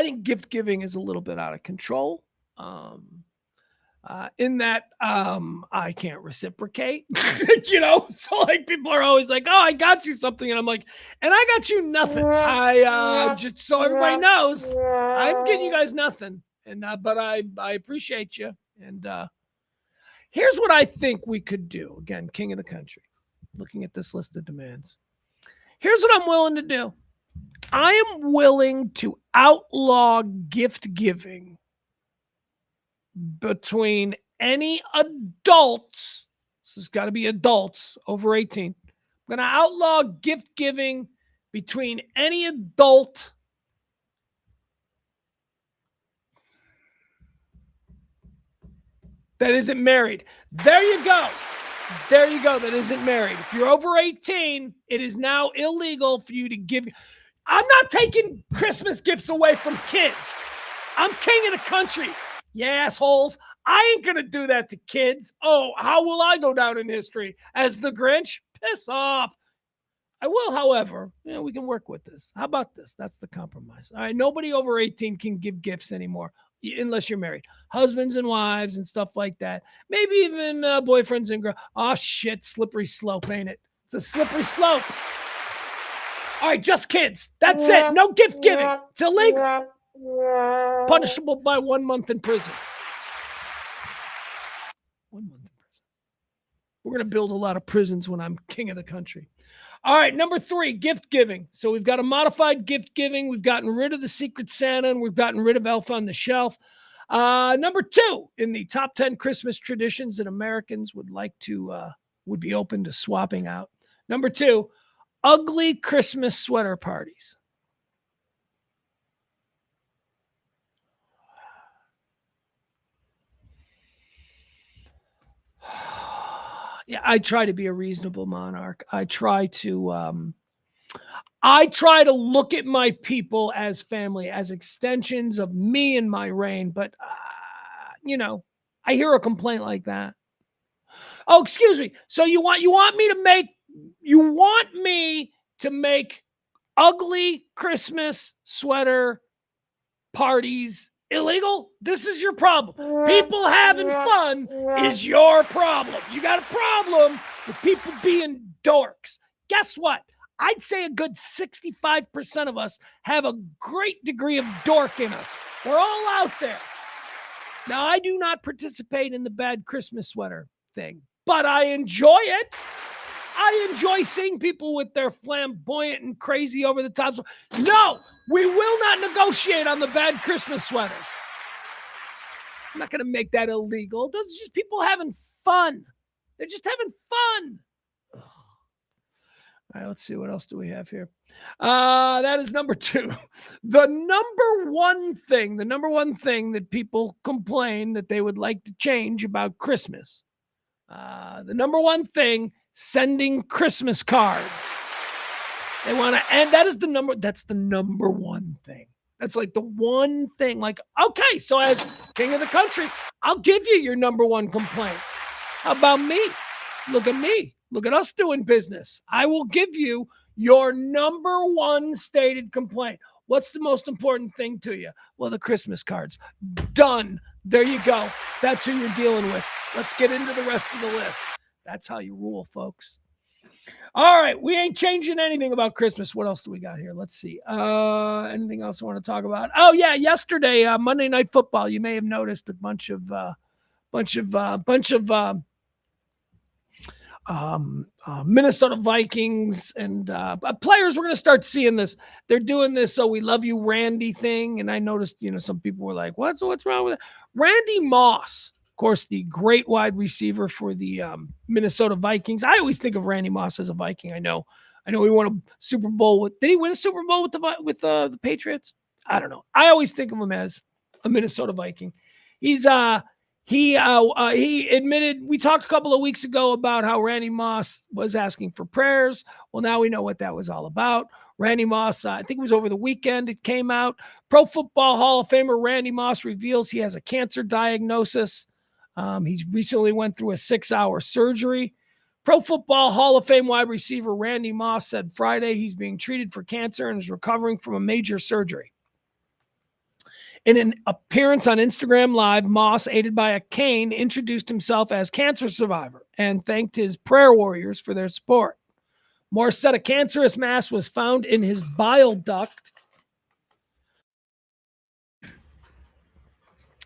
think gift giving is a little bit out of control. In that I can't reciprocate, so like people are always like, oh, I got you something. And I'm like, and I got you nothing. I just so everybody knows, I'm getting you guys nothing. And but I appreciate you. And here's what I think we could do. Again, king of the country, looking at this list of demands. Here's what I'm willing to do. I am willing to outlaw gift giving between any adults. This has got to be adults over 18. I'm going to outlaw gift giving between any adult that isn't married. There you go. That isn't married. If you're over 18, it is now illegal for you to give. I'm not taking Christmas gifts away from kids. I'm king of the country. You assholes. I ain't going to do that to kids. Oh, how will I go down in history? As the Grinch? Piss off. I will, however, we can work with this. How about this? That's the compromise. All right, nobody over 18 can give gifts anymore unless you're married. Husbands and wives and stuff like that. Maybe even boyfriends and girls. Oh, shit, slippery slope, ain't it? It's a slippery slope. All right, just kids. That's it. No gift giving. It's illegal. Punishable by 1 month in prison. 1 month in prison. We're going to build a lot of prisons when I'm king of the country. All right, number 3, gift giving. So we've got a modified gift giving. We've gotten rid of the Secret Santa, and we've gotten rid of Elf on the Shelf. Number 2 in the top 10 Christmas traditions that Americans would like to, would be open to swapping out. Number 2, ugly Christmas sweater parties. Yeah, I try to be a reasonable monarch. I try to look at my people as family, as extensions of me and my reign. But, I hear a complaint like that. Oh, excuse me. So you want me to make ugly Christmas sweater parties illegal? This is your problem. People having fun is your problem. You got a problem with people being dorks. Guess what? I'd say a good 65% of us have a great degree of dork in us. We're all out there. Now, I do not participate in the bad Christmas sweater thing, but I enjoy it. I enjoy seeing people with their flamboyant and crazy over the top. No, we will not negotiate on the bad Christmas sweaters. I'm not going to make that illegal. It's just people having fun. They're just having fun. Ugh. All right, let's see. What else do we have here? That is number 2. The number one thing that people complain that they would like to change about Christmas. The number one thing, sending Christmas cards. They want to, and that's the number one thing. That's like the one thing. Like, okay, so as king of the country, I'll give you your number one complaint. How about me? Look at me. Look at us doing business. I will give you your number one stated complaint. What's the most important thing to you? Well, the Christmas cards. Done. There you go. That's who you're dealing with. Let's get into the rest of the list. That's how you rule, folks. All right, we ain't changing anything about Christmas. What else do we got here? Let's see. Anything else I want to talk about? Oh yeah, yesterday Monday Night Football. You may have noticed a bunch of Minnesota Vikings and players. We're going to start seeing this. They're doing this "So We Love You, Randy" thing, and I noticed, some people were like, "What's wrong with it?" Randy Moss, of course, the great wide receiver for the Minnesota Vikings. I always think of Randy Moss as a Viking. I know he won a Super Bowl with. Did he win a Super Bowl with the Patriots? I don't know. I always think of him as a Minnesota Viking. He's He admitted, we talked a couple of weeks ago about how Randy Moss was asking for prayers. Well, now we know what that was all about. Randy Moss, I think it was over the weekend, it came out. Pro Football Hall of Famer Randy Moss reveals he has a cancer diagnosis. He recently went through a 6-hour surgery. Pro Football Hall of Fame wide receiver Randy Moss said Friday he's being treated for cancer and is recovering from a major surgery. In an appearance on Instagram Live, Moss, aided by a cane, introduced himself as cancer survivor and thanked his prayer warriors for their support. Moss said a cancerous mass was found in his bile duct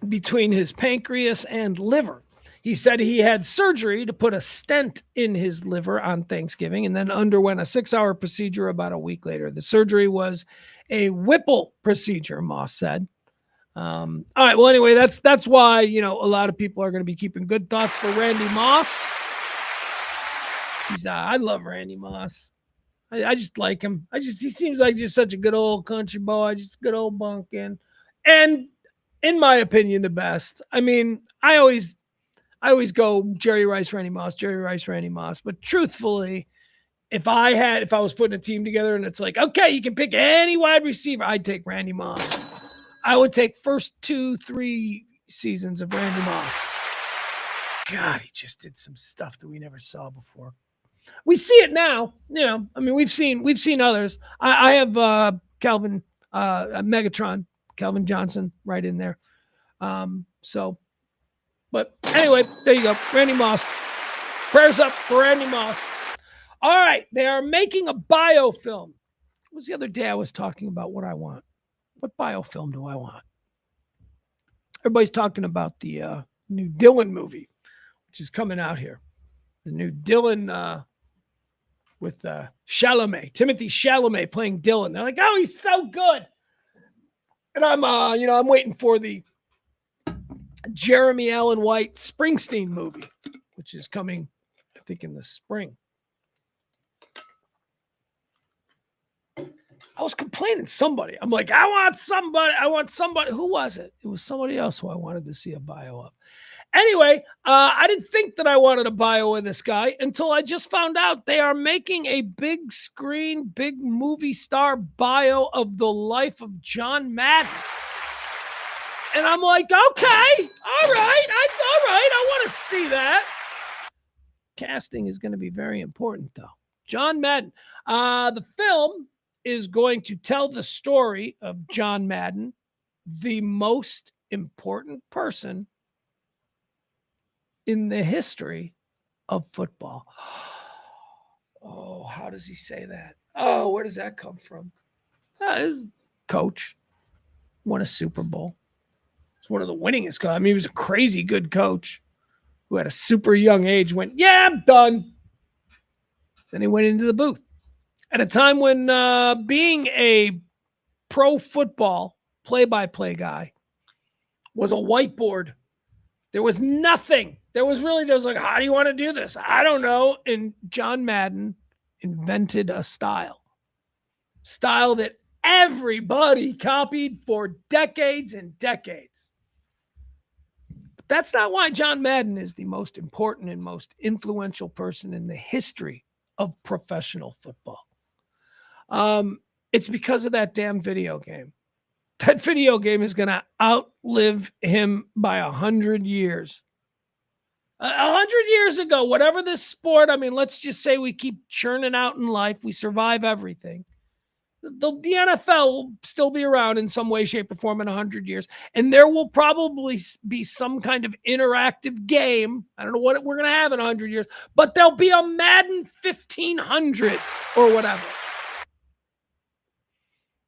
between his pancreas and liver. He said he had surgery to put a stent in his liver on Thanksgiving and then underwent a 6-hour procedure about a week later. The surgery was a Whipple procedure, Moss said. All right. Well, anyway, that's why, a lot of people are going to be keeping good thoughts for Randy Moss. I love Randy Moss. I just like him. He seems like just such a good old country boy, just a good old bumpkin. And in my opinion, the best. I mean, I always go Jerry Rice, Randy Moss, Jerry Rice, Randy Moss. But truthfully, if I was putting a team together and it's like, okay, you can pick any wide receiver, I'd take Randy Moss. I would take first 2-3 seasons of Randy Moss. God, he just did some stuff that we never saw before. We see it now. We've seen others. I have Calvin Megatron, Calvin Johnson right in there. But anyway, there you go. Randy Moss. Prayers up for Randy Moss. All right. They are making a biofilm. It was the other day I was talking about what I want. What biofilm do I want? Everybody's talking about the new Dylan movie, which is coming out here. The new Dylan with Chalamet, Timothy Chalamet playing Dylan. They're like, oh, he's so good. And I'm waiting for the Jeremy Allen White Springsteen movie, which is coming, I think, in the spring. I was complaining to somebody. I'm like, I want somebody. Who was it? It was somebody else who I wanted to see a bio of. Anyway, I didn't think that I wanted a bio of this guy until I just found out they are making a big screen, big movie star bio of the life of John Madden. And I'm like, okay, all right, I want to see that. Casting is going to be very important, though. John Madden. The film is going to tell the story of John Madden, the most important person in the history of football. Oh, how does he say that? Oh, where does that come from? His coach won a Super Bowl. He's one of the winningest coaches. He was a crazy good coach who at a super young age went, yeah, I'm done. Then he went into the booth. At a time when being a pro football play-by-play guy was a whiteboard. There was nothing. There was like, how do you want to do this? I don't know. And John Madden invented a style that everybody copied for decades and decades. But that's not why John Madden is the most important and most influential person in the history of professional football. It's because of that damn video game. That video game is going to outlive him by 100 years. 100 years ago, whatever this sport, let's just say we keep churning out in life. We survive everything. The NFL will still be around in some way, shape, or form in 100 years. And there will probably be some kind of interactive game. I don't know what we're going to have in 100 years, but there'll be a Madden 1500 or whatever.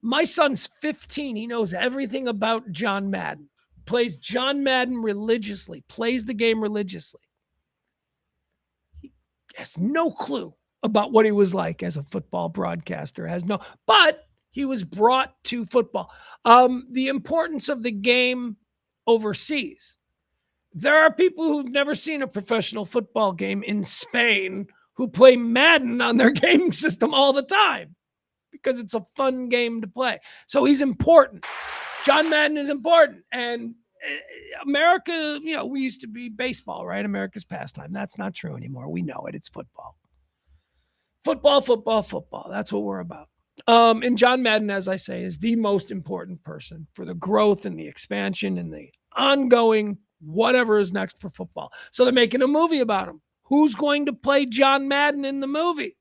My son's 15. He knows everything about John Madden. Plays John Madden religiously. Plays the game religiously. He has no clue about what he was like as a football broadcaster. But he was brought to football. The importance of the game overseas. There are people who've never seen a professional football game in Spain who play Madden on their gaming system all the time because it's a fun game to play. So he's important. John Madden is important. And America, we used to be baseball, right? America's pastime. That's not true anymore. We know it. It's football. Football, football, football. That's what we're about. And John Madden, as I say, is the most important person for the growth and the expansion and the ongoing whatever is next for football. So they're making a movie about him. Who's going to play John Madden in the movie?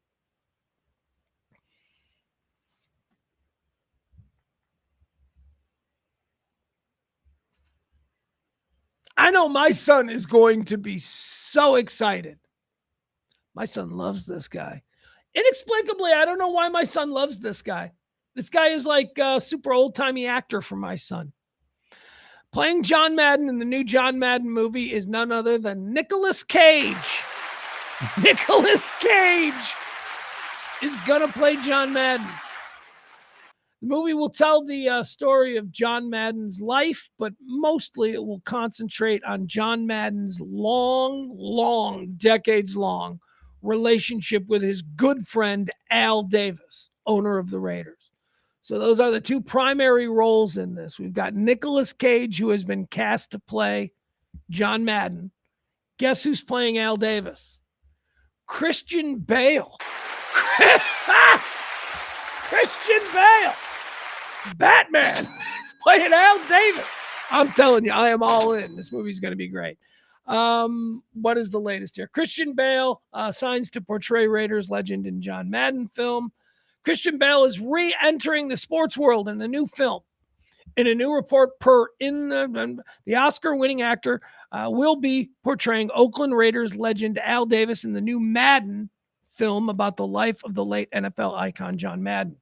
I know my son is going to be so excited. My son loves this guy. Inexplicably, I don't know why my son loves this guy. This guy is like a super old-timey actor for my son. Playing John Madden in the new John Madden movie is none other than Nicolas Cage. Nicolas Cage is going to play John Madden. The movie will tell the story of John Madden's life, but mostly it will concentrate on John Madden's long, decades-long relationship with his good friend, Al Davis, owner of the Raiders. So those are the two primary roles in this. We've got Nicolas Cage, who has been cast to play John Madden. Guess who's playing Al Davis? Christian Bale. Christian Bale. Batman. He's playing Al Davis. I'm telling you, I am all in. This movie's going to be great. What is the latest here? Christian Bale signs to portray Raiders legend in John Madden film. Christian Bale is re-entering the sports world in a new film. In a new report, the Oscar-winning actor will be portraying Oakland Raiders legend Al Davis in the new Madden film about the life of the late NFL icon John Madden.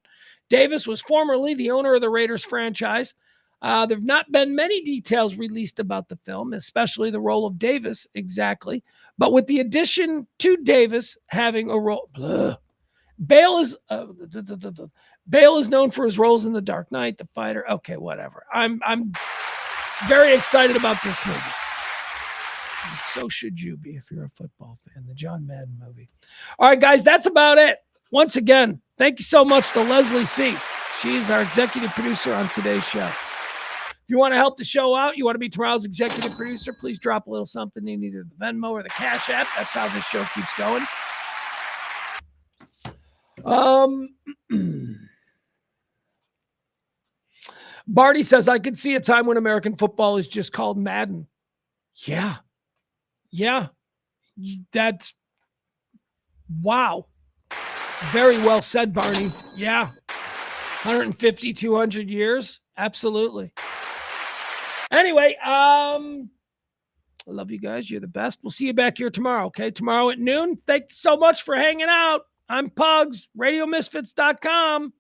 Davis was formerly the owner of the Raiders franchise. There have not been many details released about the film, especially the role of Davis exactly. But with the addition to Davis having a role, Bale is known for his roles in The Dark Knight, The Fighter. Okay, whatever. I'm very excited about this movie. And so should you be if you're a football fan. The John Madden movie. All right, guys, that's about it. Once again, thank you so much to Leslie C. She's our executive producer on today's show. If you want to help the show out, you want to be tomorrow's executive producer, please drop a little something in either the Venmo or the Cash App. That's how this show keeps going. Barty says, I could see a time when American football is just called Madden. Yeah. That's wow. Very well said, Barney. Yeah. 150, 200 years. Absolutely. Anyway, I love you guys. You're the best. We'll see you back here tomorrow, okay? Tomorrow at noon. Thank you so much for hanging out. I'm Pugs, RadioMisfits.com.